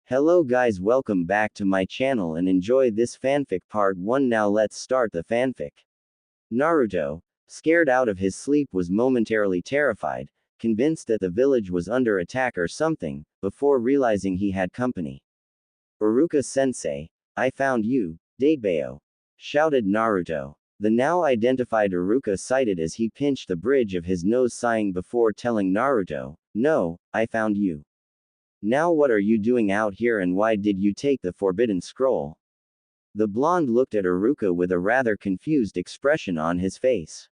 Hello guys, welcome back to my channel and enjoy this fanfic part 1. Now let's start the fanfic. Naruto, scared out of his sleep, was momentarily terrified, convinced that the village was under attack or something, before realizing he had company. "Iruka-sensei, I found you, Datebayo!" shouted Naruto. The now identified Iruka sighted as he pinched the bridge of his nose, sighing before telling Naruto, "No, I found you. Now what are you doing out here and why did you take the forbidden scroll?" The blonde looked at Iruka with a rather confused expression on his face.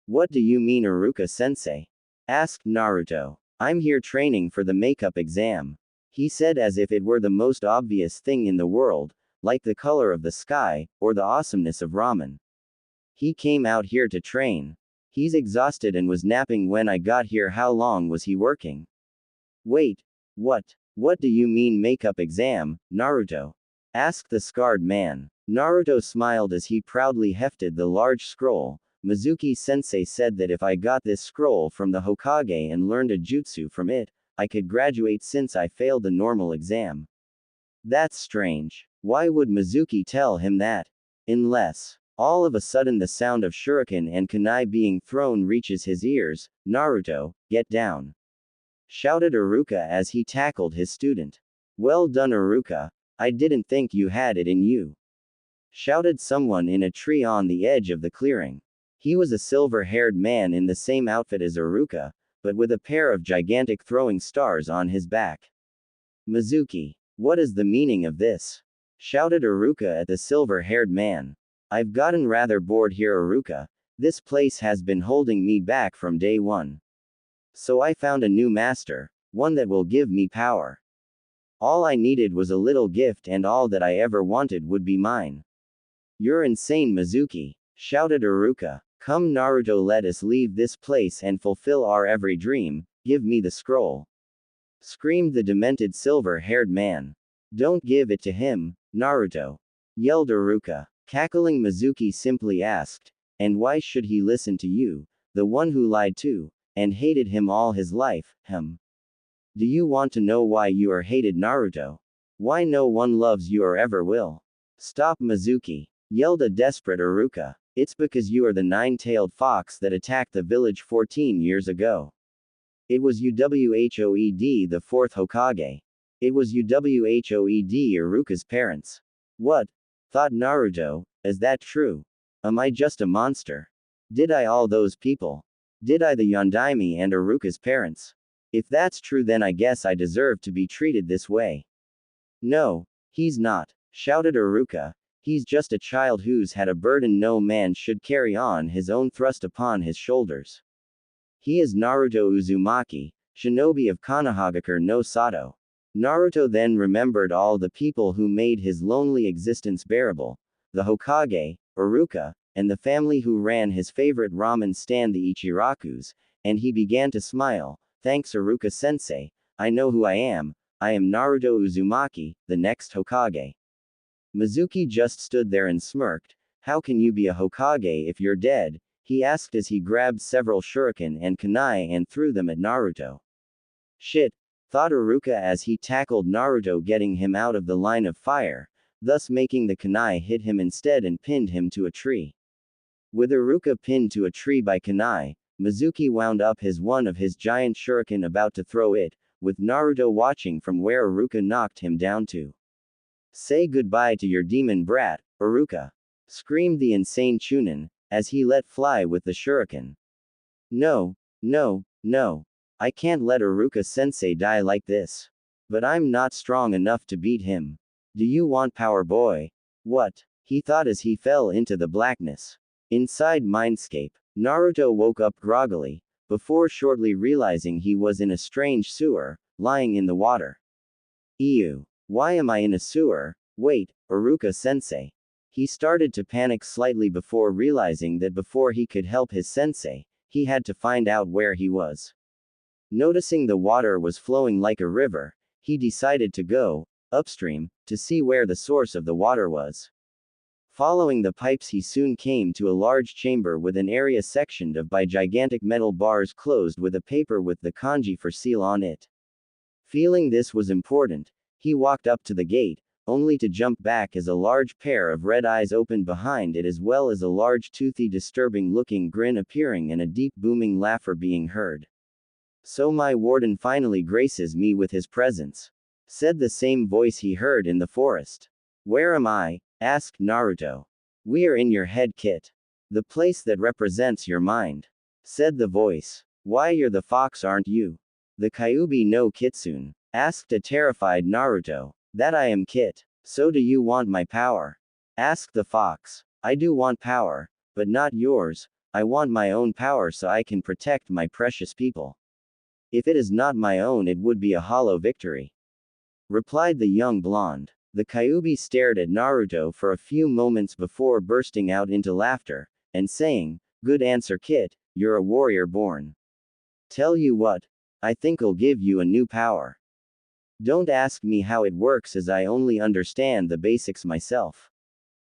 "What do you mean, Iruka-sensei?" asked Naruto. "I'm here training for the makeup exam," he said, as if it were the most obvious thing in the world, like the color of the sky, or the awesomeness of ramen. "He came out here to train. He's exhausted and was napping when I got here. How long was he working?" "Wait. What do you mean makeup exam, Naruto?" asked the scarred man. Naruto smiled as he proudly hefted the large scroll. "Mizuki-sensei said that if I got this scroll from the Hokage and learned a jutsu from it, I could graduate since I failed the normal exam." "That's strange. Why would Mizuki tell him that? Unless..." All of a sudden the sound of shuriken and kunai being thrown reaches his ears. "Naruto, get down!" shouted Iruka as he tackled his student. "Well done, Iruka. I didn't think you had it in you," shouted someone in a tree on the edge of the clearing. He was a silver-haired man in the same outfit as Iruka, but with a pair of gigantic throwing stars on his back. "Mizuki, what is the meaning of this?" shouted Iruka at the silver-haired man. "I've gotten rather bored here, Iruka. This place has been holding me back from day one. So I found a new master, one that will give me power. All I needed was a little gift and all that I ever wanted would be mine." "You're insane, Mizuki," shouted Iruka. "Come, Naruto, let us leave this place and fulfill our every dream. Give me the scroll," screamed the demented silver-haired man. "Don't give it to him, Naruto," yelled Iruka. Cackling, Mizuki simply asked, "And why should he listen to you, the one who lied to and hated him all his life, him? Do you want to know why you are hated, Naruto? Why no one loves you or ever will?" "Stop, Mizuki," yelled a desperate Iruka. "It's because you are the nine-tailed fox that attacked the village 14 years ago. It was UWHOED, the fourth Hokage. It was UWHOED, Iruka's parents." "What?" thought Naruto. "Is that true? Am I just a monster? Did I all those people? Did I the Yondaime and Iruka's parents? If that's true, then I guess I deserve to be treated this way." "No, he's not," shouted Iruka. "He's just a child who's had a burden no man should carry on his own, thrust upon his shoulders. He is Naruto Uzumaki, shinobi of Konohagakure no Sato." Naruto then remembered all the people who made his lonely existence bearable: the Hokage, Iruka, and the family who ran his favorite ramen stand, the Ichirakus, and he began to smile. "Thanks, Iruka-sensei. I know who I am. I am Naruto Uzumaki, the next Hokage." Mizuki just stood there and smirked. "How can you be a Hokage if you're dead?" he asked as he grabbed several shuriken and kunai and threw them at Naruto. "Shit," thought Iruka as he tackled Naruto, getting him out of the line of fire, thus making the kunai hit him instead and pinned him to a tree. With Iruka pinned to a tree by kunai, Mizuki wound up one of his giant shuriken, about to throw it, with Naruto watching from where Iruka knocked him down to. "Say goodbye to your demon brat, Iruka," screamed the insane Chunin, as he let fly with the shuriken. No, I can't let Iruka-sensei die like this. But I'm not strong enough to beat him. Do you want power, boy? What?" he thought as he fell into the blackness. Inside Mindscape, Naruto woke up groggily, before shortly realizing he was in a strange sewer, lying in the water. "Ew. Why am I in a sewer? Wait, Iruka-sensei." He started to panic slightly before realizing that before he could help his sensei, he had to find out where he was. Noticing the water was flowing like a river, he decided to go upstream to see where the source of the water was. Following the pipes, he soon came to a large chamber with an area sectioned off by gigantic metal bars closed with a paper with the kanji for seal on it. Feeling this was important, He walked up to the gate, only to jump back as a large pair of red eyes opened behind it, as well as a large toothy disturbing-looking grin appearing and a deep booming laughter being heard. "So my warden finally graces me with his presence," said the same voice he heard in the forest. "Where am I?" asked Naruto. "We're in your head, Kit. The place that represents your mind," said the voice. "Why, you're the fox, aren't you? The Kyuubi no Kitsune?" asked a terrified Naruto. "That I am, Kit. So do you want my power?" asked the fox. "I do want power, but not yours. I want my own power so I can protect my precious people. If it is not my own, it would be a hollow victory," replied the young blonde. The Kyuubi stared at Naruto for a few moments before bursting out into laughter, and saying, "Good answer, Kit, you're a warrior born. Tell you what, I think I'll give you a new power. Don't ask me how it works, as I only understand the basics myself.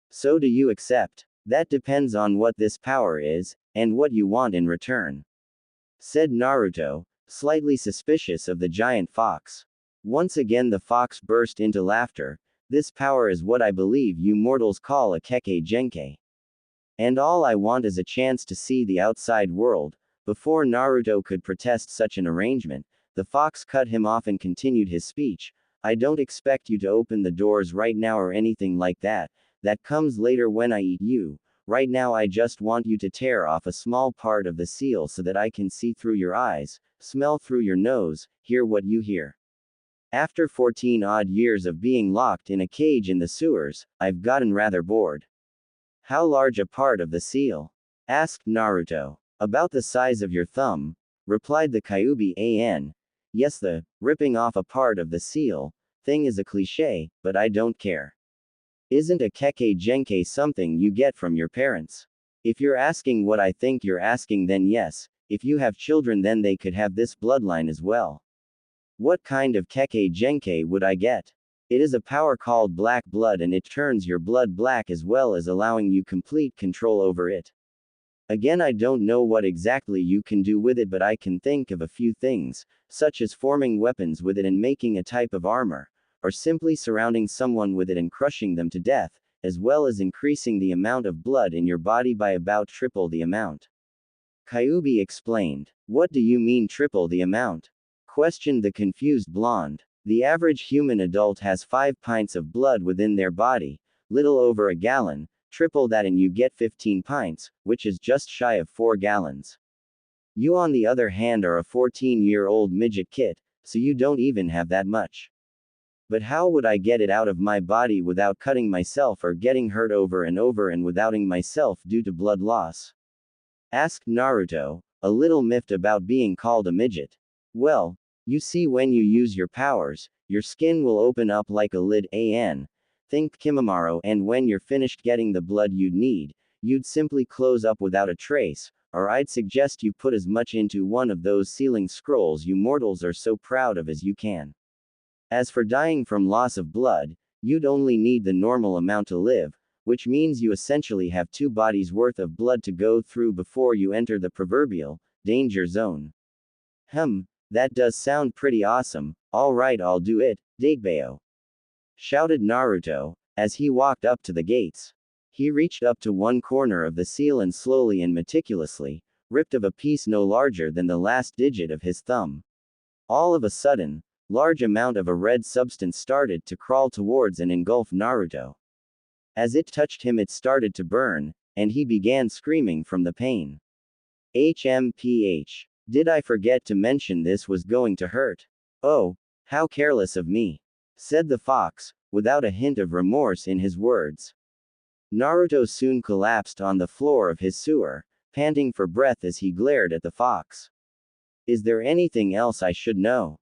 So do you accept? That depends on what this power is, and what you want in return," said Naruto, slightly suspicious of the giant fox. Once again the fox burst into laughter. "This power is what I believe you mortals call a Kekkei Genkai. And all I want is a chance to see the outside world." Before Naruto could protest such an arrangement, the fox cut him off and continued his speech. "I don't expect you to open the doors right now or anything like that. That comes later when I eat you. Right now I just want you to tear off a small part of the seal so that I can see through your eyes, smell through your nose, hear what you hear. After 14 odd years of being locked in a cage in the sewers, I've gotten rather bored." "How large a part of the seal?" asked Naruto. "About the size of your thumb," replied the Kyuubi. "Yes, the ripping off a part of the seal thing is a cliché, but I don't care. Isn't a Kekkei Genkai something you get from your parents? If you're asking what I think you're asking, then yes, if you have children then they could have this bloodline as well." "What kind of Kekkei Genkai would I get?" "It is a power called black blood, and it turns your blood black as well as allowing you complete control over it. Again, I don't know what exactly you can do with it, but I can think of a few things, such as forming weapons with it and making a type of armor, or simply surrounding someone with it and crushing them to death, as well as increasing the amount of blood in your body by about triple the amount." Kyuubi explained. "What do you mean triple the amount?" questioned the confused blonde. "The average human adult has 5 pints of blood within their body, little over a gallon. Triple that and you get 15 pints, which is just shy of 4 gallons. You on the other hand are a 14-year-old midget, Kit, so you don't even have that much. But how would I get it out of my body without cutting myself or getting hurt over and withoutting myself due to blood loss?" asked Naruto, a little miffed about being called a midget. "Well, you see, when you use your powers, your skin will open up like a lid, think Kimimaro, and when you're finished getting the blood you'd need, you'd simply close up without a trace, or I'd suggest you put as much into one of those sealing scrolls you mortals are so proud of as you can. As for dying from loss of blood, you'd only need the normal amount to live, which means you essentially have 2 bodies worth of blood to go through before you enter the proverbial danger zone." That does sound pretty awesome. Alright, I'll do it, Datebayo," shouted Naruto, as he walked up to the gates. He reached up to one corner of the seal and slowly and meticulously ripped of a piece no larger than the last digit of his thumb. All of a sudden, large amount of a red substance started to crawl towards and engulf Naruto. As it touched him, it started to burn, and he began screaming from the pain. HMPH. Did I forget to mention this was going to hurt? Oh, how careless of me," said the fox, without a hint of remorse in his words. Naruto soon collapsed on the floor of his sewer, panting for breath as he glared at the fox. "Is there anything else I should know?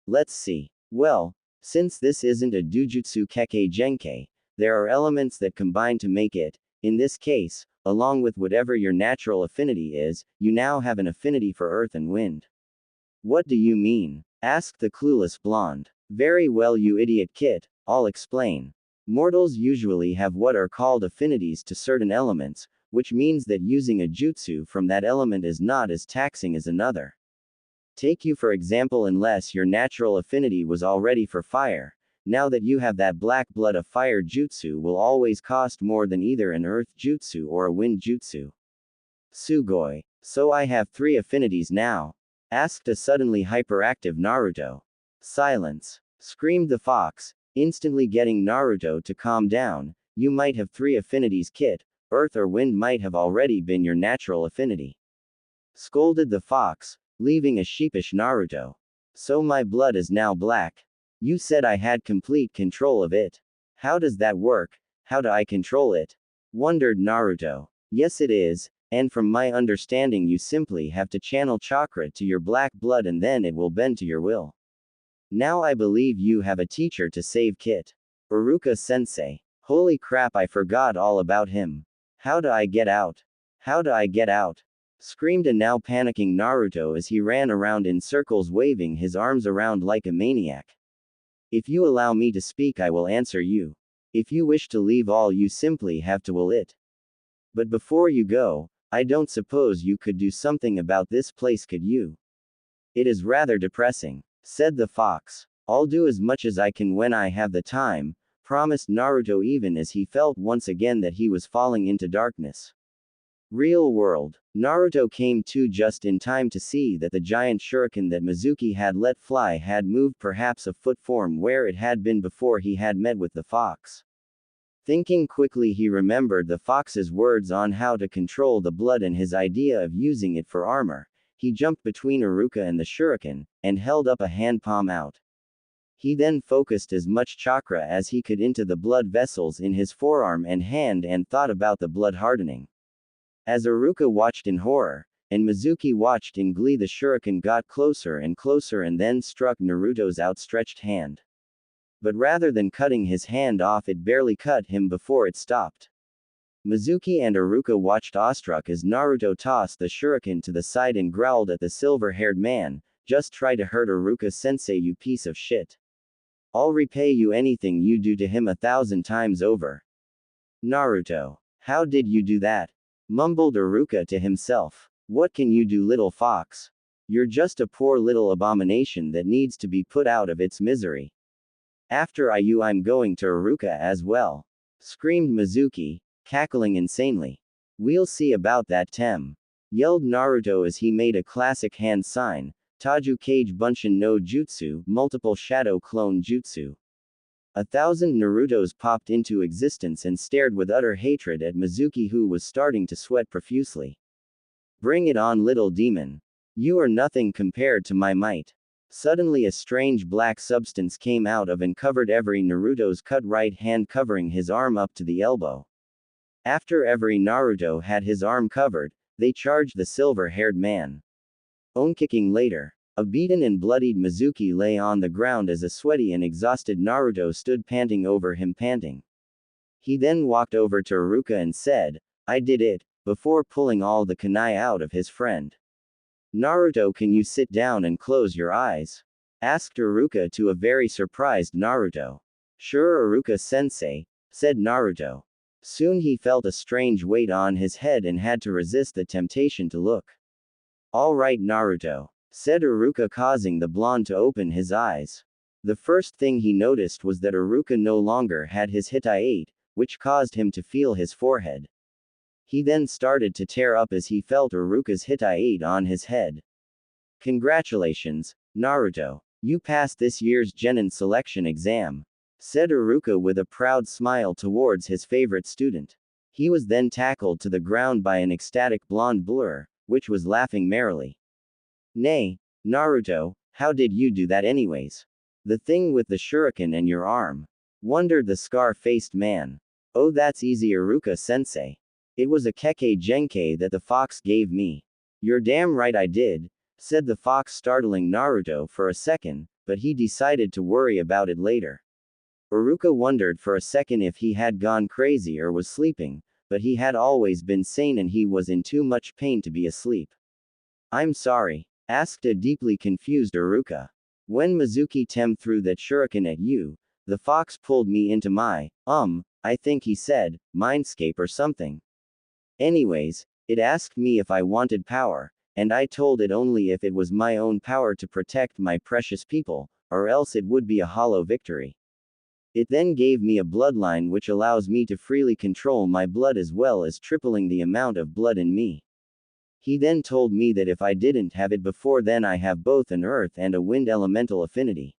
Let's see. Well, since this isn't a Dujutsu Kekkei Genkai, there are elements that combine to make it. In this case, along with whatever your natural affinity is, you now have an affinity for earth and wind." "What do you mean?" asked the clueless blonde. "Very well, you idiot Kit, I'll explain. Mortals usually have what are called affinities to certain elements, which means that using a jutsu from that element is not as taxing as another. Take you for example, unless your natural affinity was already for fire. Now that you have that black blood, a fire jutsu will always cost more than either an earth jutsu or a wind jutsu. Sugoi. So I have 3 affinities now? Asked a suddenly hyperactive Naruto. Silence. Screamed the fox, instantly getting Naruto to calm down. You might have 3 affinities, kid. Earth or wind might have already been your natural affinity. Scolded the fox, leaving a sheepish Naruto. So my blood is now black. You said I had complete control of it. How does that work? How do I control it? Wondered Naruto. Yes, it is, and from my understanding, you simply have to channel chakra to your black blood and then it will bend to your will. Now I believe you have a teacher to save Kit. Iruka sensei. Holy crap, I forgot all about him. How do I get out? How do I get out? Screamed a now panicking Naruto as he ran around in circles, waving his arms around like a maniac. If you allow me to speak, I will answer you. If you wish to leave, all you simply have to will it. But before you go, I don't suppose you could do something about this place, could you? It is rather depressing, said the fox. I'll do as much as I can when I have the time, promised Naruto, even as he felt once again that he was falling into darkness. Real world. Naruto came to just in time to see that the giant shuriken that Mizuki had let fly had moved perhaps a foot from where it had been before he had met with the fox. Thinking quickly, he remembered the fox's words on how to control the blood and his idea of using it for armor. He jumped between Iruka and the shuriken, and held up a hand palm out. He then focused as much chakra as he could into the blood vessels in his forearm and hand and thought about the blood hardening. As Iruka watched in horror, and Mizuki watched in glee, the shuriken got closer and closer and then struck Naruto's outstretched hand. But rather than cutting his hand off, it barely cut him before it stopped. Mizuki and Iruka watched awestruck as Naruto tossed the shuriken to the side and growled at the silver-haired man, "Just try to hurt Iruka-sensei, you piece of shit. I'll repay you anything you do to him 1,000 times over." Naruto. How did you do that? Mumbled Iruka to himself. What can you do, little fox? You're just a poor little abomination that needs to be put out of its misery. After I'm going to Iruka as well. Screamed Mizuki, cackling insanely. We'll see about that, Tem. Yelled Naruto as he made a classic hand sign, Taju Kage Bunshin no Jutsu, multiple shadow clone jutsu. 1,000 Narutos popped into existence and stared with utter hatred at Mizuki, who was starting to sweat profusely. Bring it on, little demon. You are nothing compared to my might. Suddenly a strange black substance came out of and covered every Naruto's cut right hand, covering his arm up to the elbow. After every Naruto had his arm covered, they charged the silver-haired man. Onkicking later. A beaten and bloodied Mizuki lay on the ground as a sweaty and exhausted Naruto stood panting over him, panting. He then walked over to Iruka and said, "I did it," before pulling all the kunai out of his friend. Naruto, can you sit down and close your eyes? Asked Iruka to a very surprised Naruto. Sure, Iruka-sensei, said Naruto. Soon he felt a strange weight on his head and had to resist the temptation to look. All right, Naruto, said Iruka, causing the blonde to open his eyes. The first thing he noticed was that Iruka no longer had his Hitai-8, which caused him to feel his forehead. He then started to tear up as he felt Iruka's Hitai-8 on his head. Congratulations, Naruto. You passed this year's Genin selection exam, said Iruka with a proud smile towards his favorite student. He was then tackled to the ground by an ecstatic blonde blur, which was laughing merrily. Nay, Naruto, how did you do that anyways? The thing with the shuriken and your arm? Wondered the scar-faced man. Oh, that's easy, Iruka-sensei. It was a Kekkei Genkai that the fox gave me. You're damn right I did, said the fox, startling Naruto for a second, but he decided to worry about it later. Iruka wondered for a second if he had gone crazy or was sleeping, but he had always been sane and he was in too much pain to be asleep. I'm sorry, asked a deeply confused Iruka. When Mizuki-tem threw that shuriken at you, the fox pulled me into my, I think he said, mindscape or something. Anyways, it asked me if I wanted power, and I told it only if it was my own power to protect my precious people, or else it would be a hollow victory. It then gave me a bloodline which allows me to freely control my blood as well as tripling the amount of blood in me. He then told me that if I didn't have it before then I have both an earth and a wind elemental affinity.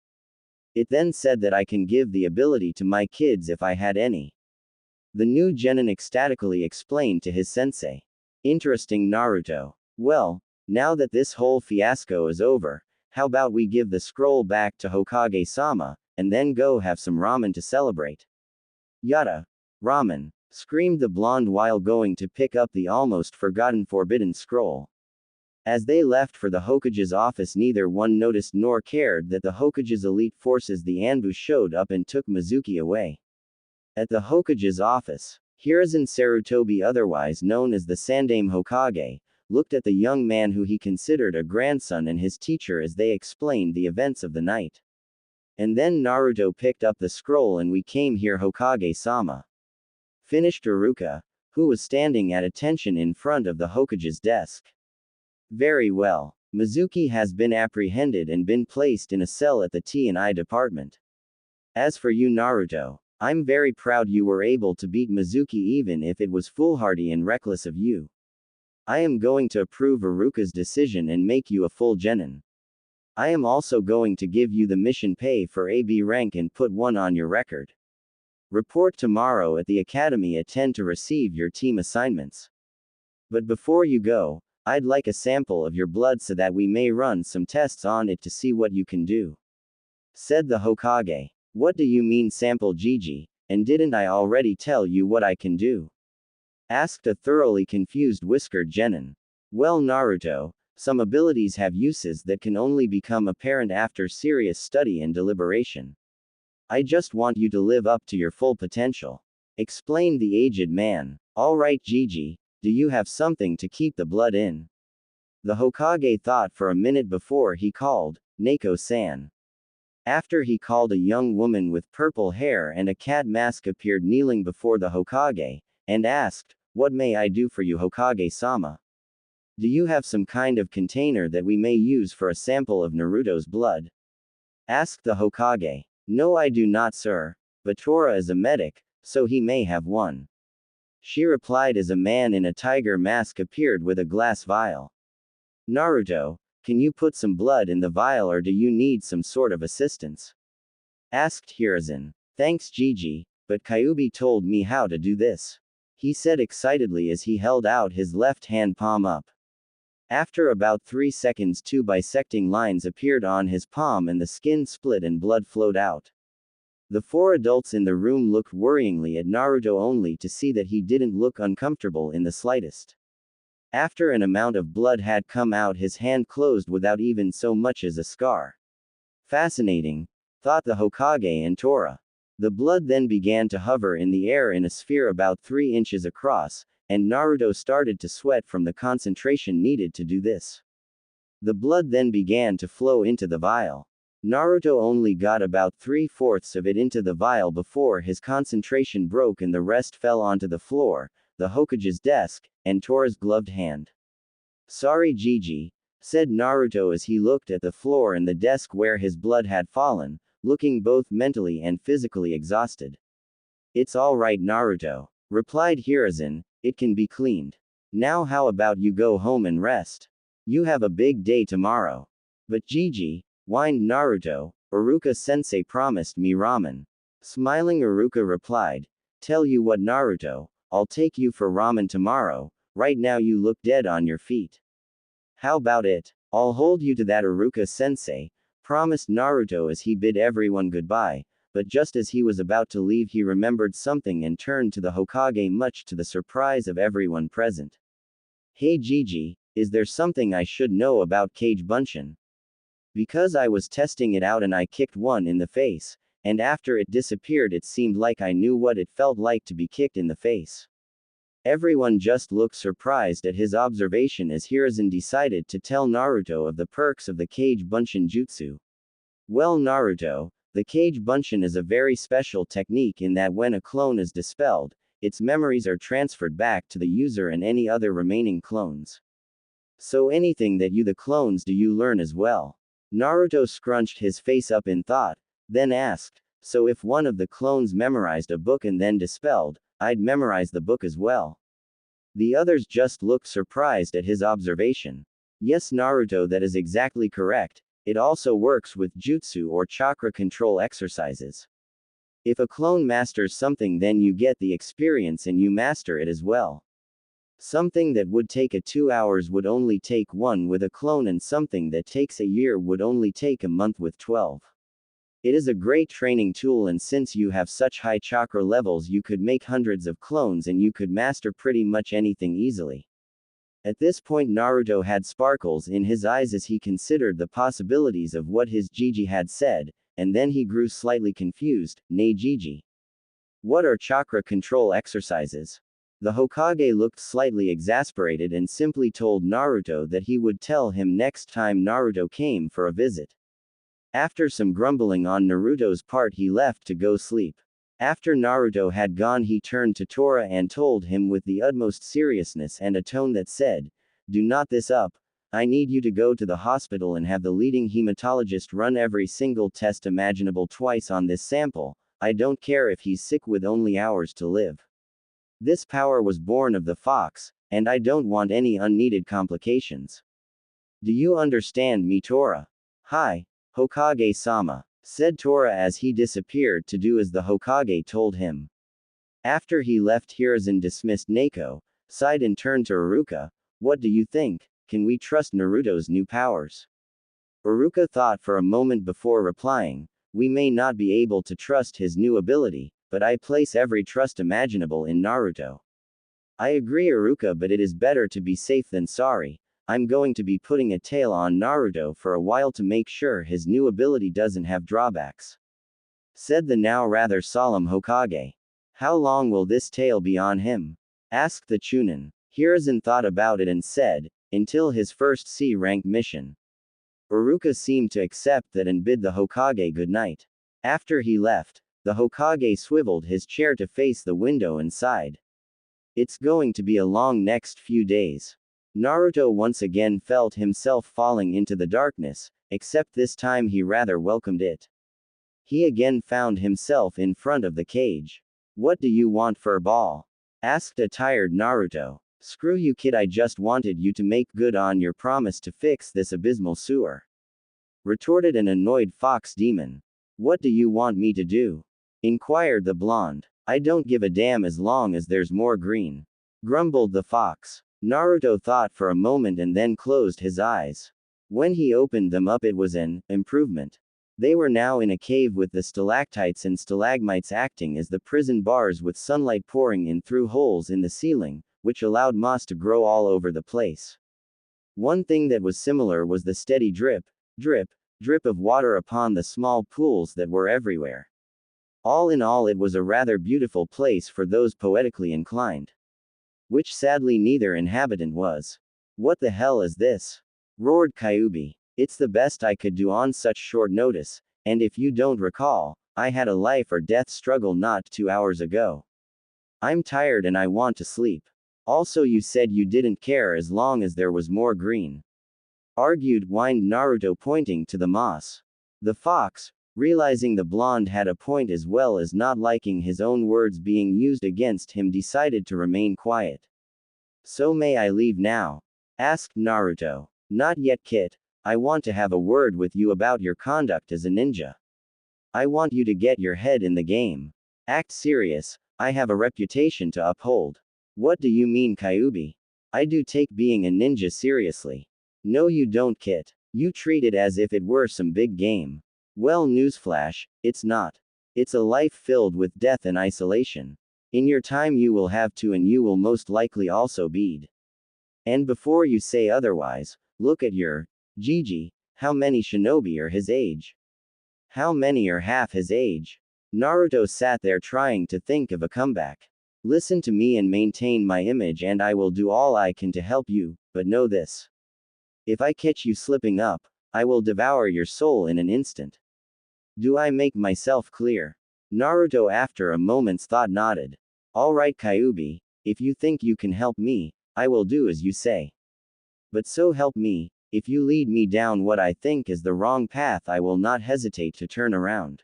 It then said that I can give the ability to my kids if I had any. The new genin ecstatically explained to his sensei. Interesting, Naruto. Well, now that this whole fiasco is over, how about we give the scroll back to Hokage-sama, and then go have some ramen to celebrate? Yada. Ramen, screamed the blonde while going to pick up the almost forgotten forbidden scroll. As they left for the Hokage's office, neither one noticed nor cared that the Hokage's elite forces the ambush showed up and took Mizuki away. At the Hokage's office, Hiruzen Sarutobi, otherwise known as the Sandaime Hokage, looked at the young man who he considered a grandson and his teacher as they explained the events of the night. And then Naruto picked up the scroll and we came here, Hokage-sama. Finished Iruka, who was standing at attention in front of the Hokage's desk. Very well. Mizuki has been apprehended and been placed in a cell at the T&I department. As for you, Naruto, I'm very proud you were able to beat Mizuki even if it was foolhardy and reckless of you. I am going to approve Iruka's decision and make you a full genin. I am also going to give you the mission pay for AB rank and put one on your record. Report tomorrow at the academy at 10 to receive your team assignments. But before you go, I'd like a sample of your blood so that we may run some tests on it to see what you can do. Said the Hokage. What do you mean sample, Gigi, and didn't I already tell you what I can do? Asked a thoroughly confused whiskered genin. Well, Naruto, some abilities have uses that can only become apparent after serious study and deliberation. I just want you to live up to your full potential. Explained the aged man. Alright, Gigi, do you have something to keep the blood in? The Hokage thought for a minute before he called, Neko-san. After he called, a young woman with purple hair and a cat mask appeared kneeling before the Hokage, and asked, What may I do for you, Hokage-sama? Do you have some kind of container that we may use for a sample of Naruto's blood? Asked the Hokage. No, I do not, sir. But Tora is a medic, so he may have one. She replied as a man in a tiger mask appeared with a glass vial. Naruto, can you put some blood in the vial or do you need some sort of assistance? Asked Hiruzen. Thanks, Gigi, but Kyuubi told me how to do this. He said excitedly as he held out his left hand palm up. After about 3 seconds, 2 bisecting lines appeared on his palm and the skin split and blood flowed out. The 4 adults in the room looked worryingly at Naruto only to see that he didn't look uncomfortable in the slightest. After an amount of blood had come out, his hand closed without even so much as a scar. Fascinating, thought the Hokage and Tora. The blood then began to hover in the air in a sphere about 3 inches across, and Naruto started to sweat from the concentration needed to do this. The blood then began to flow into the vial. Naruto only got about 3/4 of it into the vial before his concentration broke and the rest fell onto the floor, the Hokage's desk, and Tora's gloved hand. Sorry, Gigi, said Naruto as he looked at the floor and the desk where his blood had fallen, looking both mentally and physically exhausted. It's all right, Naruto, replied Hiruzen, it can be cleaned. Now how about you go home and rest? You have a big day tomorrow. But Gigi, whined Naruto, Iruka-sensei promised me ramen. Smiling, Iruka replied, Tell you what, Naruto, I'll take you for ramen tomorrow, right now you look dead on your feet. How about it? I'll hold you to that, Iruka-sensei, promised Naruto as he bid everyone goodbye, but just as he was about to leave he remembered something and turned to the Hokage, much to the surprise of everyone present. Hey Gigi, is there something I should know about Kage Bunshin? Because I was testing it out and I kicked one in the face, and after it disappeared it seemed like I knew what it felt like to be kicked in the face. Everyone just looked surprised at his observation as Hiruzen decided to tell Naruto of the perks of the Kage Bunshin jutsu. Well, Naruto, the Kage Bunshin is a very special technique in that when a clone is dispelled, its memories are transferred back to the user and any other remaining clones. So anything that you the clones do you learn as well? Naruto scrunched his face up in thought, then asked, so if one of the clones memorized a book and then dispelled, I'd memorize the book as well. The others just looked surprised at his observation. Yes, Naruto, that is exactly correct. It also works with jutsu or chakra control exercises. If a clone masters something, then you get the experience and you master it as well. Something that would take 2 hours would only take 1 with a clone, and something that takes a year would only take a month with 12. It is a great training tool, and since you have such high chakra levels, you could make hundreds of clones and you could master pretty much anything easily. At this point, Naruto had sparkles in his eyes as he considered the possibilities of what his Gigi had said, and then he grew slightly confused. Nay, Gigi. What are chakra control exercises? The Hokage looked slightly exasperated and simply told Naruto that he would tell him next time Naruto came for a visit. After some grumbling on Naruto's part, he left to go sleep. After Naruto had gone, he turned to Tora and told him with the utmost seriousness and a tone that said, "Do not this up. I need you to go to the hospital and have the leading hematologist run every single test imaginable twice on this sample. I don't care if he's sick with only hours to live. This power was born of the fox, and I don't want any unneeded complications. Do you understand me, Tora?" "Hi, Hokage-sama," said Tora as he disappeared to do as the Hokage told him. After he left, Hiruzen dismissed Neko, sighed and turned to Iruka. "What do you think? Can we trust Naruto's new powers?" Iruka thought for a moment before replying, "We may not be able to trust his new ability, but I place every trust imaginable in Naruto." "I agree, Iruka, but it is better to be safe than sorry. I'm going to be putting a tail on Naruto for a while to make sure his new ability doesn't have drawbacks," said the now rather solemn Hokage. "How long will this tail be on him?" asked the Chunin. Hiruzen thought about it and said, "Until his first C-rank mission." Iruka seemed to accept that and bid the Hokage good night. After he left, the Hokage swiveled his chair to face the window and sighed. It's going to be a long next few days. Naruto once again felt himself falling into the darkness, except this time he rather welcomed it. He again found himself in front of the cage. "What do you want for a ball?" asked a tired Naruto. "Screw you, kid, I just wanted you to make good on your promise to fix this abysmal sewer," retorted an annoyed fox demon. "What do you want me to do?" inquired the blonde. "I don't give a damn as long as there's more green," grumbled the fox. Naruto thought for a moment and then closed his eyes. When he opened them up, it was an improvement. They were now in a cave with the stalactites and stalagmites acting as the prison bars, with sunlight pouring in through holes in the ceiling, which allowed moss to grow all over the place. One thing that was similar was the steady drip, drip, drip of water upon the small pools that were everywhere. All in all, it was a rather beautiful place for those poetically inclined. Which sadly neither inhabitant was. "What the hell is this?" roared Kyuubi. "It's the best I could do on such short notice, and if you don't recall, I had a life or death struggle not 2 hours ago. I'm tired and I want to sleep. Also, you said you didn't care as long as there was more green," whined Naruto, pointing to the moss. The fox, realizing the blonde had a point as well as not liking his own words being used against him, decided to remain quiet. "So may I leave now?" asked Naruto. "Not yet, Kit. I want to have a word with you about your conduct as a ninja. I want you to get your head in the game. Act serious. I have a reputation to uphold." "What do you mean, Kyuubi? I do take being a ninja seriously." "No, you don't, Kit. You treat it as if it were some big game. Well, newsflash, it's not. It's a life filled with death and isolation. In your time you will have to, and you will most likely also bleed. And before you say otherwise, look at your Gigi. How many shinobi are his age? How many are half his age?" Naruto sat there trying to think of a comeback. "Listen to me and maintain my image, and I will do all I can to help you, but know this. If I catch you slipping up, I will devour your soul in an instant. Do I make myself clear?" Naruto, after a moment's thought, nodded. "All right, Kyuubi, if you think you can help me, I will do as you say." But so help me, if you lead me down what I think is the wrong path, I will not hesitate to turn around,"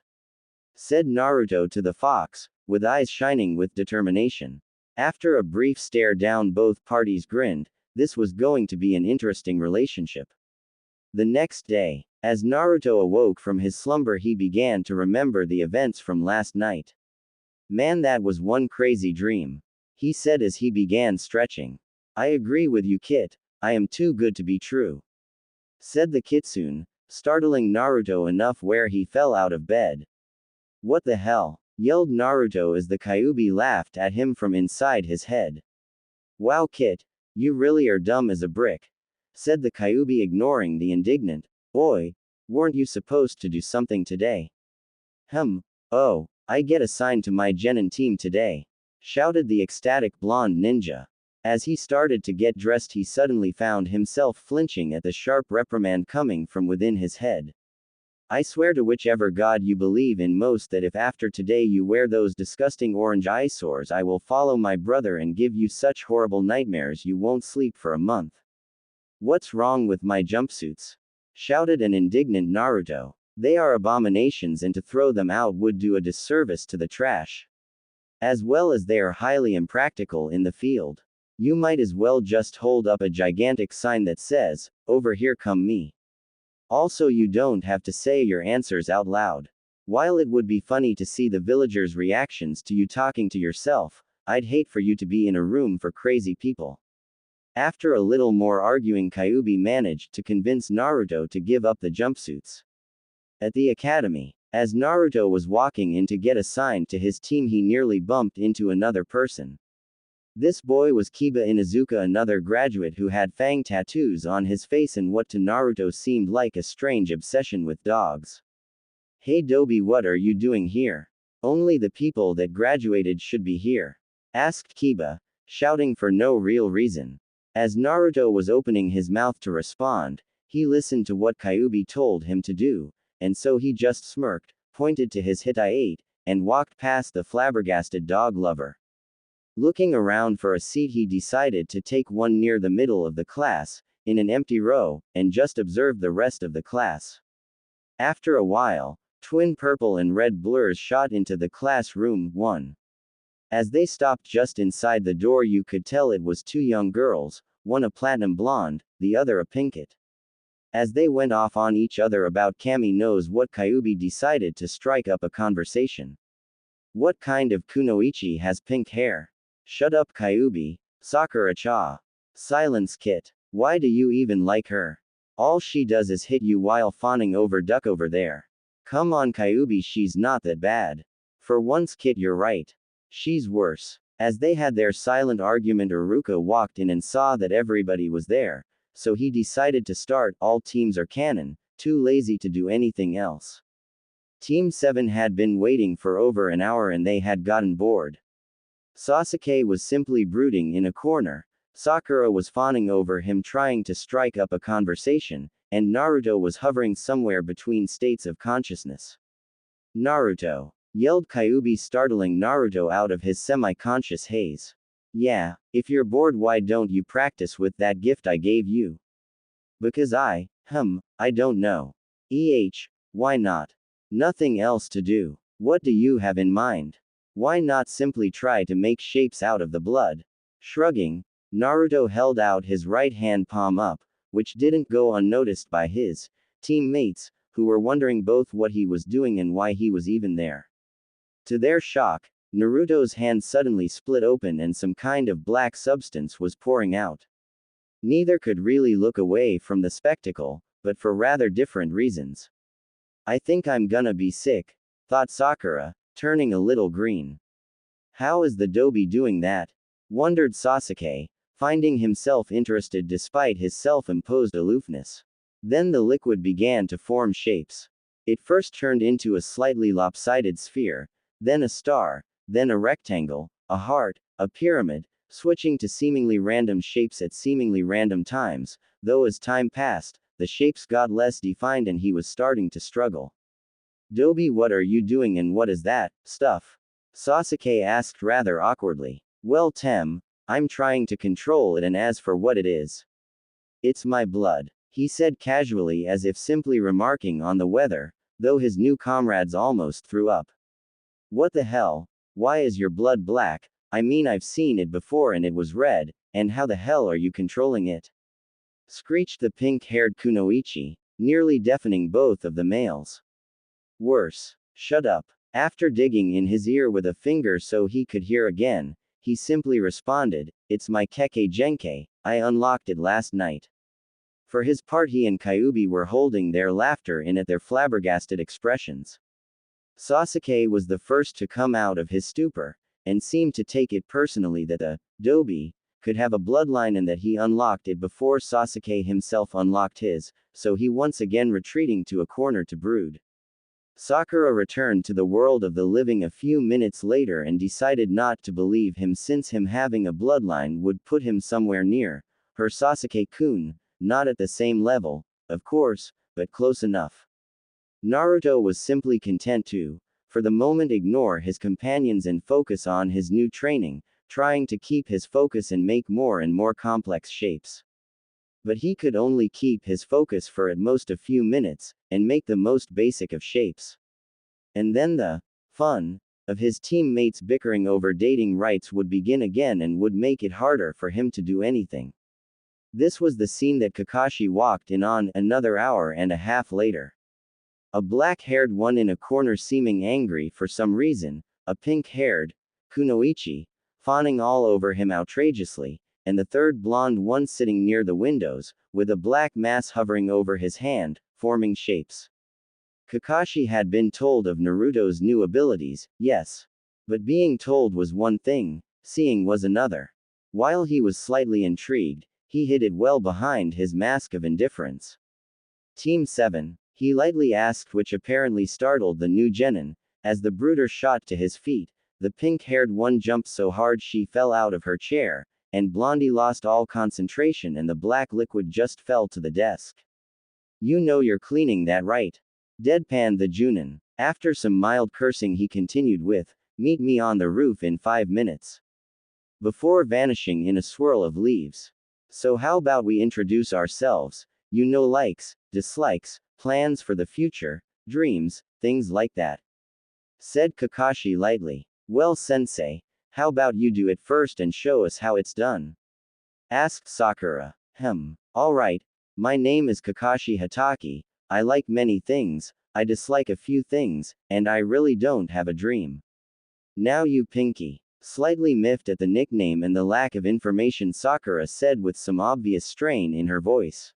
said Naruto to the fox, with eyes shining with determination. After a brief stare down, both parties grinned. This was going to be an interesting relationship. The next day, as Naruto awoke from his slumber, he began to remember the events from last night. "Man, that was one crazy dream," he said as he began stretching. "I agree with you, Kit. I am too good to be true," said the kitsune, startling Naruto enough where he fell out of bed. "What the hell?" yelled Naruto as the Kyuubi laughed at him from inside his head. "Wow, Kit, you really are dumb as a brick," said the Kyuubi, ignoring the indignant, "Oi, weren't you supposed to do something today?" Oh, I get assigned to my genin team today," shouted the ecstatic blonde ninja. As he started to get dressed, he suddenly found himself flinching at the sharp reprimand coming from within his head. "I swear to whichever god you believe in most that if after today you wear those disgusting orange eyesores, I will follow my brother and give you such horrible nightmares you won't sleep for a month." "What's wrong with my jumpsuits?" shouted an indignant Naruto. "They are abominations, and to throw them out would do a disservice to the trash. As well as they are highly impractical in the field. You might as well just hold up a gigantic sign that says, 'Over here come me.' Also, you don't have to say your answers out loud. While it would be funny to see the villagers' reactions to you talking to yourself, I'd hate for you to be in a room for crazy people." After a little more arguing, Kyuubi managed to convince Naruto to give up the jumpsuits. At the academy, as Naruto was walking in to get assigned to his team, he nearly bumped into another person. This boy was Kiba Inuzuka, another graduate who had fang tattoos on his face and what to Naruto seemed like a strange obsession with dogs. "Hey Dobi, what are you doing here? Only the people that graduated should be here," asked Kiba, shouting for no real reason. As Naruto was opening his mouth to respond, he listened to what Kyuubi told him to do, and so he just smirked, pointed to his Hitai-8, and walked past the flabbergasted dog lover. Looking around for a seat, he decided to take one near the middle of the class, in an empty row, and just observe the rest of the class. After a while, twin purple and red blurs shot into the classroom. One. As they stopped just inside the door, you could tell it was two young girls, one a platinum blonde, the other a pinkette. As they went off on each other about Kami knows what, Kyuubi decided to strike up a conversation. "What kind of kunoichi has pink hair?" "Shut up, Kyuubi. Sakura-cha." "Silence, Kit. Why do you even like her? All she does is hit you while fawning over duck over there." "Come on, Kyuubi, she's not that bad. For once, Kit, you're right. She's worse." As they had their silent argument, Iruka walked in and saw that everybody was there, so he decided to start. All teams are canon, too lazy to do anything else. Team 7 had been waiting for over an hour and they had gotten bored. Sasuke was simply brooding in a corner, Sakura was fawning over him trying to strike up a conversation, and Naruto was hovering somewhere between states of consciousness. "Naruto!" yelled Kyuubi, startling Naruto out of his semi-conscious haze. "Yeah, if you're bored, why don't you practice with that gift I gave you?" "Because I don't know. Why not? Nothing else to do. What do you have in mind? Why not simply try to make shapes out of the blood?" Shrugging, Naruto held out his right hand, palm up, which didn't go unnoticed by his teammates, who were wondering both what he was doing and why he was even there. To their shock, Naruto's hand suddenly split open and some kind of black substance was pouring out. Neither could really look away from the spectacle, but for rather different reasons. "I think I'm gonna be sick," thought Sakura, turning a little green. "How is the Dobi doing that?" wondered Sasuke, finding himself interested despite his self-imposed aloofness. Then the liquid began to form shapes. It first turned into a slightly lopsided sphere, then a star, then a rectangle, a heart, a pyramid, switching to seemingly random shapes at seemingly random times, though as time passed, the shapes got less defined and he was starting to struggle. "Dobi, what are you doing and what is that stuff?" Sasuke asked rather awkwardly. "Well, Tem, I'm trying to control it, and as for what it is, It's my blood, he said casually as if simply remarking on the weather, though his new comrades almost threw up. What the hell? Why is your blood black? I mean, I've seen it before and it was red, and how the hell are you controlling it? Screeched the pink-haired Kunoichi, nearly deafening both of the males. Worse. Shut up. After digging in his ear with a finger so he could hear again, he simply responded, it's my Kekkei Genkai, I unlocked it last night. For his part, he and Kyubi were holding their laughter in at their flabbergasted expressions. Sasuke was the first to come out of his stupor, and seemed to take it personally that the Dobi could have a bloodline and that he unlocked it before Sasuke himself unlocked his, so he once again retreating to a corner to brood. Sakura returned to the world of the living a few minutes later and decided not to believe him, since him having a bloodline would put him somewhere near her Sasuke-kun, not at the same level, of course, but close enough. Naruto was simply content to, for the moment, ignore his companions and focus on his new training, trying to keep his focus and make more and more complex shapes. But he could only keep his focus for at most a few minutes, and make the most basic of shapes. And then the fun of his teammates bickering over dating rights would begin again and would make it harder for him to do anything. This was the scene that Kakashi walked in on another hour and a half later. A black-haired one in a corner seeming angry for some reason, a pink-haired Kunoichi fawning all over him outrageously, and the third blonde one sitting near the windows, with a black mass hovering over his hand, forming shapes. Kakashi had been told of Naruto's new abilities, yes. But being told was one thing, seeing was another. While he was slightly intrigued, he hid it well behind his mask of indifference. Team 7, he lightly asked, which apparently startled the new genin. As the brooder shot to his feet, the pink-haired one jumped so hard she fell out of her chair, and Blondie lost all concentration and the black liquid just fell to the desk. You know you're cleaning that, right? Deadpanned the Junin. After some mild cursing, he continued with, meet me on the roof in 5 minutes. Before vanishing in a swirl of leaves. So how about we introduce ourselves, you know, likes, dislikes, plans for the future, dreams, things like that. Said Kakashi lightly. Well, sensei, how about you do it first and show us how it's done? Asked Sakura. Alright, my name is Kakashi Hatake, I like many things, I dislike a few things, and I really don't have a dream. Now you Pinky. Slightly miffed at the nickname and the lack of information, Sakura said with some obvious strain in her voice.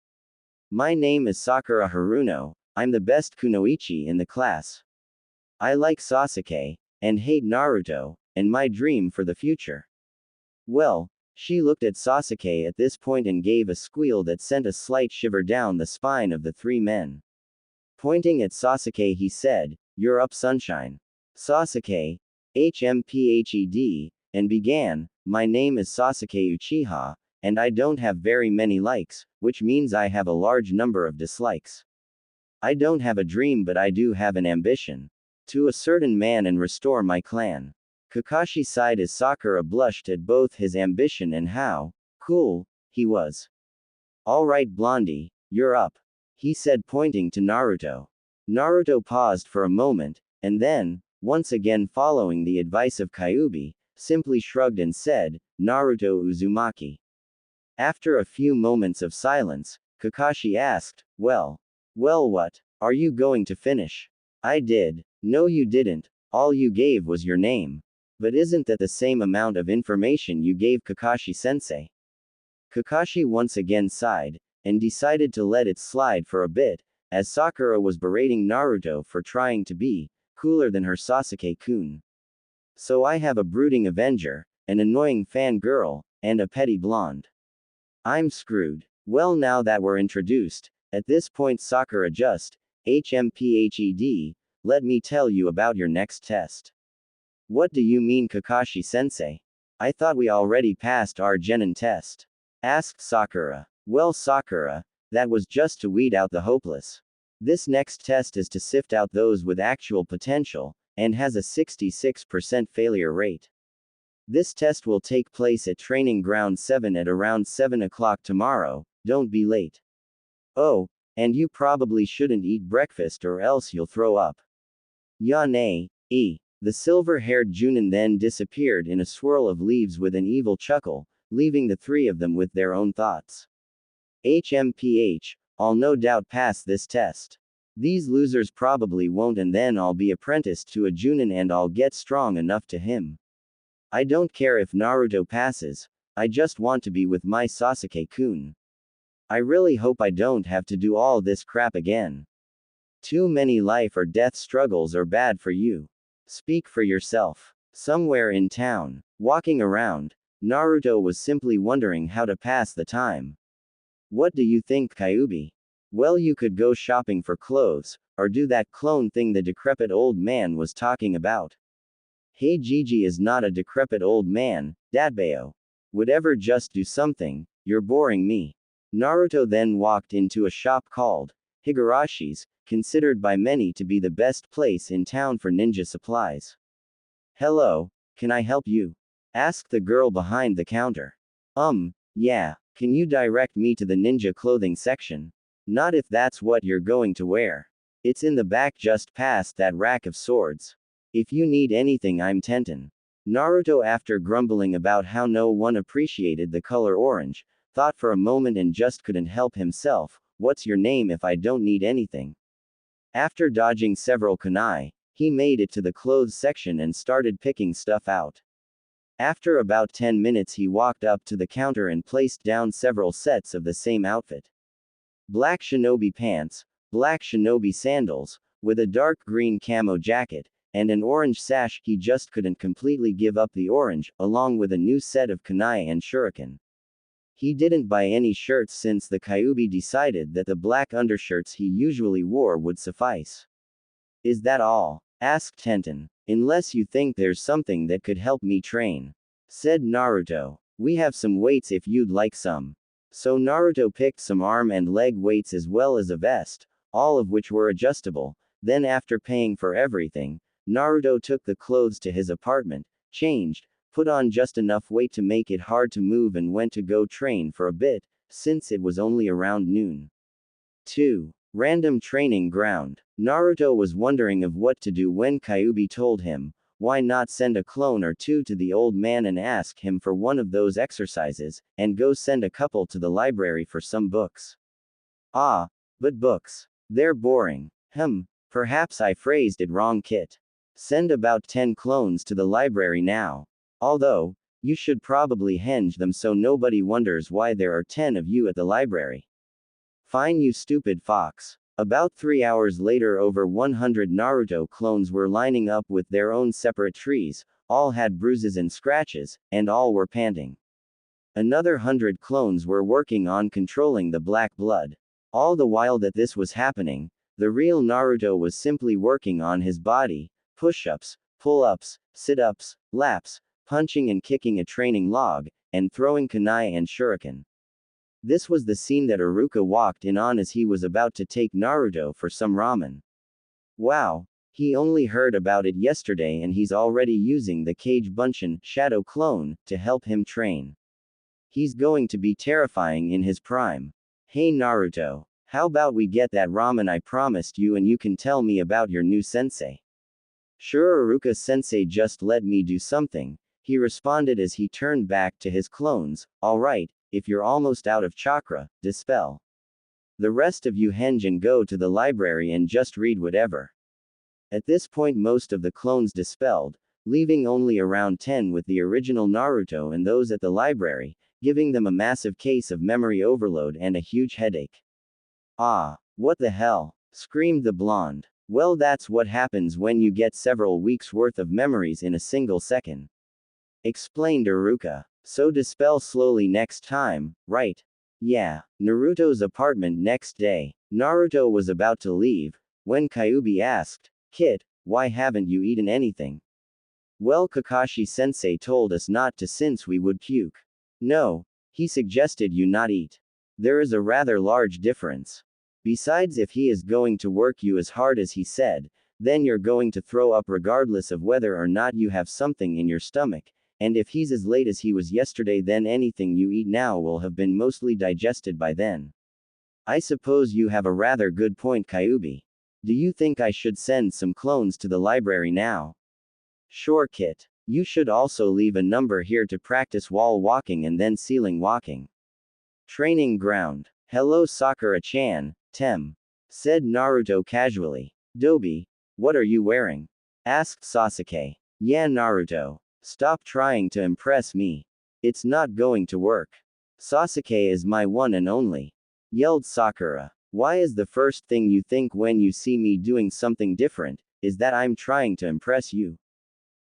My name is Sakura Haruno, I'm the best Kunoichi in the class. I like Sasuke, and hate Naruto, and my dream for the future. Well, she looked at Sasuke at this point and gave a squeal that sent a slight shiver down the spine of the three men. Pointing at Sasuke, he said, you're up, sunshine. Sasuke, HMPHED, and began, my name is Sasuke Uchiha, and I don't have very many likes, which means I have a large number of dislikes. I don't have a dream, but I do have an ambition. To a certain man and restore my clan. Kakashi sighed as Sakura blushed at both his ambition and how cool he was. Alright Blondie, you're up, he said, pointing to Naruto. Naruto paused for a moment, and then, once again following the advice of Kyubi, simply shrugged and said, Naruto Uzumaki. After a few moments of silence, Kakashi asked, well, what? Are you going to finish? I did. No, you didn't. All you gave was your name. But isn't that the same amount of information you gave Kakashi-sensei? Kakashi once again sighed, and decided to let it slide for a bit, as Sakura was berating Naruto for trying to be cooler than her Sasuke-kun. So I have a brooding avenger, an annoying fangirl, and a petty blonde. I'm screwed. Well, now that we're introduced, at this point Sakura just, HMPHED, let me tell you about your next test. What do you mean, Kakashi-sensei? I thought we already passed our genin test. Asked Sakura. Well, Sakura, that was just to weed out the hopeless. This next test is to sift out those with actual potential, and has a 66% failure rate. This test will take place at Training Ground 7 at around 7 o'clock tomorrow, don't be late. Oh, and you probably shouldn't eat breakfast or else you'll throw up. Ya nay, The silver-haired Junin then disappeared in a swirl of leaves with an evil chuckle, leaving the three of them with their own thoughts. HMPH, I'll no doubt pass this test. These losers probably won't, and then I'll be apprenticed to a Junin and I'll get strong enough to him. I don't care if Naruto passes, I just want to be with my Sasuke-kun. I really hope I don't have to do all this crap again. Too many life or death struggles are bad for you. Speak for yourself. Somewhere in town, walking around, Naruto was simply wondering how to pass the time. What do you think, Kyuubi? Well, you could go shopping for clothes, or do that clone thing the decrepit old man was talking about. Hey, Gigi is not a decrepit old man, Datbeo. Whatever, just do something, you're boring me. Naruto then walked into a shop called Higarashi's, considered by many to be the best place in town for ninja supplies. Hello, can I help you? Asked the girl behind the counter. Yeah, can you direct me to the ninja clothing section? Not if that's what you're going to wear. It's in the back just past that rack of swords. If you need anything, I'm Tenten. Naruto, after grumbling about how no one appreciated the color orange, thought for a moment and just couldn't help himself. What's your name if I don't need anything? After dodging several kunai, he made it to the clothes section and started picking stuff out. After about 10 minutes, he walked up to the counter and placed down several sets of the same outfit. Black shinobi pants, black shinobi sandals, with a dark green camo jacket, and an orange sash. He just couldn't completely give up the orange, along with a new set of kunai and shuriken. He didn't buy any shirts since the Kyuubi decided that the black undershirts he usually wore would suffice. Is that all? Asked Tenten. Unless you think there's something that could help me train. Said Naruto. We have some weights if you'd like some. So Naruto picked some arm and leg weights as well as a vest, all of which were adjustable. Then, after paying for everything, Naruto took the clothes to his apartment, changed, put on just enough weight to make it hard to move, and went to go train for a bit, since it was only around noon. 2. Random training ground. Naruto was wondering of what to do when Kyuubi told him, why not send a clone or two to the old man and ask him for one of those exercises, and go send a couple to the library for some books. Ah, but books. They're boring. Perhaps I phrased it wrong, Kit. Send about 10 clones to the library now. Although, you should probably henge them so nobody wonders why there are 10 of you at the library. Fine, you stupid fox. About 3 hours later, over 100 Naruto clones were lining up with their own separate trees, all had bruises and scratches, and all were panting. Another 100 clones were working on controlling the black blood. All the while that this was happening, the real Naruto was simply working on his body, push-ups, pull-ups, sit-ups, laps, punching and kicking a training log, and throwing kunai and shuriken. This was the scene that Iruka walked in on as he was about to take Naruto for some ramen. Wow, he only heard about it yesterday and he's already using the Kage Bunshin shadow clone to help him train. He's going to be terrifying in his prime. Hey Naruto, how about we get that ramen I promised you and you can tell me about your new sensei? Sure, Iruka sensei, just let me do something, he responded as he turned back to his clones. Alright, if you're almost out of chakra, dispel. The rest of you henge and go to the library and just read whatever. At this point, most of the clones dispelled, leaving only around 10 with the original Naruto and those at the library, giving them a massive case of memory overload and a huge headache. Ah, what the hell? Screamed the blonde. Well, that's what happens when you get several weeks' worth of memories in a single second. Explained Iruka. So dispel slowly next time, right? Yeah. Naruto's apartment next day. Naruto was about to leave, when Kyuubi asked, Kid, why haven't you eaten anything? Well, Kakashi-sensei told us not to since we would puke. No, he suggested you not eat. There is a rather large difference. Besides, if he is going to work you as hard as he said, then you're going to throw up regardless of whether or not you have something in your stomach, And if he's as late as he was yesterday, then anything you eat now will have been mostly digested by then. I suppose you have a rather good point, Kyubi. Do you think I should send some clones to the library now? Sure, Kit. You should also leave a number here to practice wall walking and then ceiling walking. Training ground. Hello, Sakura-chan, Tem. Said Naruto casually. Dobi, what are you wearing? Asked Sasuke. Yeah, Naruto. Stop trying to impress me. It's not going to work. Sasuke is my one and only. Yelled Sakura. Why is the first thing you think when you see me doing something different, is that I'm trying to impress you?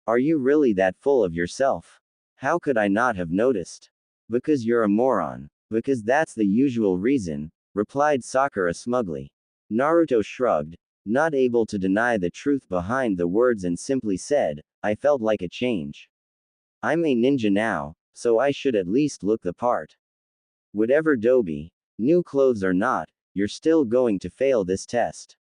Are you really that full of yourself? How could I not have noticed? Because you're a moron. Because that's the usual reason, replied Sakura smugly. Naruto shrugged, not able to deny the truth behind the words, and simply said, I felt like a change. I'm a ninja now, so I should at least look the part. Whatever, Dobi, new clothes or not, you're still going to fail this test.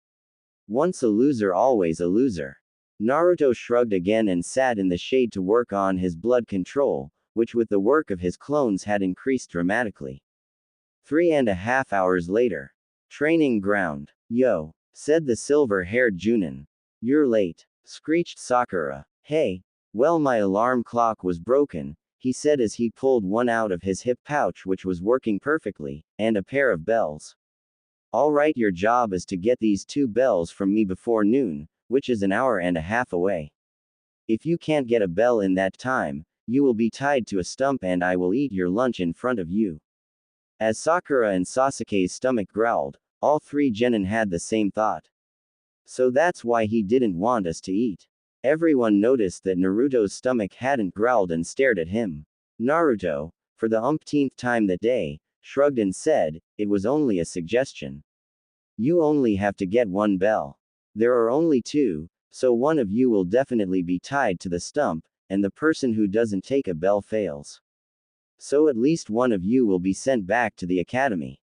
Once a loser, always a loser. Naruto shrugged again and sat in the shade to work on his blood control, which with the work of his clones had increased dramatically. 3.5 hours later. Training ground. Yo, said the silver-haired Junin. You're late, screeched Sakura. Hey, well, my alarm clock was broken, he said as he pulled one out of his hip pouch, which was working perfectly, and a pair of bells. Alright, your job is to get these 2 bells from me before noon, which is an hour and a half away. If you can't get a bell in that time, you will be tied to a stump and I will eat your lunch in front of you. As Sakura and Sasuke's stomach growled, all 3 genin had the same thought. So that's why he didn't want us to eat. Everyone noticed that Naruto's stomach hadn't growled and stared at him. Naruto, for the umpteenth time that day, shrugged and said, it was only a suggestion. You only have to get 1 bell. There are only 2, so one of you will definitely be tied to the stump, and the person who doesn't take a bell fails. So at least one of you will be sent back to the academy.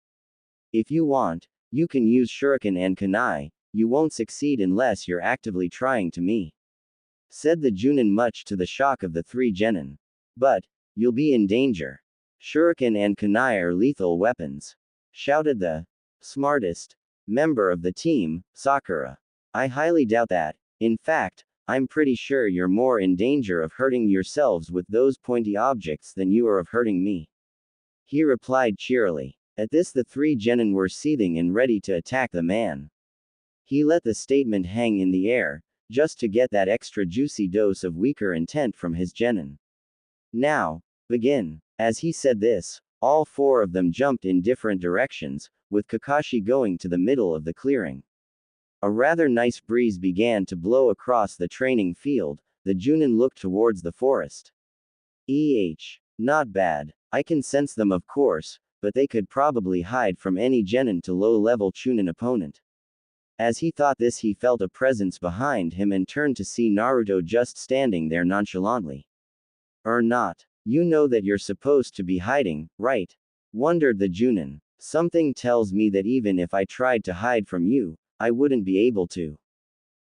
If you want, you can use shuriken and kunai, you won't succeed unless you're actively trying to me. Said the Junin, much to the shock of the 3 genin. But, you'll be in danger. Shuriken and kunai are lethal weapons. Shouted the smartest member of the team, Sakura. I highly doubt that. In fact, I'm pretty sure you're more in danger of hurting yourselves with those pointy objects than you are of hurting me. He replied cheerily. At this, the 3 genin were seething and ready to attack the man. He let the statement hang in the air, just to get that extra juicy dose of weaker intent from his genin. Now, begin. As he said this, all 4 of them jumped in different directions, with Kakashi going to the middle of the clearing. A rather nice breeze began to blow across the training field. The Junin looked towards the forest. Not bad. I can sense them, of course, but they could probably hide from any genin to low-level Chunin opponent. As he thought this, he felt a presence behind him and turned to see Naruto just standing there nonchalantly. Not. You know that you're supposed to be hiding, right? Wondered the Junin. Something tells me that even if I tried to hide from you, I wouldn't be able to.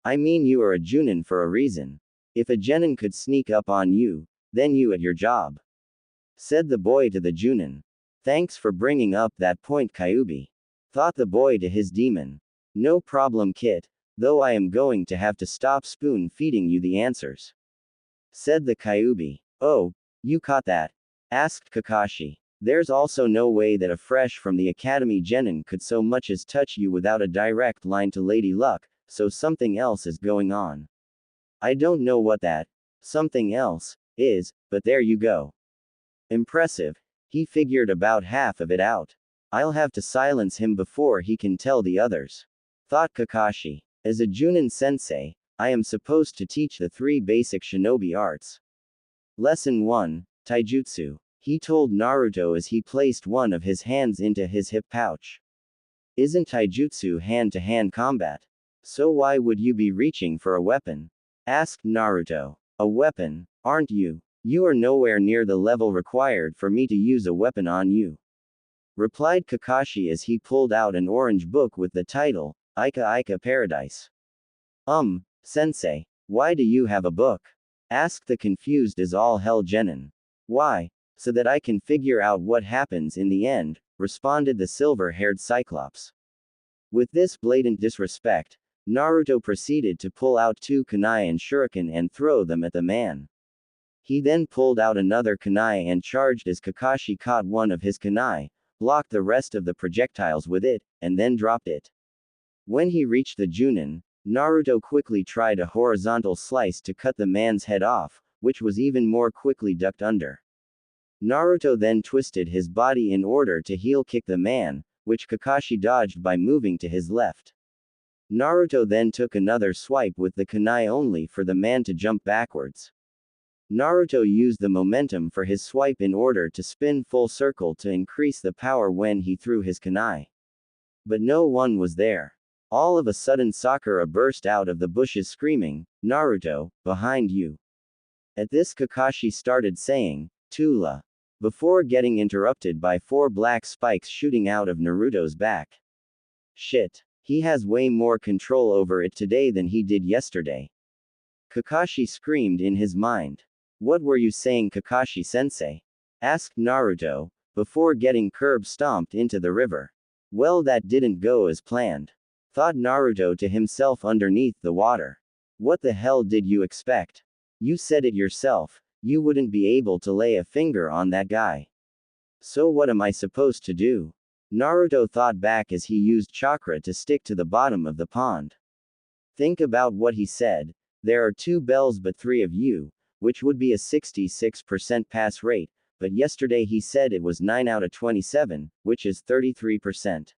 I mean, you are a Junin for a reason. If a genin could sneak up on you, then you at your job. Said the boy to the Junin. Thanks for bringing up that point, Kyubi. Thought the boy to his demon. No problem, Kit, though I am going to have to stop spoon feeding you the answers. Said the Kyubi. Oh, you caught that? Asked Kakashi. There's also no way that a fresh from the academy genin could so much as touch you without a direct line to Lady Luck, so something else is going on. I don't know what that something else is, but there you go. Impressive. He figured about half of it out. I'll have to silence him before he can tell the others. Thought Kakashi. As a Junin sensei, I am supposed to teach the 3 basic shinobi arts. Lesson 1, Taijutsu. He told Naruto as he placed one of his hands into his hip pouch. Isn't taijutsu hand-to-hand combat? So why would you be reaching for a weapon? Asked Naruto. A weapon, aren't you? You are nowhere near the level required for me to use a weapon on you. Replied Kakashi as he pulled out an orange book with the title, Ika Ika Paradise. Sensei, why do you have a book? Asked the confused as all hell Genin. Why? So that I can figure out what happens in the end, responded the silver-haired Cyclops. With this blatant disrespect, Naruto proceeded to pull out 2 kunai and shuriken and throw them at the man. He then pulled out another kunai and charged as Kakashi caught one of his kunai, blocked the rest of the projectiles with it, and then dropped it. When he reached the Junin, Naruto quickly tried a horizontal slice to cut the man's head off, which was even more quickly ducked under. Naruto then twisted his body in order to heel kick the man, which Kakashi dodged by moving to his left. Naruto then took another swipe with the kunai only for the man to jump backwards. Naruto used the momentum for his swipe in order to spin full circle to increase the power when he threw his kunai. But no one was there. All of a sudden Sakura burst out of the bushes screaming, "Naruto, behind you!" At this Kakashi started saying, "Tula," before getting interrupted by 4 black spikes shooting out of Naruto's back. Shit. He has way more control over it today than he did yesterday. Kakashi screamed in his mind. What were you saying, Kakashi-sensei? Asked Naruto, before getting curb stomped into the river. Well, that didn't go as planned. Thought Naruto to himself underneath the water. What the hell did you expect? You said it yourself, you wouldn't be able to lay a finger on that guy. So what am I supposed to do? Naruto thought back as he used chakra to stick to the bottom of the pond. Think about what he said. There are 2 bells but 3 of you, which would be a 66% pass rate, but yesterday he said it was 9 out of 27, which is 33%.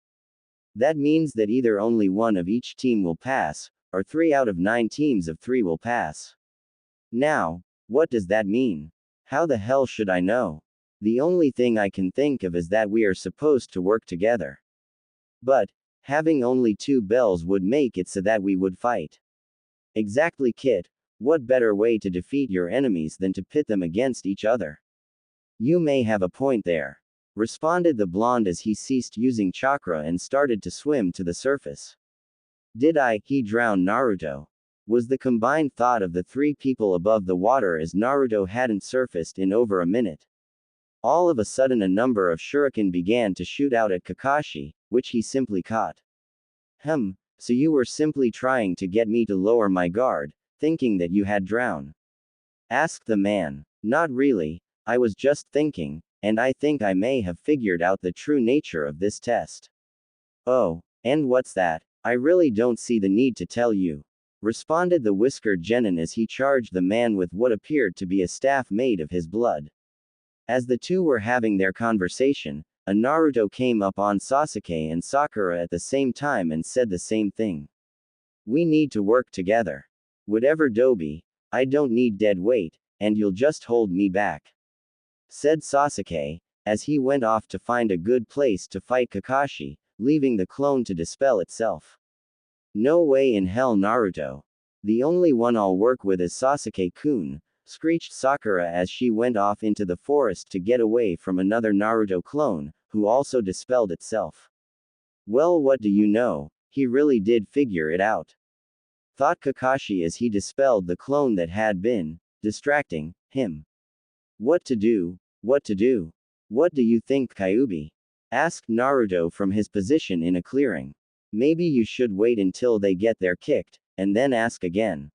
That means that either only 1 of each team will pass, or 3 out of 9 teams of 3 will pass. Now, what does that mean? How the hell should I know? The only thing I can think of is that we are supposed to work together. But, having only 2 bells would make it so that we would fight. Exactly, Kit. What better way to defeat your enemies than to pit them against each other? You may have a point there, responded the blonde as he ceased using chakra and started to swim to the surface. Did he drown Naruto? Was the combined thought of the 3 people above the water as Naruto hadn't surfaced in over a minute. All of a sudden a number of shuriken began to shoot out at Kakashi, which he simply caught. So you were simply trying to get me to lower my guard, thinking that you had drowned? Asked the man. Not really, I was just thinking, and I think I may have figured out the true nature of this test. Oh, and what's that? I really don't see the need to tell you, responded the whiskered genin as he charged the man with what appeared to be a staff made of his blood. As the 2 were having their conversation, a Naruto came up on Sasuke and Sakura at the same time and said the same thing. We need to work together. Whatever Dobi, I don't need dead weight, and you'll just hold me back, said Sasuke, as he went off to find a good place to fight Kakashi, leaving the clone to dispel itself. No way in hell, Naruto. The only one I'll work with is Sasuke-kun, screeched Sakura as she went off into the forest to get away from another Naruto clone, who also dispelled itself. Well, what do you know, he really did figure it out, thought Kakashi as he dispelled the clone that had been distracting him. What to do? What to do? What do you think, Kyuubi? Asked Naruto from his position in a clearing. Maybe you should wait until they get their kicked, and then ask again,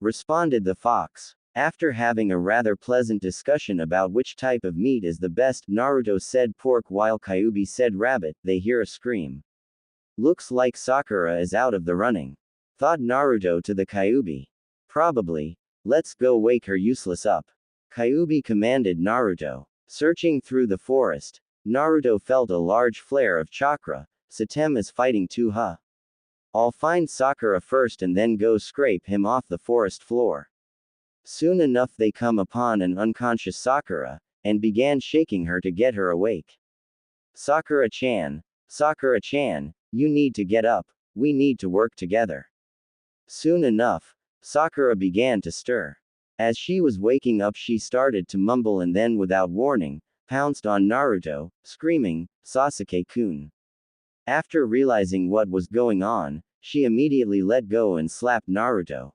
responded the fox. After having a rather pleasant discussion about which type of meat is the best, Naruto said pork while Kyuubi said rabbit. They hear a scream. Looks like Sakura is out of the running, thought Naruto to the Kyuubi. Probably. Let's go wake her useless up, Kyuubi commanded Naruto. Searching through the forest, Naruto felt a large flare of chakra. Satem is fighting too, huh? I'll find Sakura first and then go scrape him off the forest floor. Soon enough they come upon an unconscious Sakura, and began shaking her to get her awake. Sakura-chan, you need to get up, we need to work together. Soon enough, Sakura began to stir. As she was waking up she started to mumble and then without warning, pounced on Naruto, screaming, Sasuke-kun. After realizing what was going on, she immediately let go and slapped Naruto.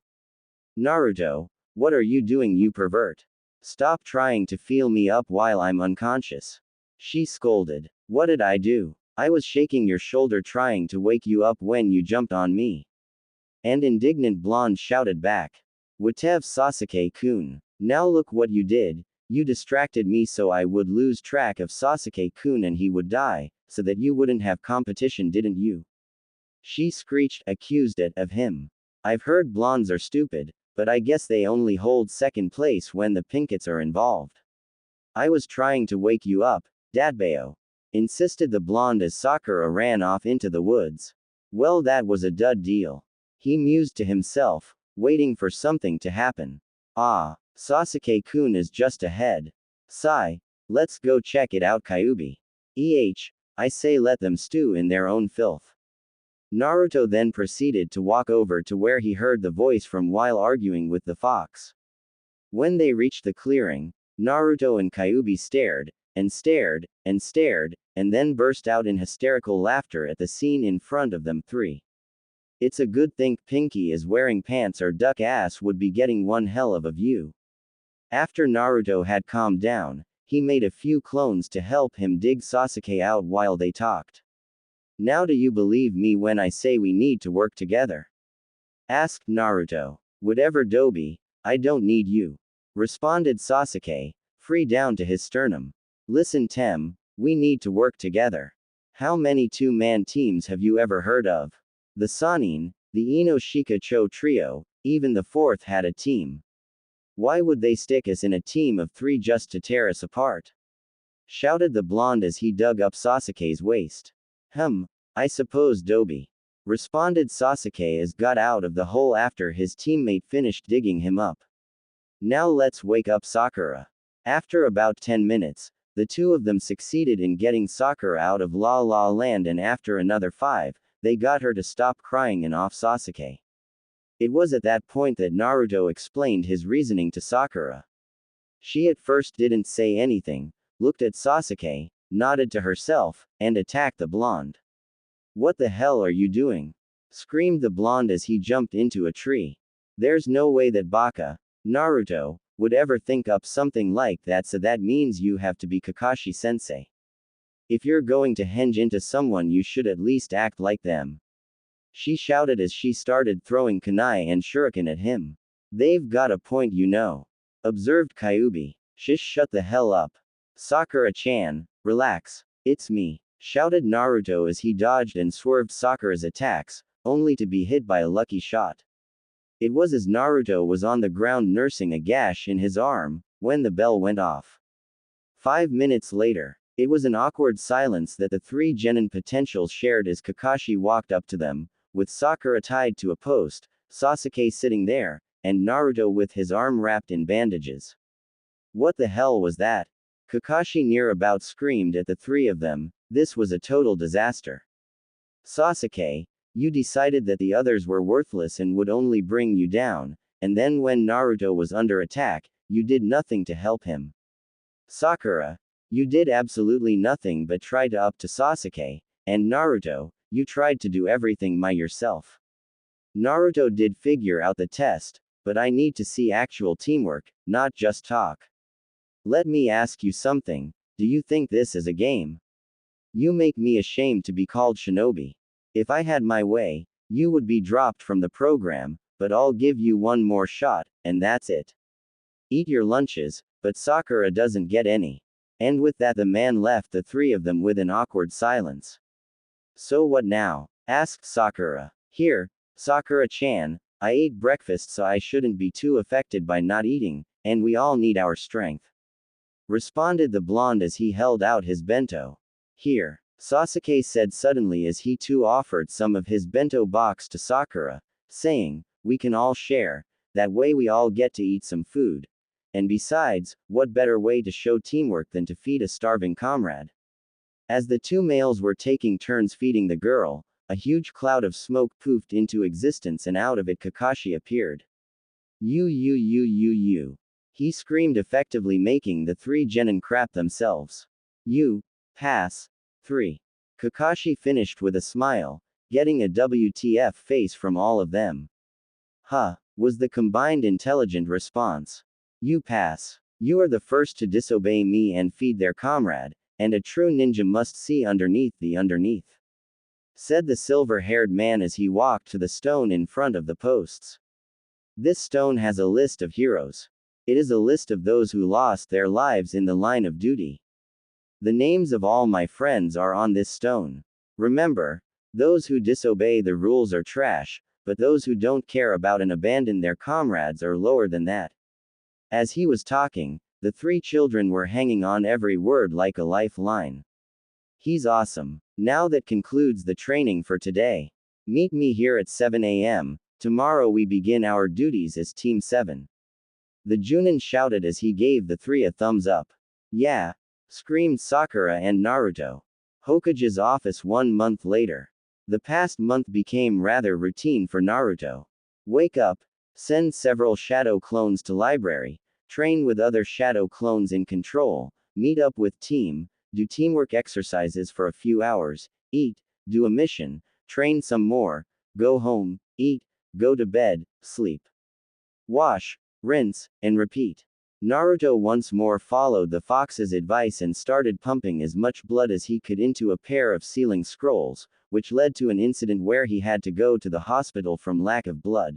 Naruto, What are you doing, you pervert? Stop trying to feel me up while I'm unconscious. She scolded. What did I do? I was shaking your shoulder trying to wake you up when you jumped on me. And indignant blonde shouted back. Whatever, Sasuke-kun. Now look what you did. You distracted me so I would lose track of Sasuke-kun and he would die, so that you wouldn't have competition, didn't you? She screeched, accused it of him. I've heard blondes are stupid, but I guess they only hold second place when the pinkets are involved. I was trying to wake you up, Dadbao. Insisted the blonde as Sakura ran off into the woods. Well, that was a dud deal. He mused to himself, waiting for something to happen. Ah, Sasuke-kun is just ahead. Sigh. Let's go check it out, Kyuubi. I say let them stew in their own filth. Naruto then proceeded to walk over to where he heard the voice from while arguing with the fox. When they reached the clearing, Naruto and Kyuubi stared, and stared, and stared, and then burst out in hysterical laughter at the scene in front of them three. It's a good thing Pinky is wearing pants or duck ass would be getting one hell of a view. After Naruto had calmed down, he made a few clones to help him dig Sasuke out while they talked. Now do you believe me when I say we need to work together? Asked Naruto. Whatever, Dobi, I don't need you. Responded Sasuke, free down to his sternum. Listen, Tem, we need to work together. How many two-man teams have you ever heard of? The Sannin, the Ino-Shika-Cho trio, even the fourth had a team. Why would they stick us in a team of three just to tear us apart? Shouted the blonde as he dug up Sasuke's waist. I suppose, Dobi. Responded Sasuke as got out of the hole after his teammate finished digging him up. Now let's wake up Sakura. After about 10 minutes, the two of them succeeded in getting Sakura out of La La Land, and after another 5, they got her to stop crying and off Sasuke. It was at that point that Naruto explained his reasoning to Sakura. She at first didn't say anything, looked at Sasuke, nodded to herself, and attacked the blonde. What the hell are you doing? Screamed the blonde as he jumped into a tree. There's no way that Baka, Naruto, would ever think up something like that, so that means you have to be Kakashi-sensei. If you're going to henge into someone, you should at least act like them. She shouted as she started throwing kunai and shuriken at him. They've got a point, you know. Observed Kyuubi. Shish, shut the hell up. Sakura-chan, relax. It's me. Shouted Naruto as he dodged and swerved Sakura's attacks, only to be hit by a lucky shot. It was as Naruto was on the ground nursing a gash in his arm, when the bell went off. 5 minutes later, it was an awkward silence that the three genin potentials shared as Kakashi walked up to them, with Sakura tied to a post, Sasuke sitting there, and Naruto with his arm wrapped in bandages. What the hell was that? Kakashi near about screamed at the three of them. This was a total disaster. Sasuke, you decided that the others were worthless and would only bring you down, and then when Naruto was under attack, you did nothing to help him. Sakura, you did absolutely nothing but try to up to Sasuke, and Naruto, you tried to do everything by yourself. Naruto did figure out the test, but I need to see actual teamwork, not just talk. Let me ask you something, do you think this is a game? You make me ashamed to be called shinobi. If I had my way, you would be dropped from the program, but I'll give you one more shot, and that's it. Eat your lunches, but Sakura doesn't get any. And with that the man left the three of them with an awkward silence. So what now? Asked Sakura. Here, Sakura-chan, I ate breakfast so I shouldn't be too affected by not eating, and we all need our strength. Responded the blonde as he held out his bento. Here, Sasuke said suddenly as he too offered some of his bento box to Sakura, saying, we can all share, that way we all get to eat some food. And besides, what better way to show teamwork than to feed a starving comrade? As the two males were taking turns feeding the girl, a huge cloud of smoke poofed into existence and out of it Kakashi appeared. You. He screamed, effectively making the three genin crap themselves. You. Pass. 3. Kakashi finished with a smile, getting a WTF face from all of them. Huh, was the combined intelligent response. You pass. You are the first to disobey me and feed their comrade, and a true ninja must see underneath the underneath, said the silver-haired man as he walked to the stone in front of the posts. This stone has a list of heroes. It is a list of those who lost their lives in the line of duty. The names of all my friends are on this stone. Remember, those who disobey the rules are trash, but those who don't care about and abandon their comrades are lower than that. As he was talking, the three children were hanging on every word like a lifeline. He's awesome. Now that concludes the training for today. Meet me here at 7 a.m. Tomorrow we begin our duties as Team 7. The Junin shouted as he gave the three a thumbs up. Yeah! Screamed Sakura and Naruto. Hokage's office 1 month later. The past month became rather routine for Naruto. Wake up, send several shadow clones to library, train with other shadow clones in control, meet up with team, do teamwork exercises for a few hours, eat, do a mission, train some more, go home, eat, go to bed, sleep. Wash, rinse, and repeat. Naruto once more followed the fox's advice and started pumping as much blood as he could into a pair of sealing scrolls, which led to an incident where he had to go to the hospital from lack of blood.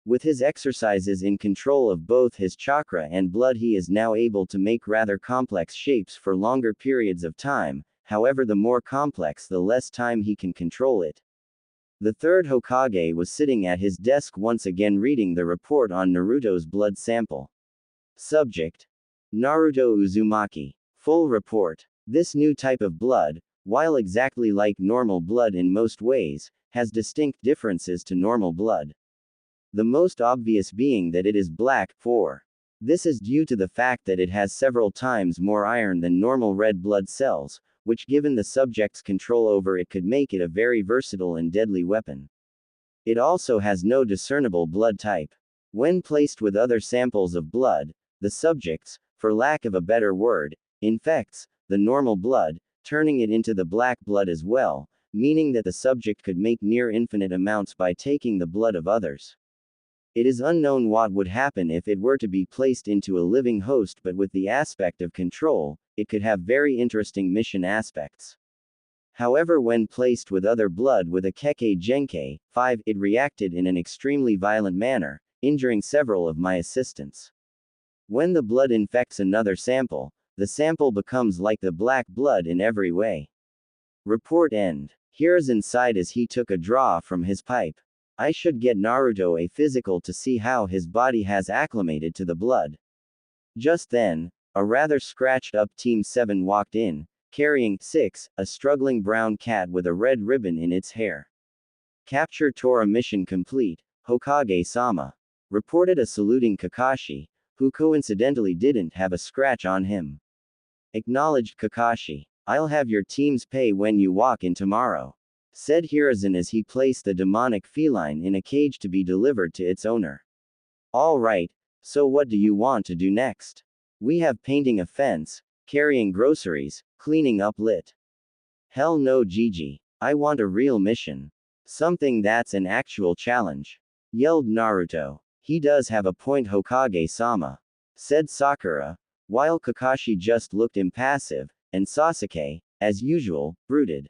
With his exercises in control of both his chakra and blood, he is now able to make rather complex shapes for longer periods of time, however, the more complex, the less time he can control it. The third Hokage was sitting at his desk once again reading the report on Naruto's blood sample. Subject: Naruto Uzumaki. Full report. This new type of blood, while exactly like normal blood in most ways, has distinct differences to normal blood. The most obvious being that it is black. This is due to the fact that it has several times more iron than normal red blood cells, which given the subject's control over it could make it a very versatile and deadly weapon. It also has no discernible blood type. When placed with other samples of blood, the subjects, for lack of a better word, infects the normal blood, turning it into the black blood as well, meaning that the subject could make near infinite amounts by taking the blood of others. It is unknown what would happen if it were to be placed into a living host, but with the aspect of control, it could have very interesting mission aspects. However, when placed with other blood with a Kekkei Genkai 5, it reacted in an extremely violent manner, injuring several of my assistants. When the blood infects another sample, the sample becomes like the black blood in every way. Report end. Hiruzen sighed as he took a draw from his pipe. I should get Naruto a physical to see how his body has acclimated to the blood. Just then, a rather scratched up Team 7 walked in, carrying 6, a struggling brown cat with a red ribbon in its hair. Capture Tora mission complete, Hokage-sama. Reported a saluting Kakashi, who coincidentally didn't have a scratch on him. Acknowledged Kakashi. I'll have your team's pay when you walk in tomorrow, said Hiruzen as he placed the demonic feline in a cage to be delivered to its owner. All right, so what do you want to do next? We have painting a fence, carrying groceries, cleaning up lit. Hell no, Gigi. I want a real mission. Something that's an actual challenge, yelled Naruto. He does have a point, Hokage-sama, said Sakura, while Kakashi just looked impassive, and Sasuke, as usual, brooded.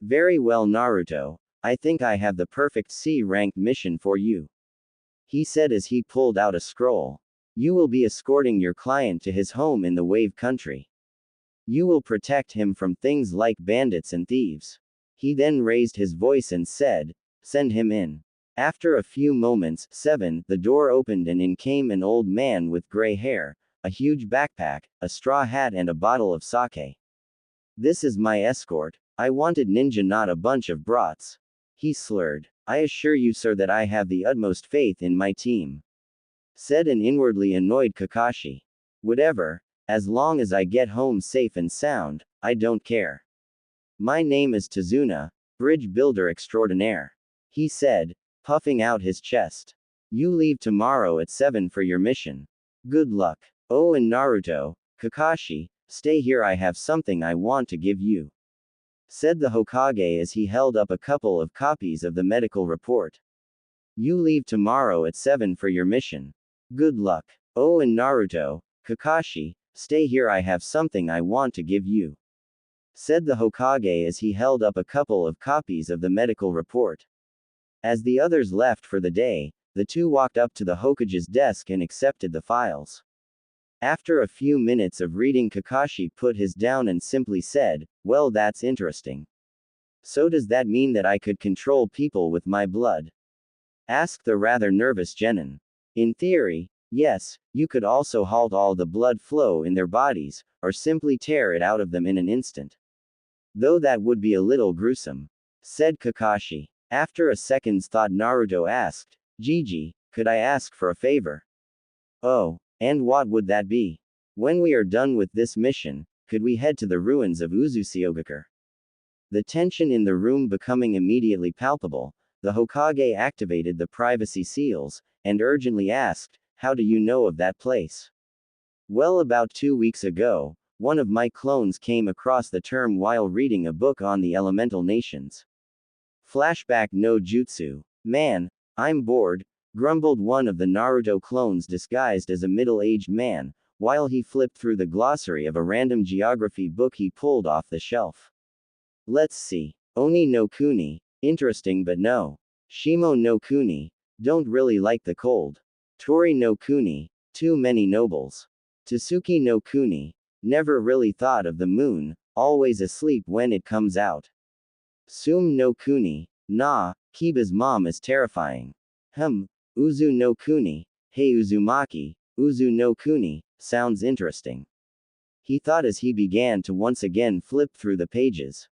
Very well, Naruto, I think I have the perfect C-ranked mission for you, he said as he pulled out a scroll. You will be escorting your client to his home in the Wave Country. You will protect him from things like bandits and thieves. He then raised his voice and said, send him in. After a few moments, 7, the door opened and in came an old man with gray hair, a huge backpack, a straw hat and a bottle of sake. This is my escort. I wanted ninja, not a bunch of brats, he slurred. I assure you, sir, that I have the utmost faith in my team, said an inwardly annoyed Kakashi. Whatever, as long as I get home safe and sound, I don't care. My name is Tazuna, bridge builder extraordinaire, he said, puffing out his chest. You leave tomorrow at 7 for your mission. Good luck. Oh, and Naruto, Kakashi, stay here, I have something I want to give you, said the Hokage as he held up a couple of copies of the medical report. You leave tomorrow at 7 for your mission. Good luck. Oh, and Naruto, Kakashi, stay here, I have something I want to give you, said the Hokage as he held up a couple of copies of the medical report. As the others left for the day, the two walked up to the Hokage's desk and accepted the files. After a few minutes of reading, Kakashi put his down and simply said, "Well, that's interesting. So does that mean that I could control people with my blood?" asked the rather nervous Genin. In theory, yes, you could also halt all the blood flow in their bodies, or simply tear it out of them in an instant. Though that would be a little gruesome, said Kakashi. After a second's thought, Naruto asked, "Gigi, could I ask for a favor?" "Oh, and what would that be?" "When we are done with this mission, could we head to the ruins of Uzushiogakure?" The tension in the room becoming immediately palpable, the Hokage activated the privacy seals, and urgently asked, "How do you know of that place?" "Well, about 2 weeks ago, one of my clones came across the term while reading a book on the elemental nations." Flashback no jutsu. "Man, I'm bored," grumbled one of the Naruto clones disguised as a middle-aged man, while he flipped through the glossary of a random geography book he pulled off the shelf. "Let's see. Oni no Kuni, interesting but no. Shimo no Kuni, don't really like the cold. Tori no Kuni, too many nobles. Tsuki no Kuni, never really thought of the moon, always asleep when it comes out. Sum no Kuni, nah, Kiba's mom is terrifying. Uzu no Kuni, hey Uzumaki, Uzu no Kuni, sounds interesting," he thought as he began to once again flip through the pages.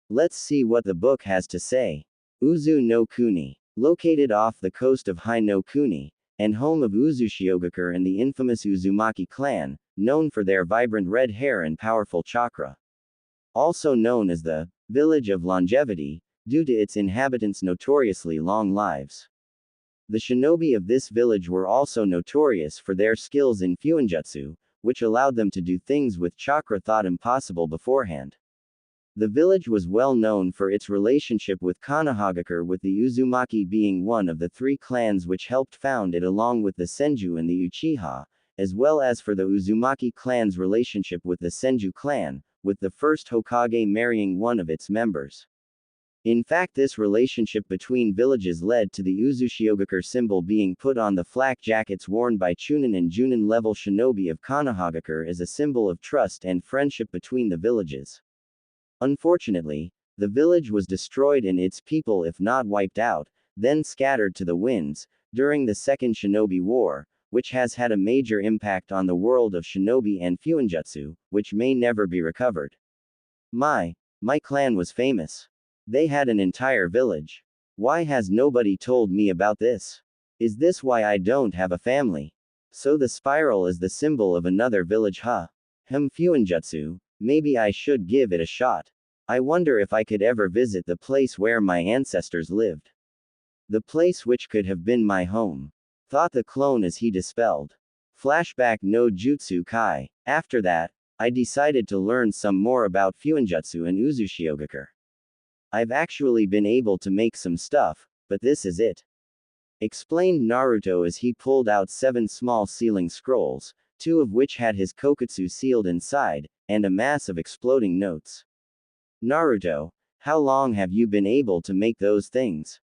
Let's see what the book has to say. Uzu no Kuni, located off the coast of Hai no Kuni, and home of Uzushiogakure and the infamous Uzumaki clan, known for their vibrant red hair and powerful chakra. Also known as the village of longevity, due to its inhabitants' notoriously long lives. The shinobi of this village were also notorious for their skills in fuinjutsu, which allowed them to do things with chakra thought impossible beforehand. The village was well known for its relationship with Konohagakure, with the Uzumaki being one of the 3 clans which helped found it along with the Senju and the Uchiha, as well as for the Uzumaki clan's relationship with the Senju clan, with the first Hokage marrying one of its members. In fact, this relationship between villages led to the Uzushiogakure symbol being put on the flak jackets worn by Chunin and Junin level shinobi of Konohagakure as a symbol of trust and friendship between the villages. Unfortunately, the village was destroyed and its people, if not wiped out, then scattered to the winds, during the Second Shinobi War, which has had a major impact on the world of shinobi and fuinjutsu, which may never be recovered. My clan was famous. They had an entire village. Why has nobody told me about this? Is this why I don't have a family? So the spiral is the symbol of another village, huh? Fuinjutsu, maybe I should give it a shot. I wonder if I could ever visit the place where my ancestors lived. The place which could have been my home, thought the clone as he dispelled. Flashback no Jutsu Kai. After that, I decided to learn some more about fuinjutsu and Uzushiogakure. I've actually been able to make some stuff, but this is it, explained Naruto as he pulled out 7 small sealing scrolls, 2 of which had his kokutsu sealed inside, and a mass of exploding notes. "Naruto, how long have you been able to make those things?"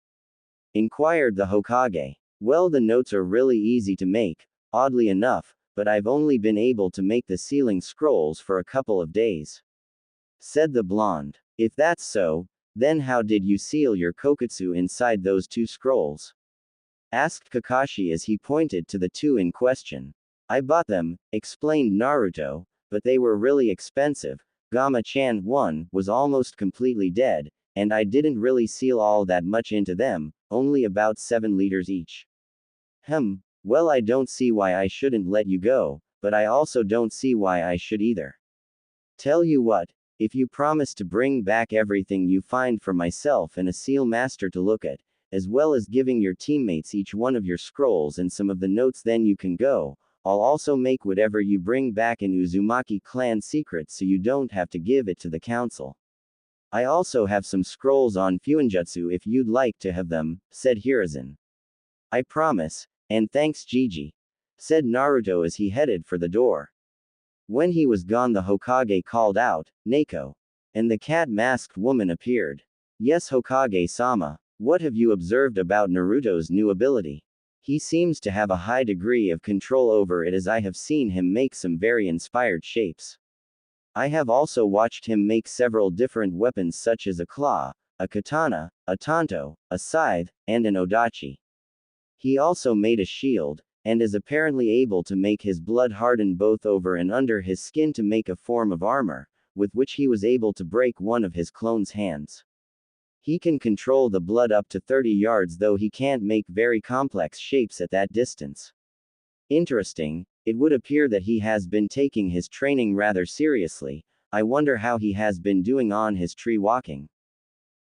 inquired the Hokage. "Well, the notes are really easy to make, oddly enough, but I've only been able to make the sealing scrolls for a couple of days," said the blonde. "If that's so, then how did you seal your kokutsu inside those 2 scrolls?" asked Kakashi as he pointed to the 2 in question. "I bought them," explained Naruto, "but they were really expensive. Gama-chan, one, was almost completely dead, and I didn't really seal all that much into them, only about 7 liters each." Well, I don't see why I shouldn't let you go, but I also don't see why I should either. Tell you what, if you promise to bring back everything you find for myself and a seal master to look at, as well as giving your teammates each one of your scrolls and some of the notes, then you can go. I'll also make whatever you bring back in Uzumaki clan secret so you don't have to give it to the council. I also have some scrolls on fuinjutsu if you'd like to have them, said Hiruzen. I promise, and thanks Gigi, said Naruto as he headed for the door. When he was gone, the Hokage called out, Neko. And the cat-masked woman appeared. Yes, Hokage-sama. What have you observed about Naruto's new ability? He seems to have a high degree of control over it, as I have seen him make some very inspired shapes. I have also watched him make several different weapons such as a claw, a katana, a tanto, a scythe, and an odachi. He also made a shield, and is apparently able to make his blood harden both over and under his skin to make a form of armor, with which he was able to break one of his clone's hands. He can control the blood up to 30 yards, though he can't make very complex shapes at that distance. Interesting, it would appear that he has been taking his training rather seriously. I wonder how he has been doing on his tree walking.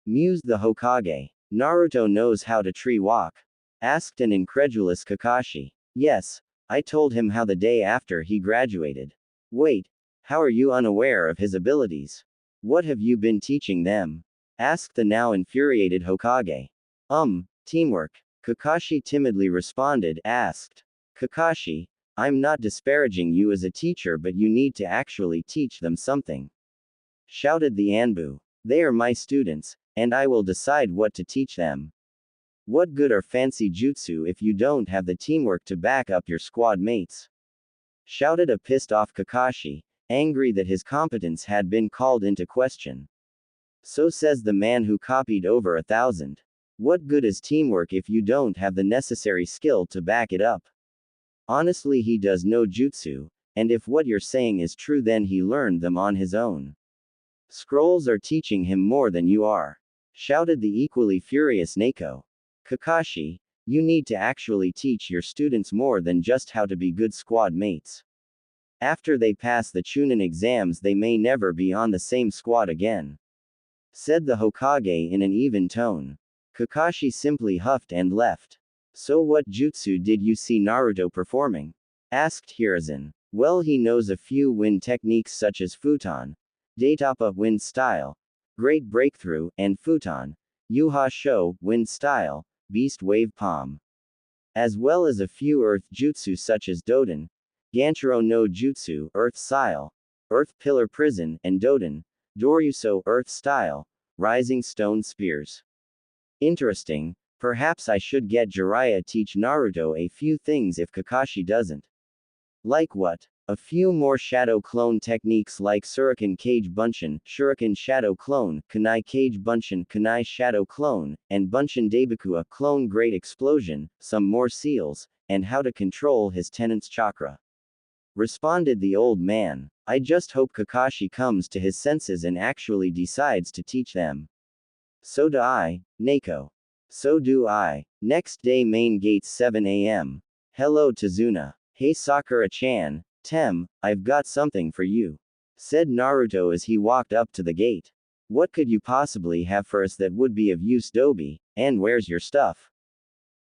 Mused the Hokage. Naruto knows how to tree walk? Asked an incredulous Kakashi. Yes, I told him how the day after he graduated. Wait, how are you unaware of his abilities? What have you been teaching them? Asked the now infuriated Hokage. Teamwork. Kakashi timidly responded. Asked. Kakashi, I'm not disparaging you as a teacher, but you need to actually teach them something. Shouted the Anbu. They are my students, and I will decide what to teach them. What good are fancy jutsu if you don't have the teamwork to back up your squad mates? Shouted a pissed off Kakashi, angry that his competence had been called into question. So says the man who copied over 1,000. What good is teamwork if you don't have the necessary skill to back it up? Honestly, he does no jutsu, and if what you're saying is true, then he learned them on his own. Scrolls are teaching him more than you are. Shouted the equally furious Neko. Kakashi, you need to actually teach your students more than just how to be good squad mates. After they pass the Chunin exams, they may never be on the same squad again. Said the Hokage in an even tone. Kakashi simply huffed and left. So what jutsu did you see Naruto performing? Asked Hiruzen. Well, he knows a few wind techniques such as futon, Daitapa wind style, Great Breakthrough, and futon, Yuha Sho wind style, Beast Wave Palm. As well as a few earth jutsu such as Doden, Ganchiro no Jutsu, Earth Style, Earth Pillar Prison, and Doden, Doryuso, Earth Style, Rising Stone Spears. Interesting, perhaps I should get Jiraiya teach Naruto a few things if Kakashi doesn't. Like what? A few more shadow clone techniques like Shuriken Cage Bunshin, Shuriken Shadow Clone, Kunai Cage Bunshin, Kunai Shadow Clone, and Bunshin Daibakua Clone Great Explosion, some more seals, and how to control his tenant's chakra. Responded the old man. I just hope Kakashi comes to his senses and actually decides to teach them. So do I, Neko. So do I. Next day, main gate 7 a.m. Hello Tazuna. Hey Sakura-chan, Tem, I've got something for you. Said Naruto as he walked up to the gate. What could you possibly have for us that would be of use, Dobi, and where's your stuff?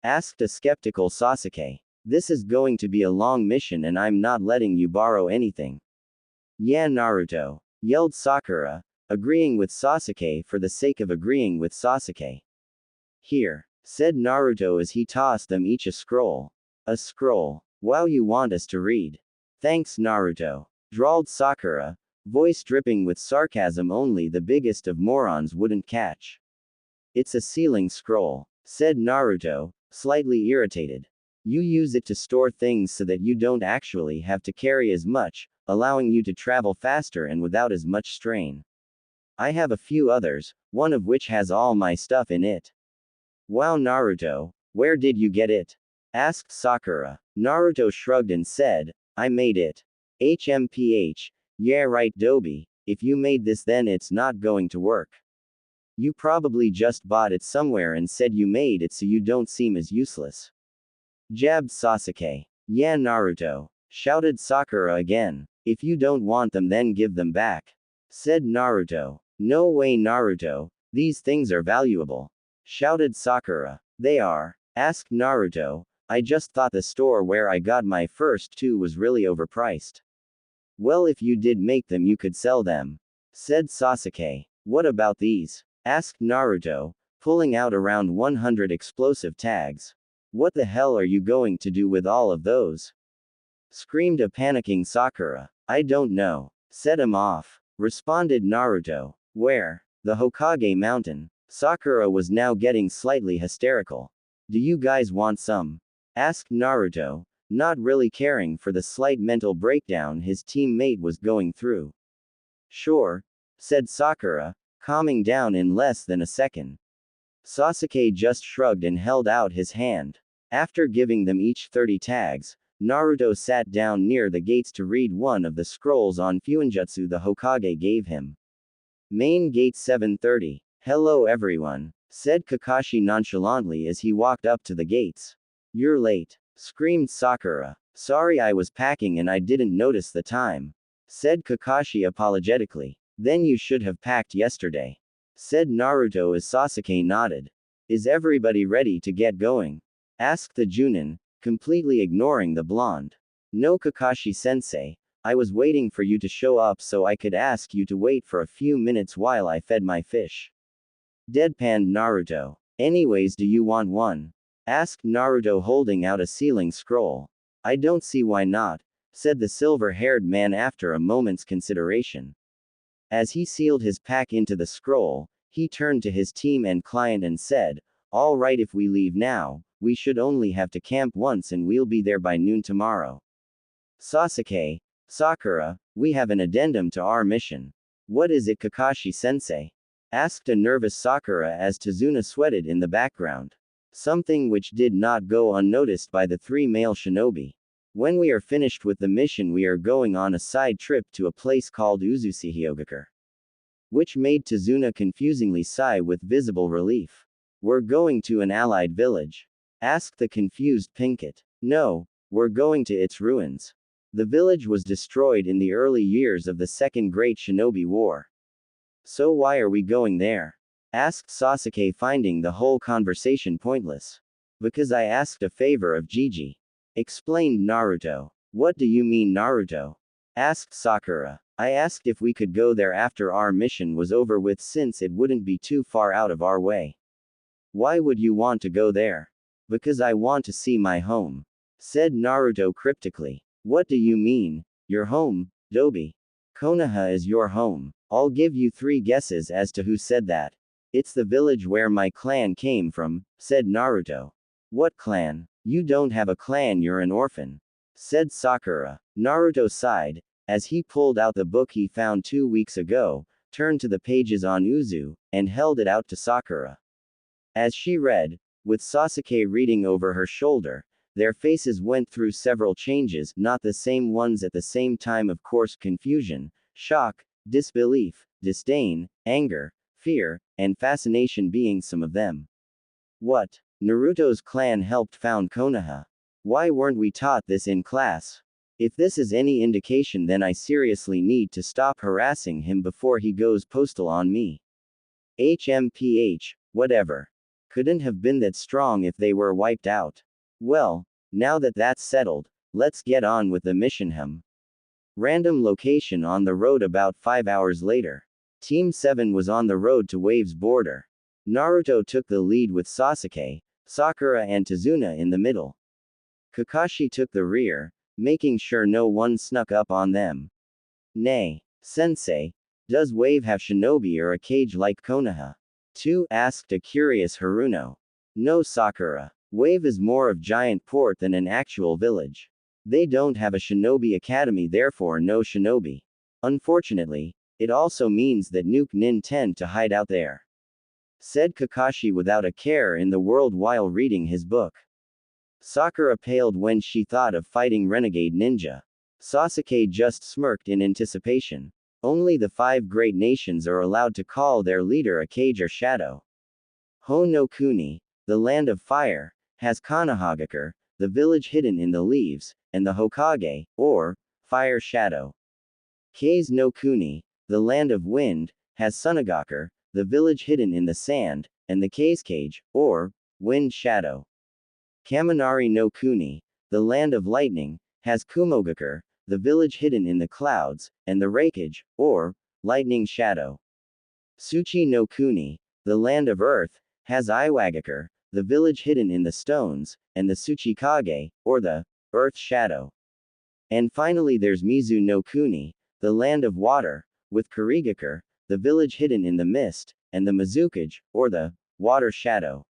Asked a skeptical Sasuke. This is going to be a long mission and I'm not letting you borrow anything. Yeah, Naruto, yelled Sakura, agreeing with Sasuke for the sake of agreeing with Sasuke. Here, said Naruto as he tossed them each a scroll. A scroll. Wow, you want us to read? Thanks, Naruto, drawled Sakura, voice dripping with sarcasm only the biggest of morons wouldn't catch. It's a sealing scroll, said Naruto, slightly irritated. You use it to store things so that you don't actually have to carry as much, allowing you to travel faster and without as much strain. I have a few others, one of which has all my stuff in it. Wow, Naruto, where did you get it? Asked Sakura. Naruto shrugged and said, I made it. HMPH, yeah right Dobi, if you made this then it's not going to work. You probably just bought it somewhere and said you made it so you don't seem as useless. Jabbed Sasuke. Yeah Naruto, shouted Sakura again. If you don't want them then give them back. Said Naruto. No way Naruto, these things are valuable. Shouted Sakura. They are. Asked Naruto. I just thought the store where I got my first two was really overpriced. Well, if you did make them you could sell them. Said Sasuke. What about these? Asked Naruto, pulling out around 100 explosive tags. What the hell are you going to do with all of those? Screamed a panicking Sakura. I don't know. Set him off. Responded Naruto. Where? The Hokage mountain. Sakura was now getting slightly hysterical. Do you guys want some? Asked Naruto, not really caring for the slight mental breakdown his teammate was going through. Sure, said Sakura, calming down in less than a second. Sasuke just shrugged and held out his hand. After giving them each 30 tags, Naruto sat down near the gates to read one of the scrolls on Fuinjutsu the Hokage gave him. Main Gate 730. Hello everyone, said Kakashi nonchalantly as he walked up to the gates. You're late, screamed Sakura. Sorry, I was packing and I didn't notice the time, said Kakashi apologetically. Then you should have packed yesterday, said Naruto as Sasuke nodded. Is everybody ready to get going? Asked the Junin, completely ignoring the blonde. No, Kakashi-sensei, I was waiting for you to show up so I could ask you to wait for a few minutes while I fed my fish. Deadpanned Naruto. Anyways, do you want one? Asked Naruto holding out a sealing scroll. I don't see why not, said the silver-haired man after a moment's consideration. As he sealed his pack into the scroll, he turned to his team and client and said, all right, if we leave now, we should only have to camp once and we'll be there by noon tomorrow. Sasuke, Sakura, we have an addendum to our mission. What is it, Kakashi-sensei? Asked a nervous Sakura as Tazuna sweated in the background. Something which did not go unnoticed by the three male shinobi. When we are finished with the mission, we are going on a side trip to a place called Uzushihyogakur. Which made Tazuna confusingly sigh with visible relief. We're going to an allied village? Asked the confused Pinkett. No, we're going to its ruins. The village was destroyed in the early years of the Second Great Shinobi War. So why are we going there? Asked Sasuke, finding the whole conversation pointless. Because I asked a favor of Gigi. Explained Naruto. What do you mean, Naruto? Asked Sakura. I asked if we could go there after our mission was over with, since it wouldn't be too far out of our way. Why would you want to go there? Because I want to see my home, said Naruto cryptically. What do you mean, your home, Dobi? Konoha is your home. I'll give you 3 guesses as to who said that. It's the village where my clan came from, said Naruto. What clan? You don't have a clan, you're an orphan, said Sakura. Naruto sighed, as he pulled out the book he found 2 weeks ago, turned to the pages on Uzu, and held it out to Sakura. As she read, with Sasuke reading over her shoulder, their faces went through several changes, not the same ones at the same time, of course: confusion, shock, disbelief, disdain, anger, fear, and fascination being some of them. What? Naruto's clan helped found Konoha? Why weren't we taught this in class? If this is any indication, then I seriously need to stop harassing him before he goes postal on me. HMPH, whatever. Couldn't have been that strong if they were wiped out. Well, now that that's settled, let's get on with the mission. Random location on the road. About 5 hours later, Team 7 was on the road to Wave's border. Naruto took the lead with Sasuke, Sakura and Tazuna in the middle. Kakashi took the rear, making sure no one snuck up on them. Nay, sensei, does Wave have shinobi or a cage like Konoha? Too? Asked a curious Haruno. No, Sakura. Wave is more of giant port than an actual village. They don't have a shinobi academy, therefore no shinobi. Unfortunately, it also means that Nuke Nin tend to hide out there, said Kakashi without a care in the world while reading his book. Sakura paled when she thought of fighting renegade ninja. Sasuke just smirked in anticipation. Only the 5 great nations are allowed to call their leader a cage or shadow. Ho no Kuni, the land of fire, has Konohagakure, the village hidden in the leaves, and the Hokage, or fire shadow. Kase no Kuni, the land of wind, has Sunagakure, the village hidden in the sand, and the Kase cage, or wind shadow. Kaminari no Kuni, the land of lightning, has Kumogakure, the village hidden in the clouds, and the Raikage, or lightning shadow. Tsuchi no Kuni, the land of earth, has Iwagakure, the village hidden in the stones, and the Tsuchikage, or the Earth Shadow. And finally there's Mizu no Kuni, the land of water, with Kurigakure, the village hidden in the mist, and the Mizukage, or the Water Shadow.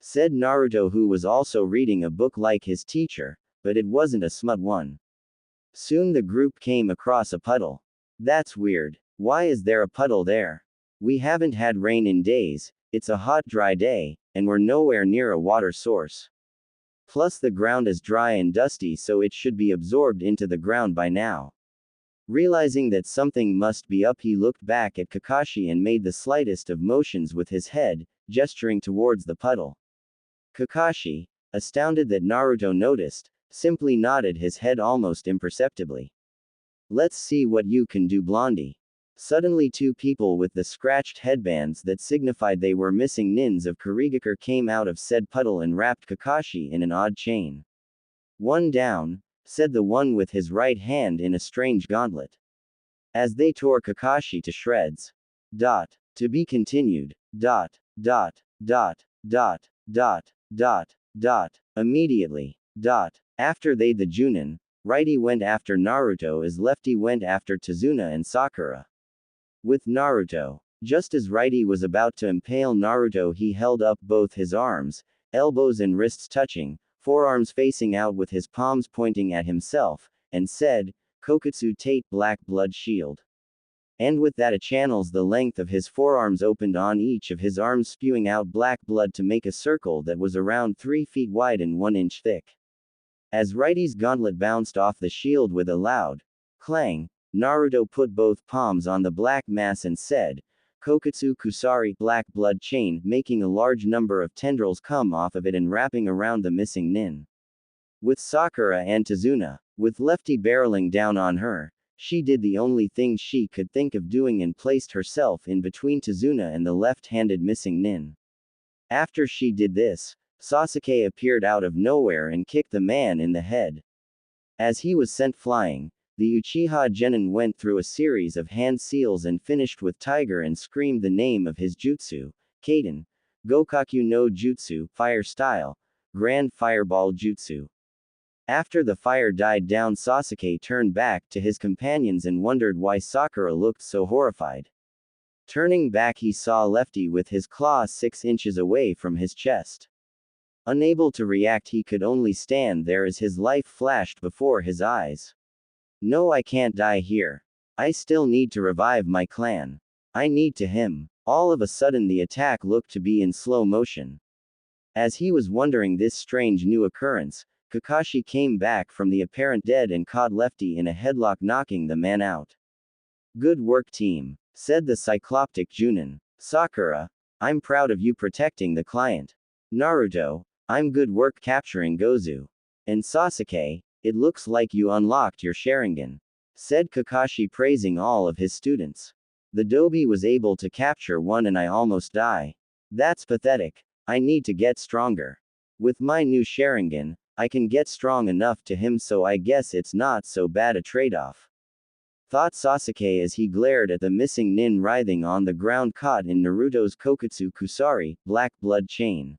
Said Naruto, who was also reading a book like his teacher, but it wasn't a smut one. Soon the group came across a puddle. That's weird. Why is there a puddle there? We haven't had rain in days, it's a hot dry day, and we're nowhere near a water source. Plus the ground is dry and dusty, so it should be absorbed into the ground by now. Realizing that something must be up, he looked back at Kakashi and made the slightest of motions with his head, gesturing towards the puddle. Kakashi, astounded that Naruto noticed, simply nodded his head almost imperceptibly. Let's see what you can do, Blondie. Suddenly two people with the scratched headbands that signified they were missing nins of Kurigakure came out of said puddle and wrapped Kakashi in an odd chain. One down, said the one with his right hand in a strange gauntlet. As they tore Kakashi to shreds. To be continued. Immediately. After they, the Junin, righty went after Naruto as lefty went after Tazuna and Sakura. With Naruto. Just as righty was about to impale Naruto, he held up both his arms, elbows and wrists touching, forearms facing out with his palms pointing at himself, and said, Kokutsu Tate Black Blood Shield. And with that, a channels the length of his forearms opened on each of his arms, spewing out black blood to make a circle that was around 3 feet wide and 1 inch thick. As righty's gauntlet bounced off the shield with a loud clang, Naruto put both palms on the black mass and said, Kokutsu Kusari Black Blood Chain, making a large number of tendrils come off of it and wrapping around the missing nin. With Sakura and Tazuna, with lefty barreling down on her, she did the only thing she could think of doing and placed herself in between Tazuna and the left-handed missing nin. After she did this, Sasuke appeared out of nowhere and kicked the man in the head. As he was sent flying, the Uchiha Genin went through a series of hand seals and finished with Tiger and screamed the name of his jutsu, Kaden, Gokaku no Jutsu, Fire Style, Grand Fireball Jutsu. After the fire died down, Sasuke turned back to his companions and wondered why Sakura looked so horrified. Turning back, he saw Lefty with his claw 6 inches away from his chest. Unable to react, he could only stand there as his life flashed before his eyes. No, I can't die here. I still need to revive my clan. I need to him. All of a sudden the attack looked to be in slow motion. As he was wondering this strange new occurrence, Kakashi came back from the apparent dead and caught Lefty in a headlock, knocking the man out. Good work, team, said the cycloptic Junin. Sakura, I'm proud of you protecting the client. Naruto, I'm good work capturing Gozu. And Sasuke, it looks like you unlocked your Sharingan, said Kakashi, praising all of his students. The Dobi was able to capture one and I almost die. That's pathetic. I need to get stronger. With my new Sharingan, I can get strong enough to him, so I guess it's not so bad a trade-off. Thought Sasuke as he glared at the missing nin writhing on the ground caught in Naruto's Kokutsu Kusari, Black Blood Chain.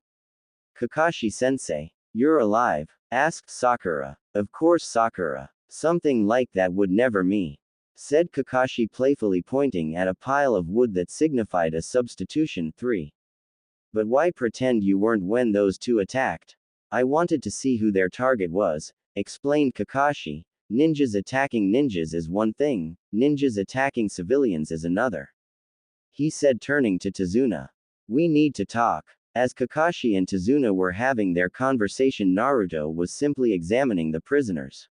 Kakashi-sensei, you're alive? Asked Sakura. Of course, Sakura. Something like that would never me. Said Kakashi, playfully pointing at a pile of wood that signified a substitution 3. But why pretend you weren't when those two attacked? I wanted to see who their target was, explained Kakashi. Ninjas attacking ninjas is one thing, ninjas attacking civilians is another. He said, turning to Tazuna. We need to talk. As Kakashi and Tazuna were having their conversation, Naruto was simply examining the prisoners.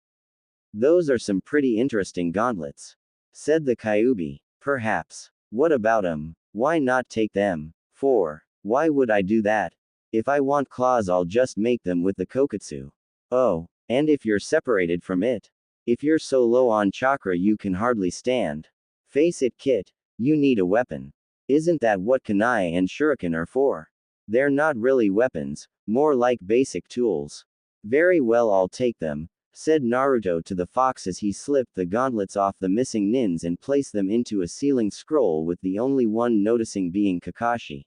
Those are some pretty interesting gauntlets, said the Kyuubi. Perhaps. What about 'em? Why not take them? Why would I do that? If I want claws, I'll just make them with the Kokutsu. Oh, and if you're separated from it? If you're so low on chakra you can hardly stand. Face it, Kit, you need a weapon. Isn't that what kunai and shuriken are for? They're not really weapons, more like basic tools. Very well, I'll take them, said Naruto to the fox as he slipped the gauntlets off the missing nins and placed them into a sealing scroll, with the only one noticing being Kakashi.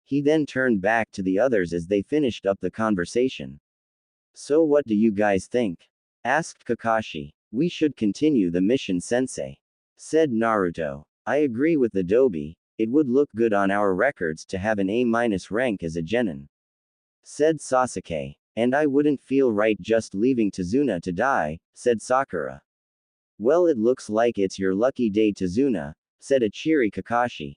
He then turned back to the others as they finished up the conversation. So what do you guys think? Asked Kakashi. We should continue the mission, sensei. Said Naruto. I agree with the Dobi, it would look good on our records to have an A- rank as a genin. Said Sasuke. And I wouldn't feel right just leaving Tazuna to die, said Sakura. Well, it looks like it's your lucky day, Tazuna, said a cheery Kakashi.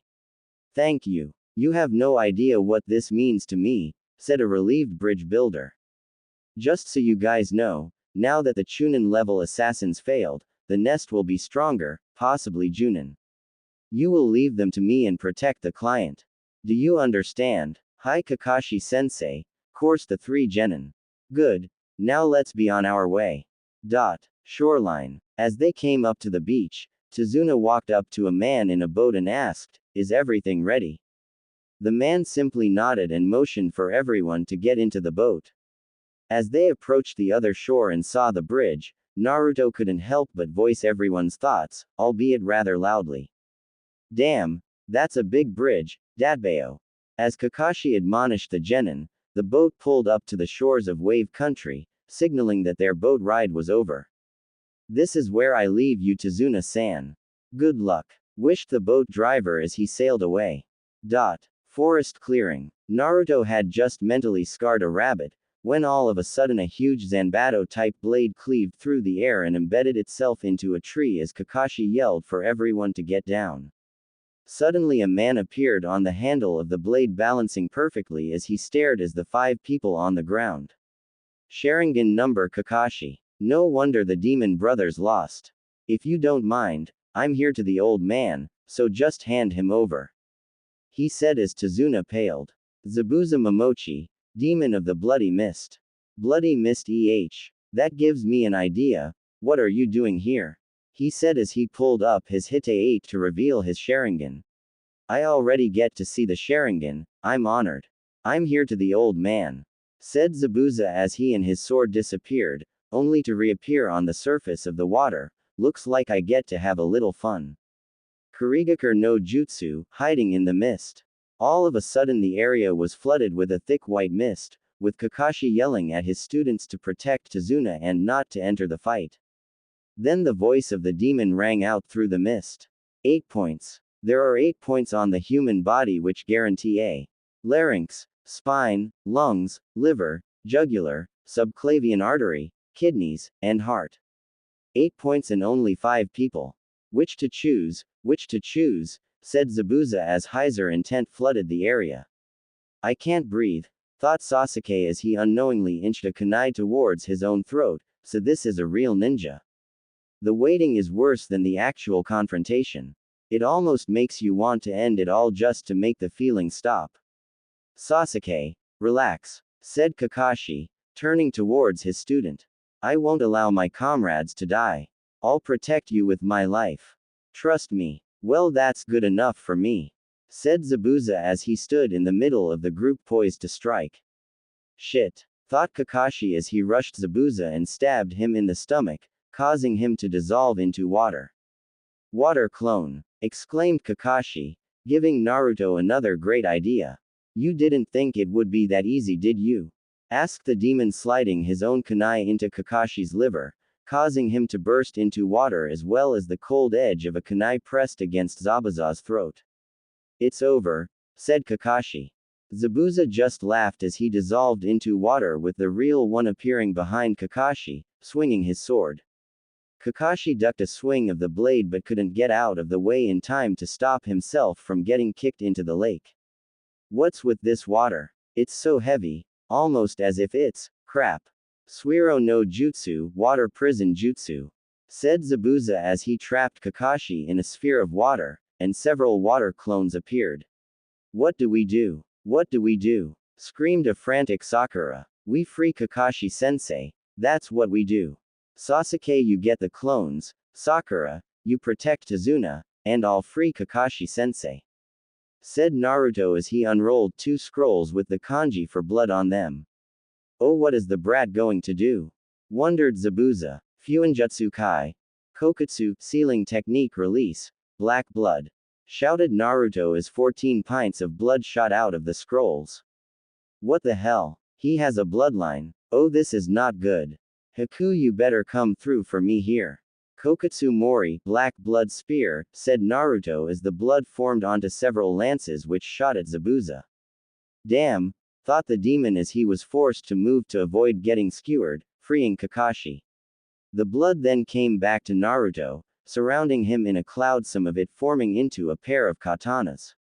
Thank you. You have no idea what this means to me, said a relieved bridge builder. Just so you guys know, now that the Chunin level assassins failed, the nest will be stronger, possibly Junin. You will leave them to me and protect the client. Do you understand? Hi Kakashi sensei, course the 3 genin. Good. Now let's be on our way. Shoreline. As they came up to the beach, Tazuna walked up to a man in a boat and asked, Is everything ready? The man simply nodded and motioned for everyone to get into the boat. As they approached the other shore and saw the bridge, Naruto couldn't help but voice everyone's thoughts, albeit rather loudly. Damn, that's a big bridge, Dadbeo. As Kakashi admonished the genin, the boat pulled up to the shores of Wave Country, signaling that their boat ride was over. This is where I leave you, Tazuna-san. Good luck, wished the boat driver as he sailed away. Forest clearing. Naruto had just mentally scarred a rabbit, when all of a sudden a huge Zanbato-type blade cleaved through the air and embedded itself into a tree as Kakashi yelled for everyone to get down. Suddenly a man appeared on the handle of the blade, balancing perfectly as he stared at the 5 people on the ground. Sharingan number Kakashi. No wonder the demon brothers lost. If you don't mind, I'm here to the old man, so just hand him over. He said as Tazuna paled. Zabuza Momochi, demon of the Bloody Mist. Bloody Mist That gives me an idea, what are you doing here? He said as he pulled up his Hite 8 to reveal his Sharingan. I already get to see the Sharingan, I'm honored. I'm here to the old man. Said Zabuza as he and his sword disappeared, only to reappear on the surface of the water. Looks like I get to have a little fun. Kurigakure no Jutsu, hiding in the mist. All of a sudden the area was flooded with a thick white mist, with Kakashi yelling at his students to protect Tazuna and not to enter the fight. Then the voice of the demon rang out through the mist. 8 points. There are 8 points on the human body which guarantee a larynx, spine, lungs, liver, jugular, subclavian artery, kidneys, and heart. 8 points and only 5 people. Which to choose, said Zabuza as Heiser intent flooded the area. I can't breathe, thought Sasuke as he unknowingly inched a kunai towards his own throat, so this is a real ninja. The waiting is worse than the actual confrontation. It almost makes you want to end it all just to make the feeling stop. Sasuke, relax, said Kakashi, turning towards his student. I won't allow my comrades to die. I'll protect you with my life. Trust me. Well, that's good enough for me, said Zabuza as he stood in the middle of the group poised to strike. Shit, thought Kakashi as he rushed Zabuza and stabbed him in the stomach, causing him to dissolve into water. Water clone, exclaimed Kakashi, giving Naruto another great idea. You didn't think it would be that easy, did you? Asked the demon, sliding his own kunai into Kakashi's liver, causing him to burst into water as well as the cold edge of a kunai pressed against Zabuza's throat. It's over, said Kakashi. Zabuza just laughed as he dissolved into water with the real one appearing behind Kakashi, swinging his sword. Kakashi ducked a swing of the blade but couldn't get out of the way in time to stop himself from getting kicked into the lake. What's with this water? It's so heavy, almost as if it's crap. Suiro no Jutsu, water prison jutsu, said Zabuza as he trapped Kakashi in a sphere of water, and several water clones appeared. What do we do? What do we do? Screamed a frantic Sakura. We free Kakashi sensei, that's what we do. Sasuke, you get the clones, Sakura, you protect Tazuna, and I'll free Kakashi sensei, said Naruto as he unrolled 2 scrolls with the kanji for blood on them. Oh, what is the brat going to do? Wondered Zabuza. Fuinjutsu Kai. Kokutsu, sealing technique release. Black blood. shouted Naruto as 14 pints of blood shot out of the scrolls. What the hell? He has a bloodline. Oh, this is not good. Haku, you better come through for me here. Kokatsu Mori, black blood spear, said Naruto as the blood formed onto several lances which shot at Zabuza. Damn, thought the demon as he was forced to move to avoid getting skewered, freeing Kakashi. The blood then came back to Naruto, surrounding him in a cloud, some of it forming into a pair of katanas.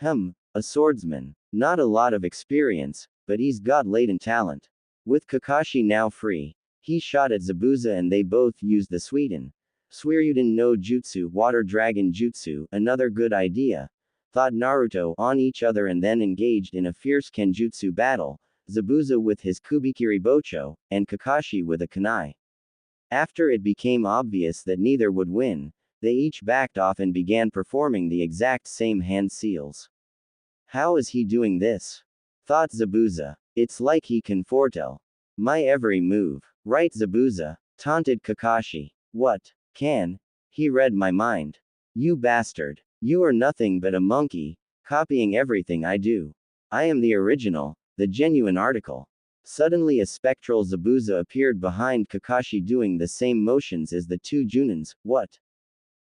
A swordsman. Not a lot of experience, but he's got latent talent. With Kakashi now free, he shot at Zabuza and they both used the Suiryuden no Jutsu, Water Dragon Jutsu, another good idea, thought Naruto, on each other and then engaged in a fierce Kenjutsu battle, Zabuza with his Kubikiri Bocho, and Kakashi with a kunai. After it became obvious that neither would win, they each backed off and began performing the exact same hand seals. How is he doing this? Thought Zabuza. It's like he can foretell my every move. Right, Zabuza? Taunted Kakashi. What? Can? He read my mind. You bastard. You are nothing but a monkey, copying everything I do. I am the original, the genuine article. Suddenly a spectral Zabuza appeared behind Kakashi doing the same motions as the two Junins. What?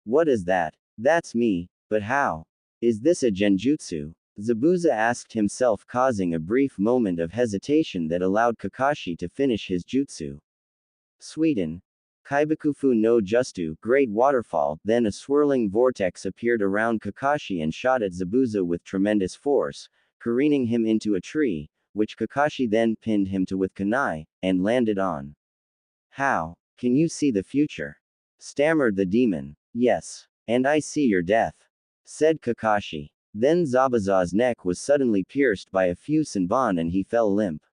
What is that? That's me, but how? Is this a genjutsu? Zabuza asked himself, causing a brief moment of hesitation that allowed Kakashi to finish his jutsu. Sweden. Kaibakufu no Justu, great waterfall, then a swirling vortex appeared around Kakashi and shot at Zabuza with tremendous force, careening him into a tree, which Kakashi then pinned him to with kunai, and landed on. How? Can you see the future? Stammered the demon. Yes. And I see your death. Said Kakashi. Then Zabuza's neck was suddenly pierced by a few senbon and he fell limp.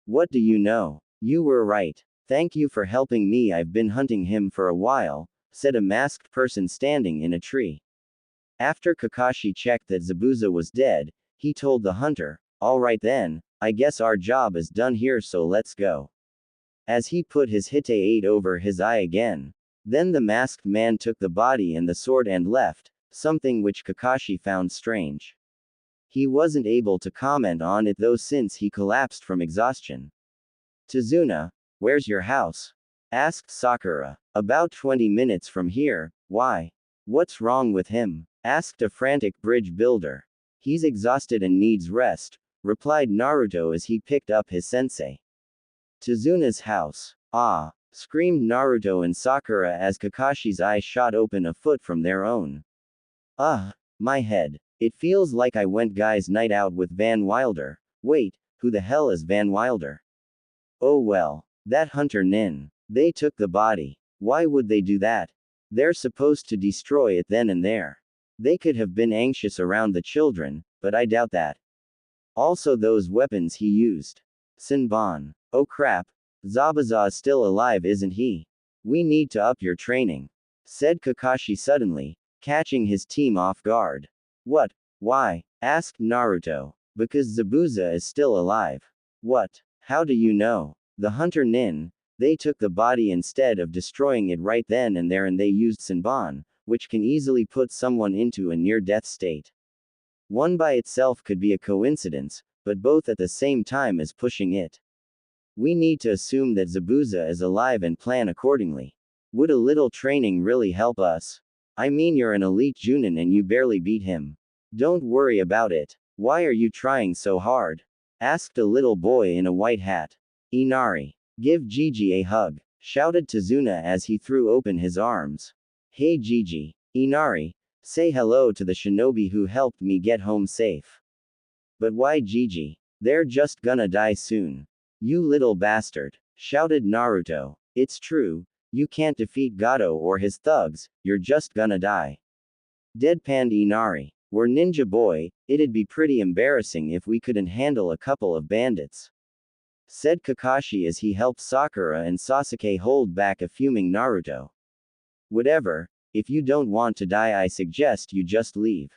What do you know? You were right. Thank you for helping me, I've been hunting him for a while, said a masked person standing in a tree. After Kakashi checked that Zabuza was dead, he told the hunter, alright then, I guess our job is done here, so let's go. As he put his hite-8 over his eye again. Then the masked man took the body and the sword and left, something which Kakashi found strange. He wasn't able to comment on it though since he collapsed from exhaustion. Tazuna, where's your house? Asked Sakura. About 20 minutes from here. Why? What's wrong with him? Asked a frantic bridge builder. He's exhausted and needs rest, replied Naruto as he picked up his sensei. Tazuna's house. Ah! Screamed Naruto and Sakura as Kakashi's eye shot open a foot from their own. My head. It feels like I went guys' night out with Van Wilder. Wait, who the hell is Van Wilder? Oh well. That hunter Nin. They took the body. Why would they do that? They're supposed to destroy it then and there. They could have been anxious around the children, but I doubt that. Also those weapons he used. Senbon. Oh crap. Zabuza is still alive, isn't he? We need to up your training. Said Kakashi suddenly, catching his team off guard. What? Why? Asked Naruto. Because Zabuza is still alive. What? How do you know? The hunter Nin. They took the body instead of destroying it right then and there, and they used Senbon, which can easily put someone into a near-death state. One by itself could be a coincidence, but both at the same time is pushing it. We need to assume that Zabuza is alive and plan accordingly. Would a little training really help us? I mean, you're an elite Junin and you barely beat him. Don't worry about it. Why are you trying so hard? Asked a little boy in a white hat. Inari. Give Gigi a hug, shouted Tazuna as he threw open his arms. Hey Gigi. Inari. Say hello to the shinobi who helped me get home safe. But why Gigi? They're just gonna die soon. You little bastard, shouted Naruto. It's true, you can't defeat Gato or his thugs, you're just gonna die. Deadpanned Inari. We're ninja boy, it'd be pretty embarrassing if we couldn't handle a couple of bandits. Said Kakashi as he helped Sakura and Sasuke hold back a fuming Naruto. Whatever, if you don't want to die I suggest you just leave.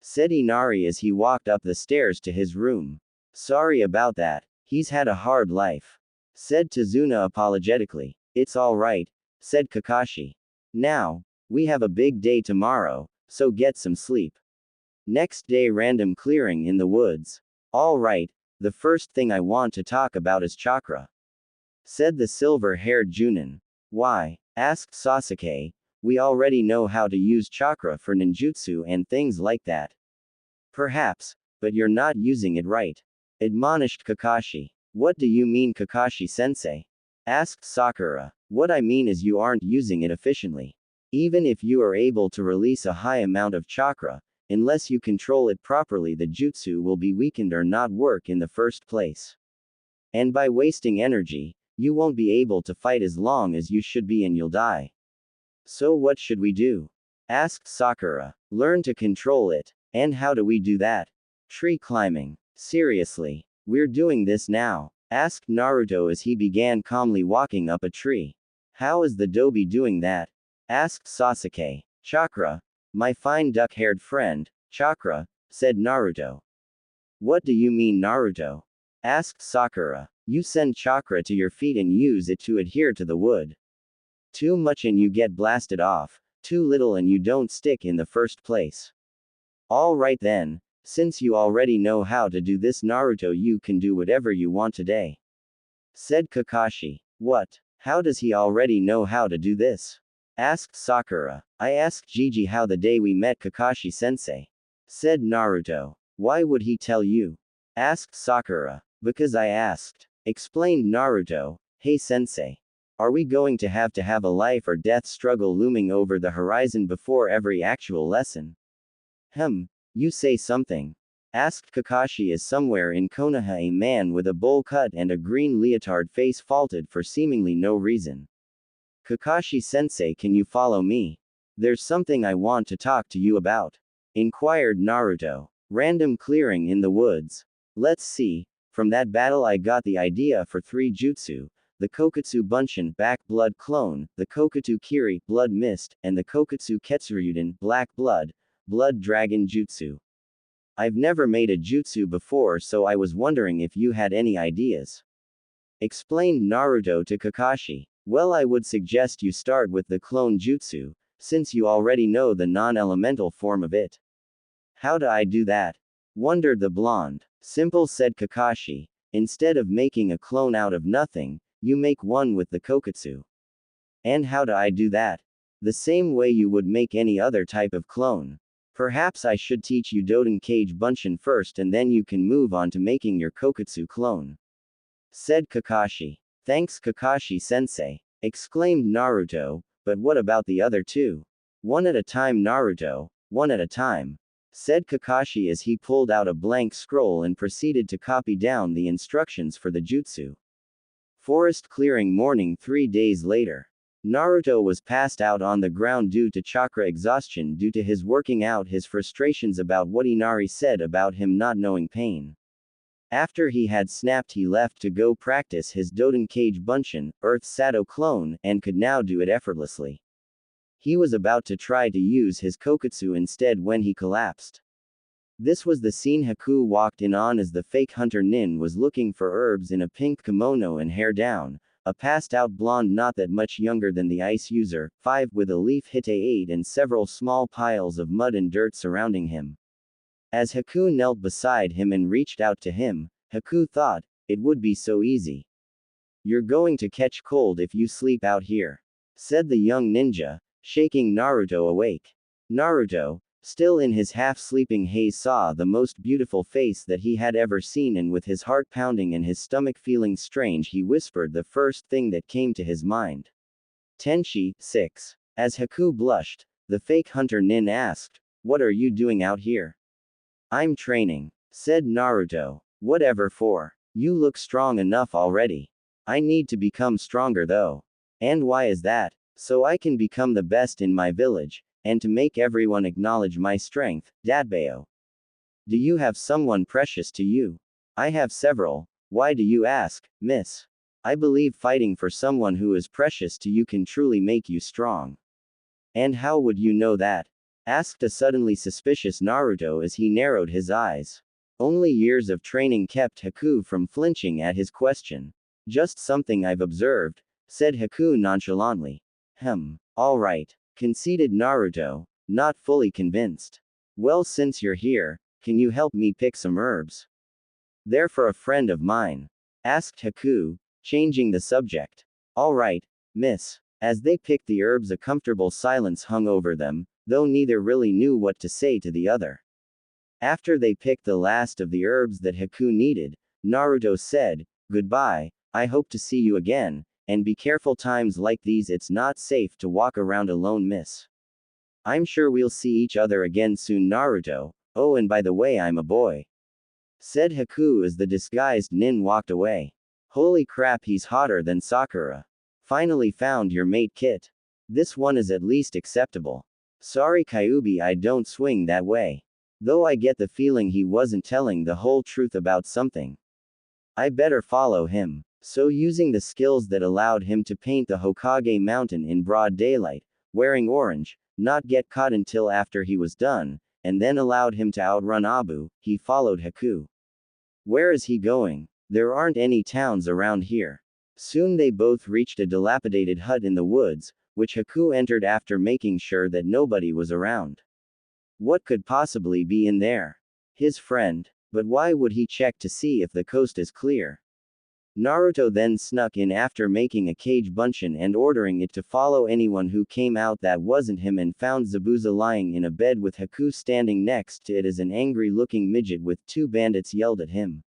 Said Inari as he walked up the stairs to his room. Sorry about that. He's had a hard life. Said Tazuna apologetically. It's alright, said Kakashi. Now, we have a big day tomorrow, so get some sleep. Next day, random clearing in the woods. Alright, the first thing I want to talk about is chakra, said the silver-haired Junin. Why? Asked Sasuke. We already know how to use chakra for ninjutsu and things like that. Perhaps, but you're not using it right, admonished Kakashi. What do you mean, Kakashi-sensei? Asked Sakura. What I mean is you aren't using it efficiently. Even if you are able to release a high amount of chakra, unless you control it properly, the jutsu will be weakened or not work in the first place. And by wasting energy, you won't be able to fight as long as you should be and you'll die. So what should we do? Asked Sakura. Learn to control it. And how do we do that? Tree climbing. Seriously. We're doing this now, asked Naruto as he began calmly walking up a tree. How is the Dobi doing that? Asked Sasuke. Chakra. My fine duck-haired friend, chakra, said Naruto. What do you mean, Naruto? Asked Sakura. You send chakra to your feet and use it to adhere to the wood. Too much and you get blasted off, too little and you don't stick in the first place. Alright then, since you already know how to do this, Naruto, you can do whatever you want today, said Kakashi. What? How does he already know how to do this? Asked Sakura. I asked Gigi how the day we met Kakashi-sensei, said Naruto. Why would he tell you? Asked Sakura. Because I asked, explained Naruto. Hey sensei. Are we going to have a life or death struggle looming over the horizon before every actual lesson? You say something, asked Kakashi as somewhere in Konoha a man with a bowl cut and a green leotard face faltered for seemingly no reason. Kakashi-sensei, can you follow me? There's something I want to talk to you about, inquired Naruto. Random clearing in the woods. Let's see, from that battle I got the idea for 3 jutsu, the Kokutsu Bunshin Back Blood Clone, the Kokutsu Kiri Blood Mist, and the Kokutsu Ketsuryuden Black Blood Dragon Jutsu. I've never made a jutsu before, so I was wondering if you had any ideas, explained Naruto to Kakashi. Well, I would suggest you start with the clone jutsu, since you already know the non-elemental form of it. How do I do that? Wondered the blonde. Simple, said Kakashi. Instead of making a clone out of nothing, you make one with the Kokutsu. And how do I do that? The same way you would make any other type of clone. Perhaps I should teach you Doden Cage Bunshin first and then you can move on to making your Kokutsu clone, said Kakashi. Thanks, Kakashi-sensei, exclaimed Naruto, but what about the other 2? One at a time, Naruto, one at a time, said Kakashi as he pulled out a blank scroll and proceeded to copy down the instructions for the jutsu. Forest clearing morning 3 days later. Naruto was passed out on the ground due to chakra exhaustion due to his working out his frustrations about what Inari said about him not knowing pain. After he had snapped, he left to go practice his Doden Cage Bunshin, Earth Sado clone, and could now do it effortlessly. He was about to try to use his Kokutsu instead when he collapsed. This was the scene Haku walked in on as the fake hunter Nin was looking for herbs in a pink kimono and hair down, a passed-out blonde not that much younger than the ice user, 5 with a leaf hite 8 and several small piles of mud and dirt surrounding him. As Haku knelt beside him and reached out to him, Haku thought, it would be so easy. You're going to catch cold if you sleep out here, said the young ninja, shaking Naruto awake. Naruto, still in his half-sleeping haze, saw the most beautiful face that he had ever seen, and with his heart pounding and his stomach feeling strange, he whispered the first thing that came to his mind. Tenshi, 6. As Haku blushed, the fake hunter Nin asked, what are you doing out here? I'm training, said Naruto. Whatever for? You look strong enough already. I need to become stronger though. And why is that? So I can become the best in my village, and to make everyone acknowledge my strength, Dadbeo. Do you have someone precious to you? I have several. Why do you ask, miss? I believe fighting for someone who is precious to you can truly make you strong. And how would you know that? Asked a suddenly suspicious Naruto as he narrowed his eyes. Only years of training kept Haku from flinching at his question. Just something I've observed, said Haku nonchalantly. Alright, conceded Naruto. not fully convinced. Well, since you're here, can you help me pick some herbs? They're for a friend of mine, asked Haku, changing the subject. All right, miss. As they picked the herbs, a comfortable silence hung over them, though neither really knew what to say to the other. After they picked the last of the herbs that Haku needed, Naruto said, "Goodbye, I hope to see you again, and be careful, times like these it's not safe to walk around alone, miss. I'm sure we'll see each other again soon, Naruto. Oh, and by the way, I'm a boy," said Haku as the disguised nin walked away. Holy crap, he's hotter than Sakura. Finally found your mate, Kit. This one is at least acceptable. Sorry Kyuubi, I don't swing that way. Though I get the feeling he wasn't telling the whole truth about something. I better follow him. So using the skills that allowed him to paint the Hokage mountain in broad daylight, wearing orange, not get caught until after he was done, and then allowed him to outrun Abu, he followed Haku. Where is he going? There aren't any towns around here. Soon they both reached a dilapidated hut in the woods, which Haku entered after making sure that nobody was around. What could possibly be in there? His friend. But why would he check to see if the coast is clear? Naruto then snuck in after making a cage bunshin and ordering it to follow anyone who came out that wasn't him, and found Zabuza lying in a bed with Haku standing next to it as an angry-looking midget with two bandits yelled at him.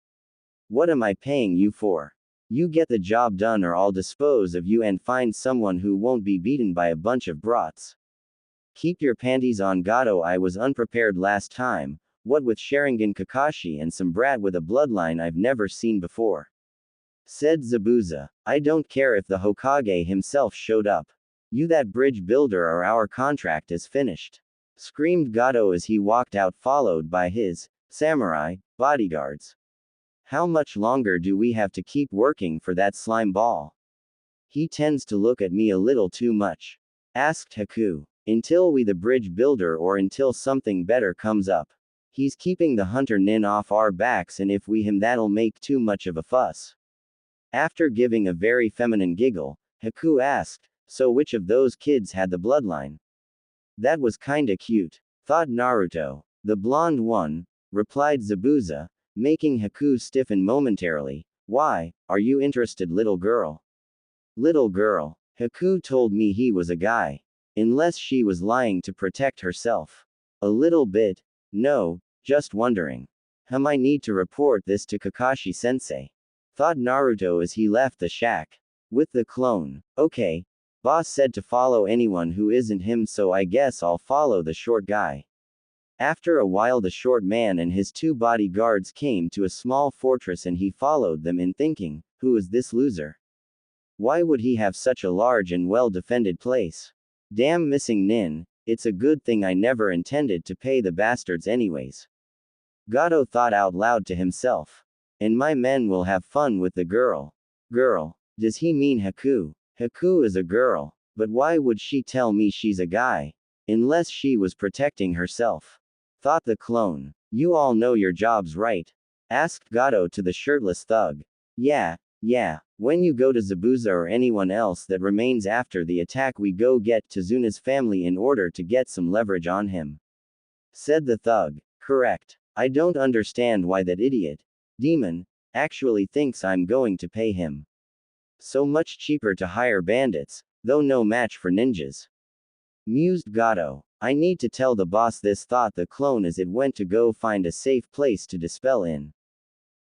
What am I paying you for? You get the job done or I'll dispose of you and find someone who won't be beaten by a bunch of brats. Keep your panties on, Gato. I was unprepared last time, what with Sharingan Kakashi and some brat with a bloodline I've never seen before, said Zabuza. I don't care if the Hokage himself showed up. You that bridge builder or our contract is finished, screamed Gato as he walked out followed by his samurai bodyguards. How much longer do we have to keep working for that slime ball? He tends to look at me a little too much, asked Haku. Until we the bridge builder or until something better comes up. He's keeping the hunter nin off our backs, and if we him that'll make too much of a fuss. After giving a very feminine giggle, Haku asked, so which of those kids had the bloodline? That was kinda cute, thought Naruto. The blonde one, replied Zabuza, making Haku stiffen momentarily. Why, are you interested, little girl? Little girl. Haku told me he was a guy. Unless she was lying to protect herself. A little bit. No, just wondering. I need to report this to Kakashi sensei, thought Naruto as he left the shack. With the clone. Okay. Boss said to follow anyone who isn't him, so I guess I'll follow the short guy. After a while the short man and his two bodyguards came to a small fortress and he followed them in, thinking, who is this loser? Why would he have such a large and well-defended place? Damn missing nin, it's a good thing I never intended to pay the bastards anyways. Gato thought out loud to himself. And my men will have fun with the girl. Girl. Does he mean Haku? Haku is a girl, but why would she tell me she's a guy? Unless she was protecting herself. Thought the clone. You all know your jobs, right? Asked Gato to the shirtless thug. Yeah. When you go to Zabuza or anyone else that remains after the attack, we go get Tazuna's family in order to get some leverage on him, said the thug. Correct. I don't understand why that idiot, demon, actually thinks I'm going to pay him. So much cheaper to hire bandits, though no match for ninjas. Mused Gato. I need to tell the boss this, thought the clone as it went to go find a safe place to dispel in.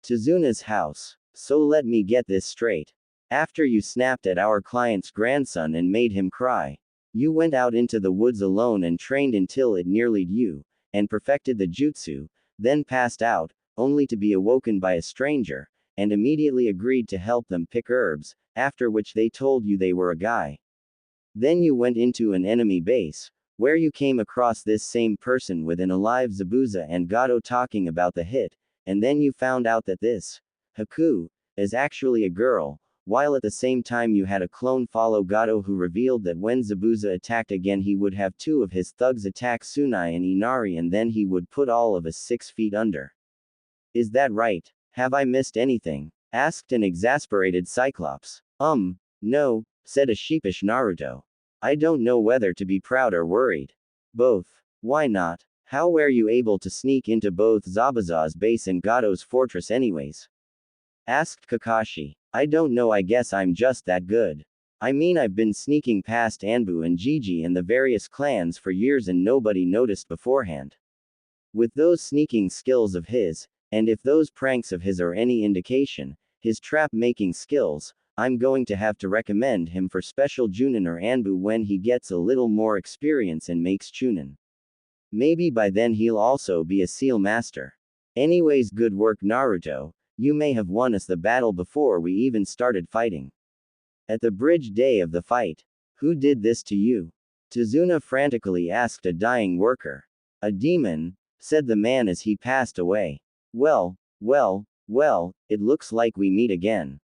Tazuna's house. So let me get this straight. After you snapped at our client's grandson and made him cry, you went out into the woods alone and trained until it nearly you, and perfected the jutsu, then passed out, only to be awoken by a stranger, and immediately agreed to help them pick herbs, after which they told you they were a guy. Then you went into an enemy base, where you came across this same person with an alive Zabuza and Gato talking about the hit, and then you found out that this Haku is actually a girl, while at the same time you had a clone follow Gato who revealed that when Zabuza attacked again he would have two of his thugs attack Tsunai and Inari and then he would put all of us 6 feet under. Is that right? Have I missed anything? Asked an exasperated Cyclops. No, said a sheepish Naruto. I don't know whether to be proud or worried. Both. Why not? How were you able to sneak into both Zabuza's base and Gato's fortress anyways? Asked Kakashi. I don't know, I guess I'm just that good. I mean, I've been sneaking past Anbu and Gigi and the various clans for years and nobody noticed beforehand. With those sneaking skills of his, and if those pranks of his are any indication, his trap-making skills, I'm going to have to recommend him for special Junin or Anbu when he gets a little more experience and makes Chunin. Maybe by then he'll also be a seal master. Anyways, good work Naruto, you may have won us the battle before we even started fighting. At the bridge day of the fight, who did this to you? Tazuna frantically asked a dying worker. A demon, said the man as he passed away. Well, it looks like we meet again.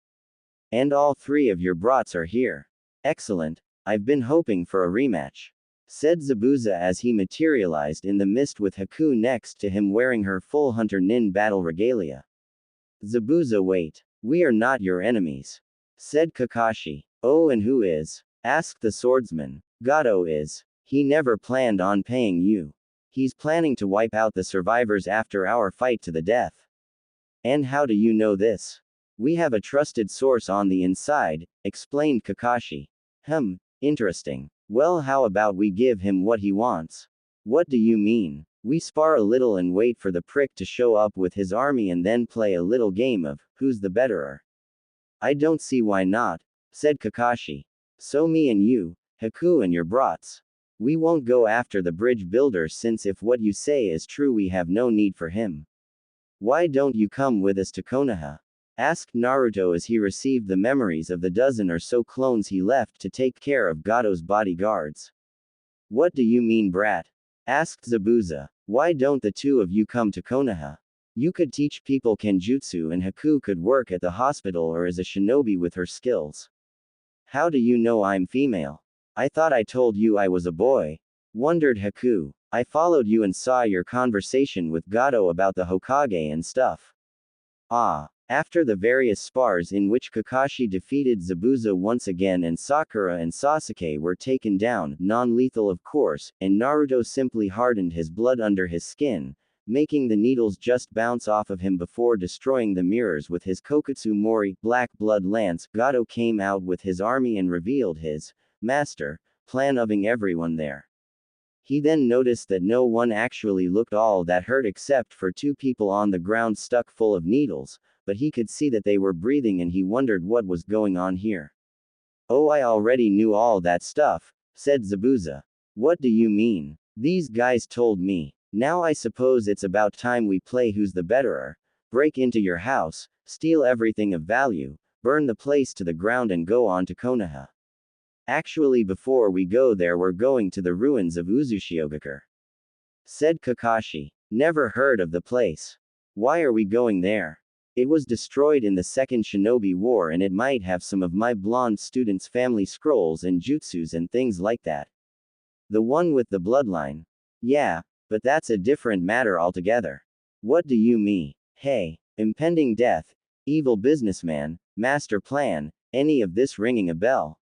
And all three of your brats are here. Excellent, I've been hoping for a rematch, said Zabuza as he materialized in the mist with Haku next to him wearing her full Hunter Nin battle regalia. Zabuza, wait. We are not your enemies, said Kakashi. Oh, and who is? Asked the swordsman. Gato is. He never planned on paying you. He's planning to wipe out the survivors after our fight to the death. And how do you know this? We have a trusted source on the inside, explained Kakashi. Interesting. Well, how about we give him what he wants? What do you mean? We spar a little and wait for the prick to show up with his army and then play a little game of, who's the betterer? I don't see why not, said Kakashi. So me and you, Haku and your brats. We won't go after the bridge builder since if what you say is true we have no need for him. Why don't you come with us to Konoha? Asked Naruto as he received the memories of the dozen or so clones he left to take care of Gato's bodyguards. What do you mean, brat? Asked Zabuza. Why don't the two of you come to Konoha? You could teach people Kenjutsu and Haku could work at the hospital or as a shinobi with her skills. How do you know I'm female? I thought I told you I was a boy. Wondered Haku. I followed you and saw your conversation with Gato about the Hokage and stuff. After the various spars in which Kakashi defeated Zabuza once again and Sakura and Sasuke were taken down, non-lethal of course, and Naruto simply hardened his blood under his skin, making the needles just bounce off of him before destroying the mirrors with his Kokutsu Mori, black blood lance. Gato came out with his army and revealed his master plan ofing everyone there. He then noticed that no one actually looked all that hurt except for two people on the ground stuck full of needles, but he could see that they were breathing and he wondered what was going on here. Oh, I already knew all that stuff, said Zabuza. What do you mean? These guys told me. Now I suppose it's about time we play who's the betterer, break into your house, steal everything of value, burn the place to the ground and go on to Konoha. Actually, before we go there we're going to the ruins of Uzushiogakure, said Kakashi. Never heard of the place. Why are we going there? It was destroyed in the Second Shinobi War and it might have some of my blonde students' family scrolls and jutsus and things like that. The one with the bloodline. Yeah, but that's a different matter altogether. What do you mean? Hey, impending death, evil businessman, master plan, any of this ringing a bell?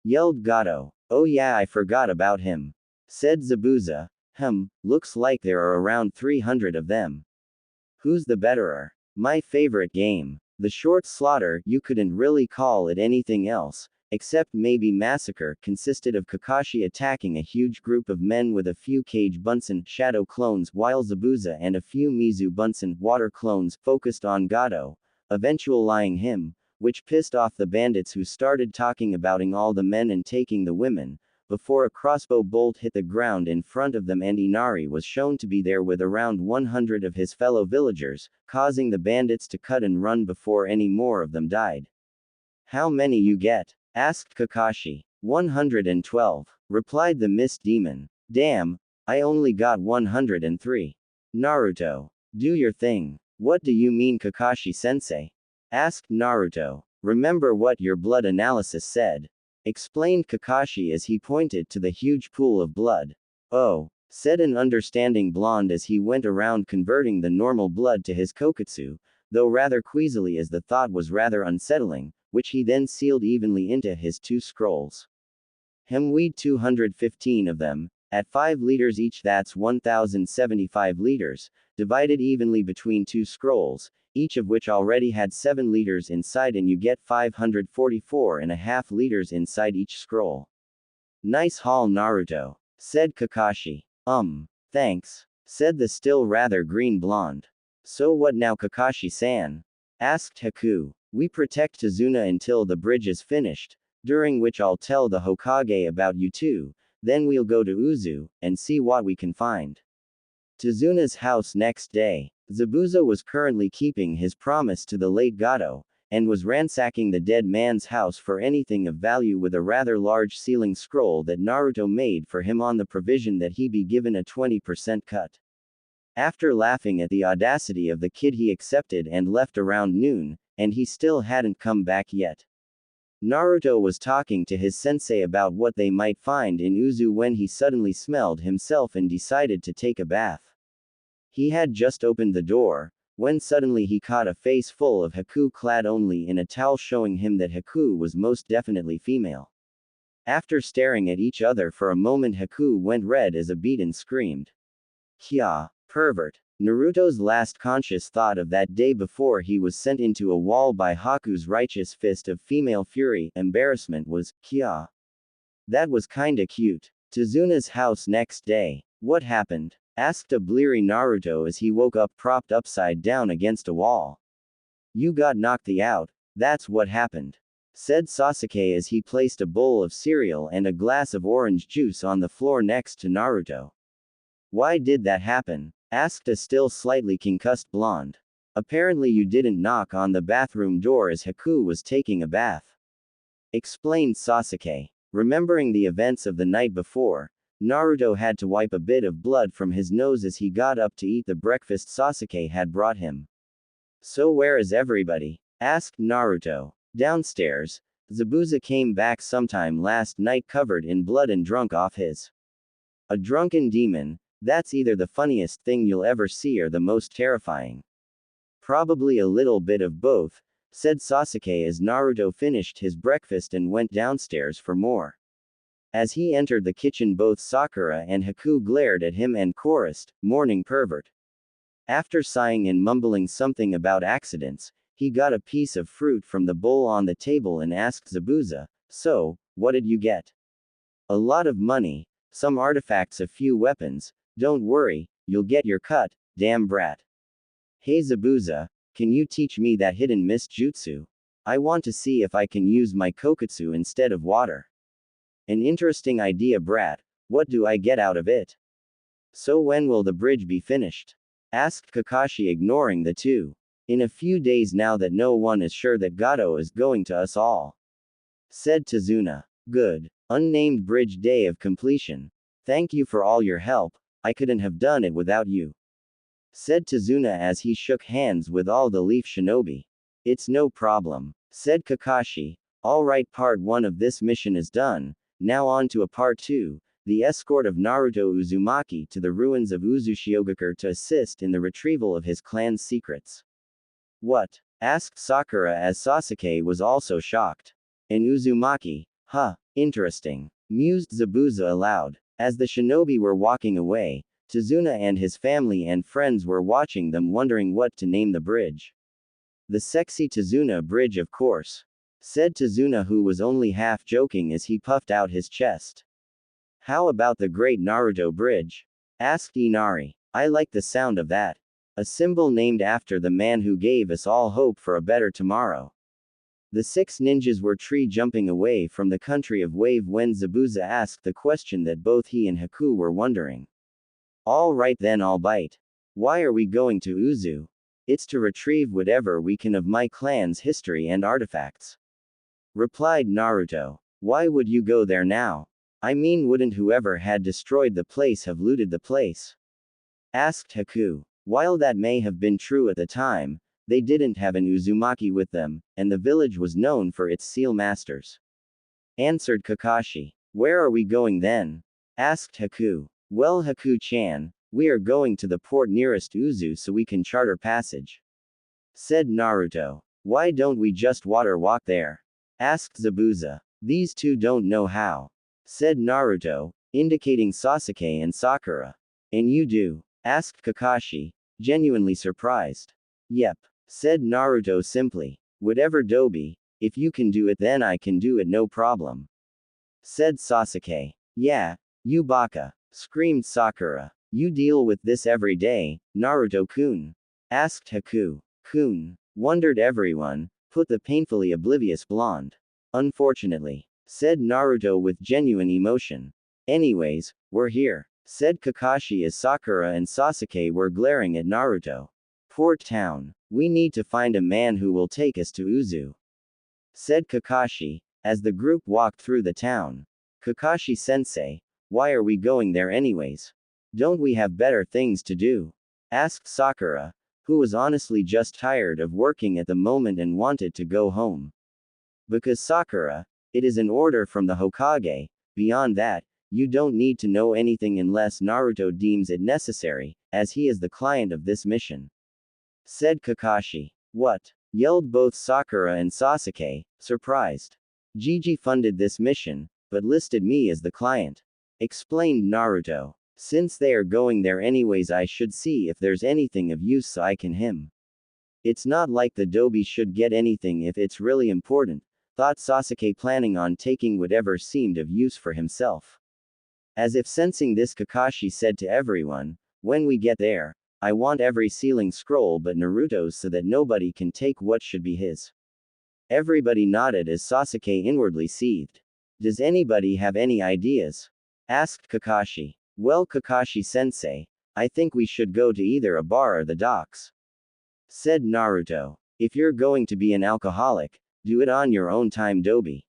Yelled Gato. Oh yeah, I forgot about him, said Zabuza. Looks like there are around 300 of them. Who's the betterer? My favorite game. The short slaughter, you couldn't really call it anything else, except maybe massacre, consisted of Kakashi attacking a huge group of men with a few Kage Bunsen shadow clones while Zabuza and a few Mizu Bunsen water clones focused on Gato, eventualing him, which pissed off the bandits who started talking abouting all the men and taking the women, before a crossbow bolt hit the ground in front of them and Inari was shown to be there with around 100 of his fellow villagers, causing the bandits to cut and run before any more of them died. How many you get? Asked Kakashi. 112, replied the mist demon. Damn, I only got 103. Naruto, do your thing. What do you mean Kakashi-sensei? Asked Naruto. Remember what your blood analysis said, explained Kakashi as he pointed to the huge pool of blood. Oh, said an understanding blonde as he went around converting the normal blood to his kokutsu, though rather queasily as the thought was rather unsettling, which he then sealed evenly into his two scrolls. We'd 215 of them, At 5 liters each, that's 1075 liters, divided evenly between 2 scrolls, each of which already had 7 liters inside, and you get 544.5 liters inside each scroll. Nice haul, Naruto, said Kakashi. Thanks, said the still rather green blonde. So what now, Kakashi-san? Asked Haku. We protect Tazuna until the bridge is finished, during which I'll tell the Hokage about you two, then we'll go to Uzu, and see what we can find. Tazuna's house next day. Zabuza was currently keeping his promise to the late Gato, and was ransacking the dead man's house for anything of value with a rather large sealing scroll that Naruto made for him on the provision that he be given a 20% cut. After laughing at the audacity of the kid, he accepted and left around noon, and he still hadn't come back yet. Naruto was talking to his sensei about what they might find in Uzu when he suddenly smelled himself and decided to take a bath. He had just opened the door, when suddenly he caught a face full of Haku clad only in a towel, showing him that Haku was most definitely female. After staring at each other for a moment, Haku went red as a beet and screamed. Kya, pervert. Naruto's last conscious thought of that day before he was sent into a wall by Haku's righteous fist of female fury, embarrassment, was, Kya. That was kinda cute. Tazuna's house next day. What happened? Asked a bleary Naruto as he woke up propped upside down against a wall. You got knocked out, that's what happened, said Sasuke as he placed a bowl of cereal and a glass of orange juice on the floor next to Naruto. Why did that happen? Asked a still slightly concussed blonde. Apparently you didn't knock on the bathroom door as Haku was taking a bath, explained Sasuke. Remembering the events of the night before, Naruto had to wipe a bit of blood from his nose as he got up to eat the breakfast Sasuke had brought him. So where is everybody? Asked Naruto. Downstairs. Zabuza came back sometime last night covered in blood and drunk off his. A drunken demon. That's either the funniest thing you'll ever see or the most terrifying. Probably a little bit of both, said Sasuke as Naruto finished his breakfast and went downstairs for more. As he entered the kitchen, both Sakura and Haku glared at him and chorused, "Morning, pervert." After sighing and mumbling something about accidents, he got a piece of fruit from the bowl on the table and asked Zabuza, "So, what did you get?" "A lot of money, some artifacts, a few weapons. Don't worry, you'll get your cut, damn brat." "Hey Zabuza, can you teach me that hidden mist jutsu? I want to see if I can use my kokutsu instead of water." "An interesting idea, brat. What do I get out of it?" "So when will the bridge be finished?" asked Kakashi, ignoring the two. "In a few days, now that no one is sure that Gato is going to us all," said Tazuna. "Good. Unnamed bridge day of completion. Thank you for all your help. I couldn't have done it without you," said Tazuna as he shook hands with all the Leaf Shinobi. "It's no problem," said Kakashi. "All right, part 1 of this mission is done. Now on to a part 2, the escort of Naruto Uzumaki to the ruins of Uzushiogakure to assist in the retrieval of his clan's secrets." "What?" asked Sakura as Sasuke was also shocked. "An Uzumaki? Huh, interesting," mused Zabuza aloud. As the shinobi were walking away, Tazuna and his family and friends were watching them, wondering what to name the bridge. "The sexy Tazuna Bridge, of course," said Tazuna, who was only half joking as he puffed out his chest. "How about the Great Naruto Bridge?" asked Inari. "I like the sound of that. A symbol named after the man who gave us all hope for a better tomorrow." The 6 ninjas were tree jumping away from the country of Wave when Zabuza asked the question that both he and Haku were wondering. "All right then, I'll bite. Why are we going to Uzu?" "It's to retrieve whatever we can of my clan's history and artifacts," replied Naruto. "Why would you go there now? I mean, wouldn't whoever had destroyed the place have looted the place?" asked Haku. While that may have been true at the time, they didn't have an Uzumaki with them, and the village was known for its seal masters, answered Kakashi. "Where are we going then?" asked Haku. "Well, Haku-chan, we are going to the port nearest Uzu so we can charter passage," said Naruto. "Why don't we just water walk there?" asked Zabuza. "These two don't know how," said Naruto. indicating Sasuke and Sakura. And you do? Asked Kakashi, genuinely surprised. Yep, said Naruto simply. Whatever Dobi, if you can do it then I can do it no problem. Said Sasuke. Yeah, you baka, screamed Sakura. You deal with this every day, Naruto-kun? Asked Haku-kun. Wondered everyone, put the painfully oblivious blonde. Unfortunately, said Naruto with genuine emotion. Anyways, we're here, said Kakashi as Sakura and Sasuke were glaring at Naruto. Port Town. We need to find a man who will take us to Uzu, said Kakashi, as the group walked through the town. Kakashi-sensei, why are we going there anyways? Don't we have better things to do? Asked Sakura, who was honestly just tired of working at the moment and wanted to go home. Because Sakura, it is an order from the Hokage. Beyond that, you don't need to know anything unless Naruto deems it necessary, as he is the client of this mission. Said Kakashi. What? Yelled both Sakura and Sasuke, surprised. Gigi funded this mission, but listed me as the client. Explained Naruto. Since they are going there anyways I should see if there's anything of use so I can him. It's not like the Dobi should get anything if it's really important, thought Sasuke, planning on taking whatever seemed of use for himself. As if sensing this, Kakashi said to everyone, when we get there, I want every ceiling scroll but Naruto's so that nobody can take what should be his. Everybody nodded as Sasuke inwardly seethed. Does anybody have any ideas? Asked Kakashi. Well, Kakashi-sensei, I think we should go to either a bar or the docks. Said Naruto. If you're going to be an alcoholic, do it on your own time, Dobi.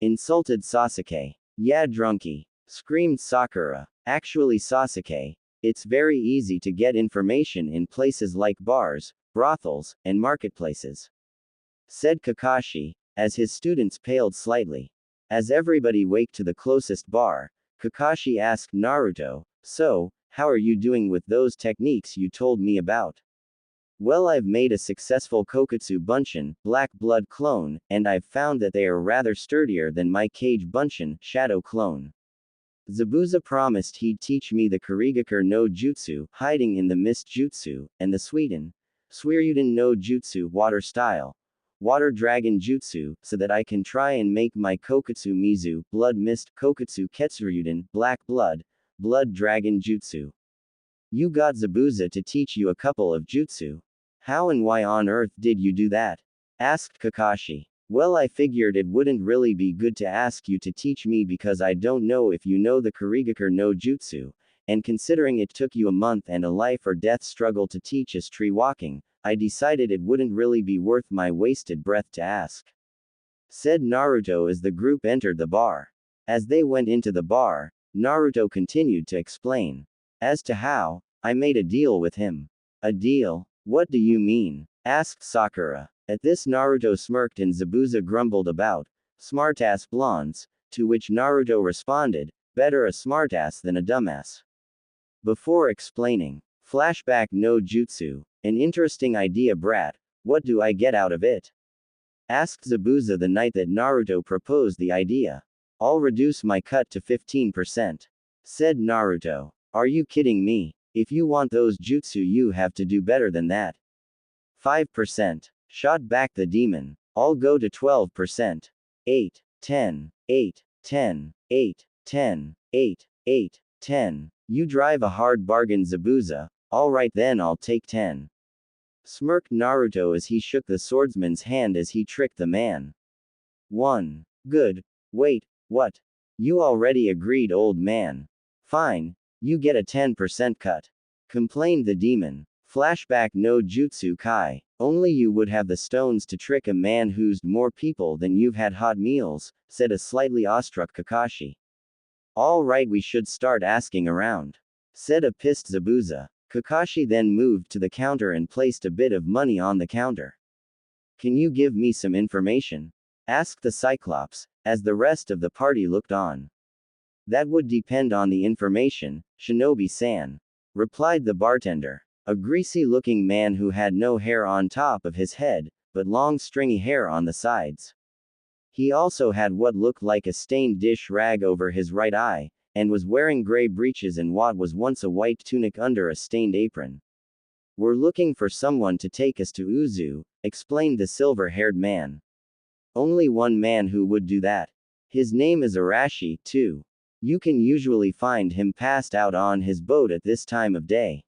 Insulted Sasuke. Yeah, drunkie, screamed Sakura. Actually, Sasuke, it's very easy to get information in places like bars, brothels, and marketplaces. Said Kakashi, as his students paled slightly. As everybody waked to the closest bar, Kakashi asked Naruto, so, how are you doing with those techniques you told me about? Well, I've made a successful Kokotsu Bunshin, Black Blood clone, and I've found that they are rather sturdier than my Kage Bunshin, Shadow clone. Zabuza promised he'd teach me the Kurigakure no Jutsu, Hiding in the Mist Jutsu, and the Suiryuden no Jutsu, Water Style, Water Dragon Jutsu, so that I can try and make my Kokotsu Mizu, Blood Mist, Kokotsu Ketsuryuden, Black Blood, Blood Dragon Jutsu. You got Zabuza to teach you a couple of jutsu. How and why on earth did you do that? Asked Kakashi. Well, I figured it wouldn't really be good to ask you to teach me because I don't know if you know the Kurigakure no Jutsu, and considering it took you a month and a life or death struggle to teach us tree walking, I decided it wouldn't really be worth my wasted breath to ask. Said Naruto as the group entered the bar. As they went into the bar, Naruto continued to explain. As to how, I made a deal with him. A deal? What do you mean? Asked Sakura. At this, Naruto smirked and Zabuza grumbled about smartass blondes, to which Naruto responded, better a smartass than a dumbass. Before explaining, flashback no jutsu, an interesting idea, brat, what do I get out of it? Asked Zabuza the night that Naruto proposed the idea. I'll reduce my cut to 15%. Said Naruto. Are you kidding me? If you want those jutsu you have to do better than that. 5%. Shot back the demon. I'll go to 12%. 8, 10, 8, 10, 8, 10, 8, 8, 10. You drive a hard bargain, Zabuza. Alright then, I'll take 10. Smirked Naruto as he shook the swordsman's hand as he tricked the man. 1. Good. Wait, what? You already agreed, old man. Fine. You get a 10% cut. Complained the demon. Flashback no jutsu kai. Only you would have the stones to trick a man who's more people than you've had hot meals, said a slightly awestruck Kakashi. All right, we should start asking around, said a pissed Zabuza. Kakashi then moved to the counter and placed a bit of money on the counter. Can you give me some information? Asked the Cyclops, as the rest of the party looked on. That would depend on the information, Shinobi-san, replied the bartender. A greasy-looking man who had no hair on top of his head, but long stringy hair on the sides. He also had what looked like a stained dish rag over his right eye, and was wearing gray breeches and what was once a white tunic under a stained apron. We're looking for someone to take us to Uzu, explained the silver-haired man. Only one man who would do that. His name is Arashi, too. You can usually find him passed out on his boat at this time of day.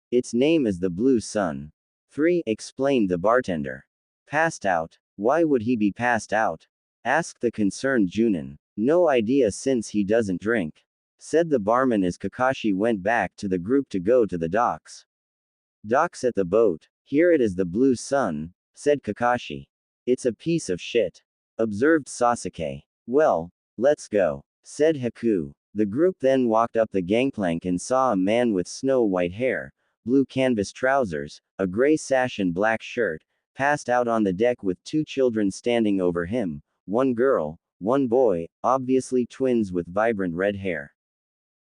Its name is the Blue Sun. 3, explained the bartender. Passed out? Why would he be passed out? Asked the concerned Junin. No idea since he doesn't drink. Said the barman as Kakashi went back to the group to go to the docks. Docks at the boat. Here it is, the Blue Sun, said Kakashi. It's a piece of shit, observed Sasuke. Well, let's go, said Haku. The group then walked up the gangplank and saw a man with snow-white hair, blue canvas trousers, a gray sash and black shirt, passed out on the deck with 2 children standing over him, 1 girl, 1 boy, obviously twins with vibrant red hair.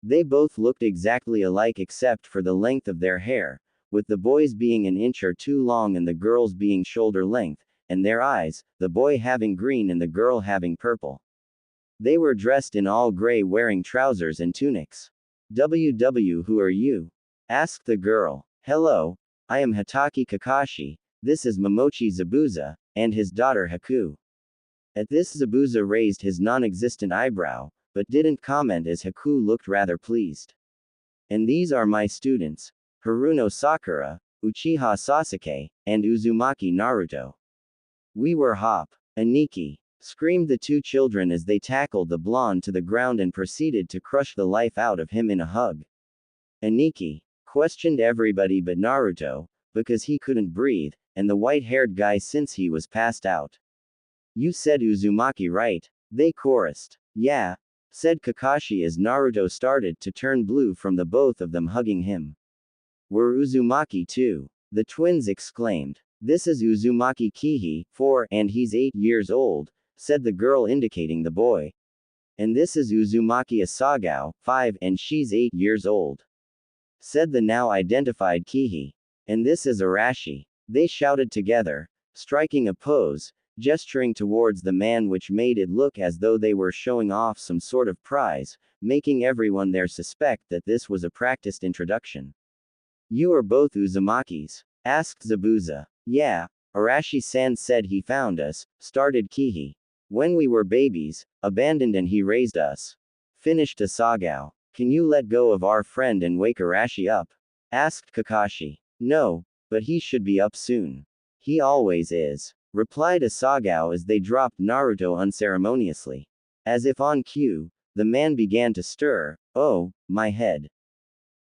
They both looked exactly alike except for the length of their hair, with the boys being an inch or 2 long and the girls being shoulder length, and their eyes, the boy having green and the girl having purple. They were dressed in all gray wearing trousers and tunics. "WW, who are you?" asked the girl. "Hello, I am Hatake Kakashi, this is Momochi Zabuza, and his daughter Haku." At this Zabuza raised his non-existent eyebrow, but didn't comment as Haku looked rather pleased. "And these are my students, Haruno Sakura, Uchiha Sasuke, and Uzumaki Naruto." "We were Hop, Aniki," screamed the 2 children as they tackled the blonde to the ground and proceeded to crush the life out of him in a hug. "Aniki?" questioned everybody but Naruto, because he couldn't breathe, and the white-haired guy since he was passed out. "You said Uzumaki, right?" they chorused. "Yeah," said Kakashi as Naruto started to turn blue from the both of them hugging him. "We're Uzumaki too," the twins exclaimed. "This is Uzumaki Kihi, 4, and he's 8 years old," said the girl indicating the boy. "And this is Uzumaki Asagao, 5, and she's 8 years old," said the now identified Kihi. "And this is Arashi," they shouted together, striking a pose, gesturing towards the man which made it look as though they were showing off some sort of prize, making everyone there suspect that this was a practiced introduction. "You are both Uzumakis?" asked Zabuza. "Yeah, Arashi-san said he found us," started Kihi. "When we were babies, abandoned, and he raised us," finished Asagao. "Can you let go of our friend and wake Arashi up?" asked Kakashi. "No, but he should be up soon. He always is," replied Asagao as they dropped Naruto unceremoniously. As if on cue, the man began to stir. "Oh, my head.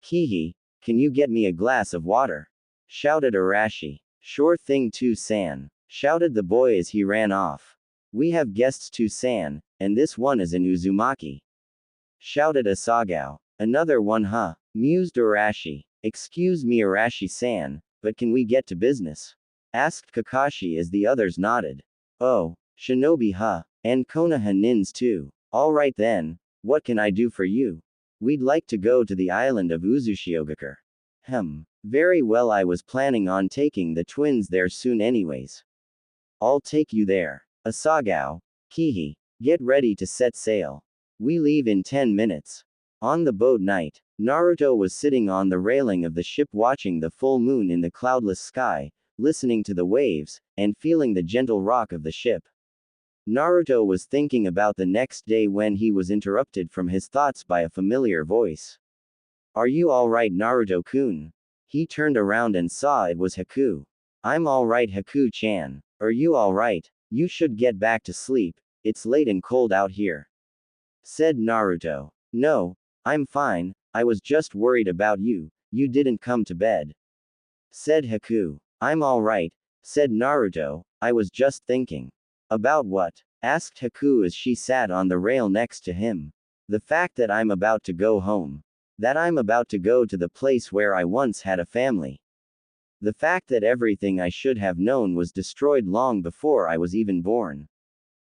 Kihi, can you get me a glass of water?" shouted Arashi. "Sure thing, San," shouted the boy as he ran off. "We have guests, San, and this one is an Uzumaki," shouted Asagao. "Another one, huh?" mused Arashi. "Excuse me, Arashi-san, but can we get to business?" asked Kakashi as the others nodded. "Oh, shinobi, huh? And Konoha nins too. Alright then, what can I do for you?" "We'd like to go to the island of Uzushiogakure." Very well, I was planning on taking the twins there soon anyways. "I'll take you there." "Asagao, Kihi, get ready to set sail. We leave in 10 minutes. On the boat night, Naruto was sitting on the railing of the ship watching the full moon in the cloudless sky, listening to the waves, and feeling the gentle rock of the ship. Naruto was thinking about the next day when he was interrupted from his thoughts by a familiar voice. "Are you alright, Naruto-kun?" He turned around and saw it was Haku. "I'm alright, Haku-chan. Are you alright? You should get back to sleep, it's late and cold out here," said Naruto. "No, I'm fine, I was just worried about you, you didn't come to bed," said Haku. "I'm alright," said Naruto, "I was just thinking." "About what?" asked Haku as she sat on the rail next to him. "The fact that I'm about to go home. That I'm about to go to the place where I once had a family. The fact that everything I should have known was destroyed long before I was even born,"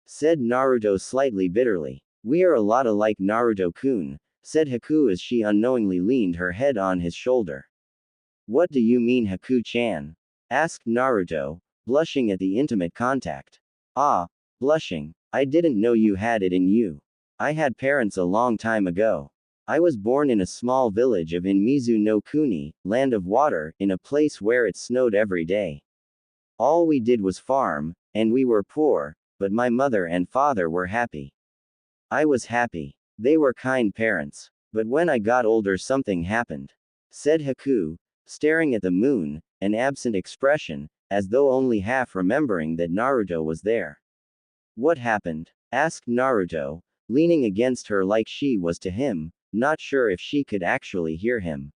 said Naruto slightly bitterly. "We are a lot alike, Naruto-kun," said Haku as she unknowingly leaned her head on his shoulder. "What do you mean, Haku-chan?" asked Naruto, blushing at the intimate contact. "Ah, blushing. I didn't know you had it in you. I had parents a long time ago. I was born in a small village of Inmizu no Kuni, land of water, in a place where it snowed every day. All we did was farm, and we were poor, but my mother and father were happy. I was happy. They were kind parents. But when I got older, something happened, said Haku, staring at the moon, an absent expression, as though only half remembering that Naruto was there. What happened? Asked Naruto, leaning against her like she was to him, not sure if she could actually hear him.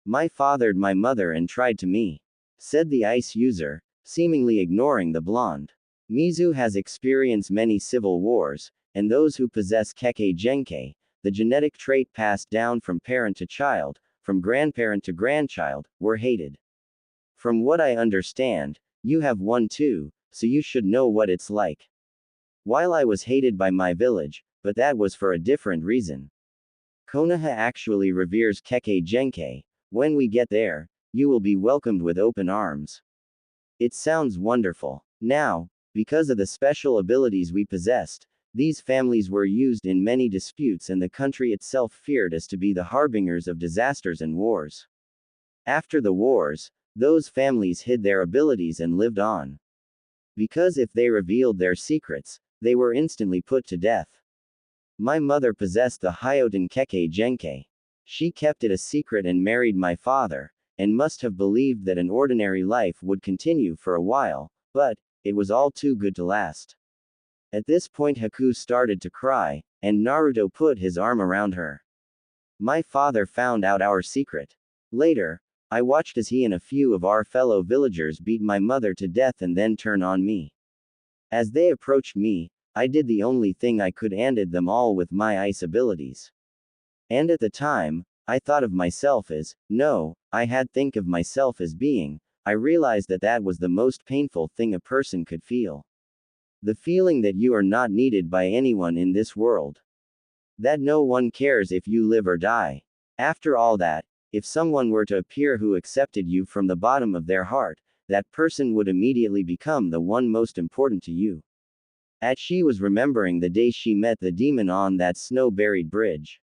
My fathered my mother and tried to me, said the ice user, seemingly ignoring the blonde. Mizu has experienced many civil wars, and those who possess Kekkei Genkai, the genetic trait passed down from parent to child, from grandparent to grandchild, were hated. From what I understand, you have one too, so you should know what it's like. While I was hated by my village, but that was for a different reason. Konoha actually reveres Kekkei Genkai. When we get there, you will be welcomed with open arms. It sounds wonderful. Now, because of the special abilities we possessed, these families were used in many disputes and the country itself feared us to be the harbingers of disasters and wars. After the wars, those families hid their abilities and lived on. Because if they revealed their secrets, they were instantly put to death. My mother possessed the Hyoten Kekkei Genkai. She kept it a secret and married my father, and must have believed that an ordinary life would continue for a while, but it was all too good to last. At this point Haku started to cry, and Naruto put his arm around her. My father found out our secret. Later, I watched as he and a few of our fellow villagers beat my mother to death and then turn on me. As they approached me, I did the only thing I could, ended them all with my ice abilities. And at the time, I thought of myself as, no, I had think of myself as being, I realized that that was the most painful thing a person could feel. The feeling that you are not needed by anyone in this world. That no one cares if you live or die. After all that, if someone were to appear who accepted you from the bottom of their heart, that person would immediately become the one most important to you. As she was remembering the day she met the demon on that snow-buried bridge.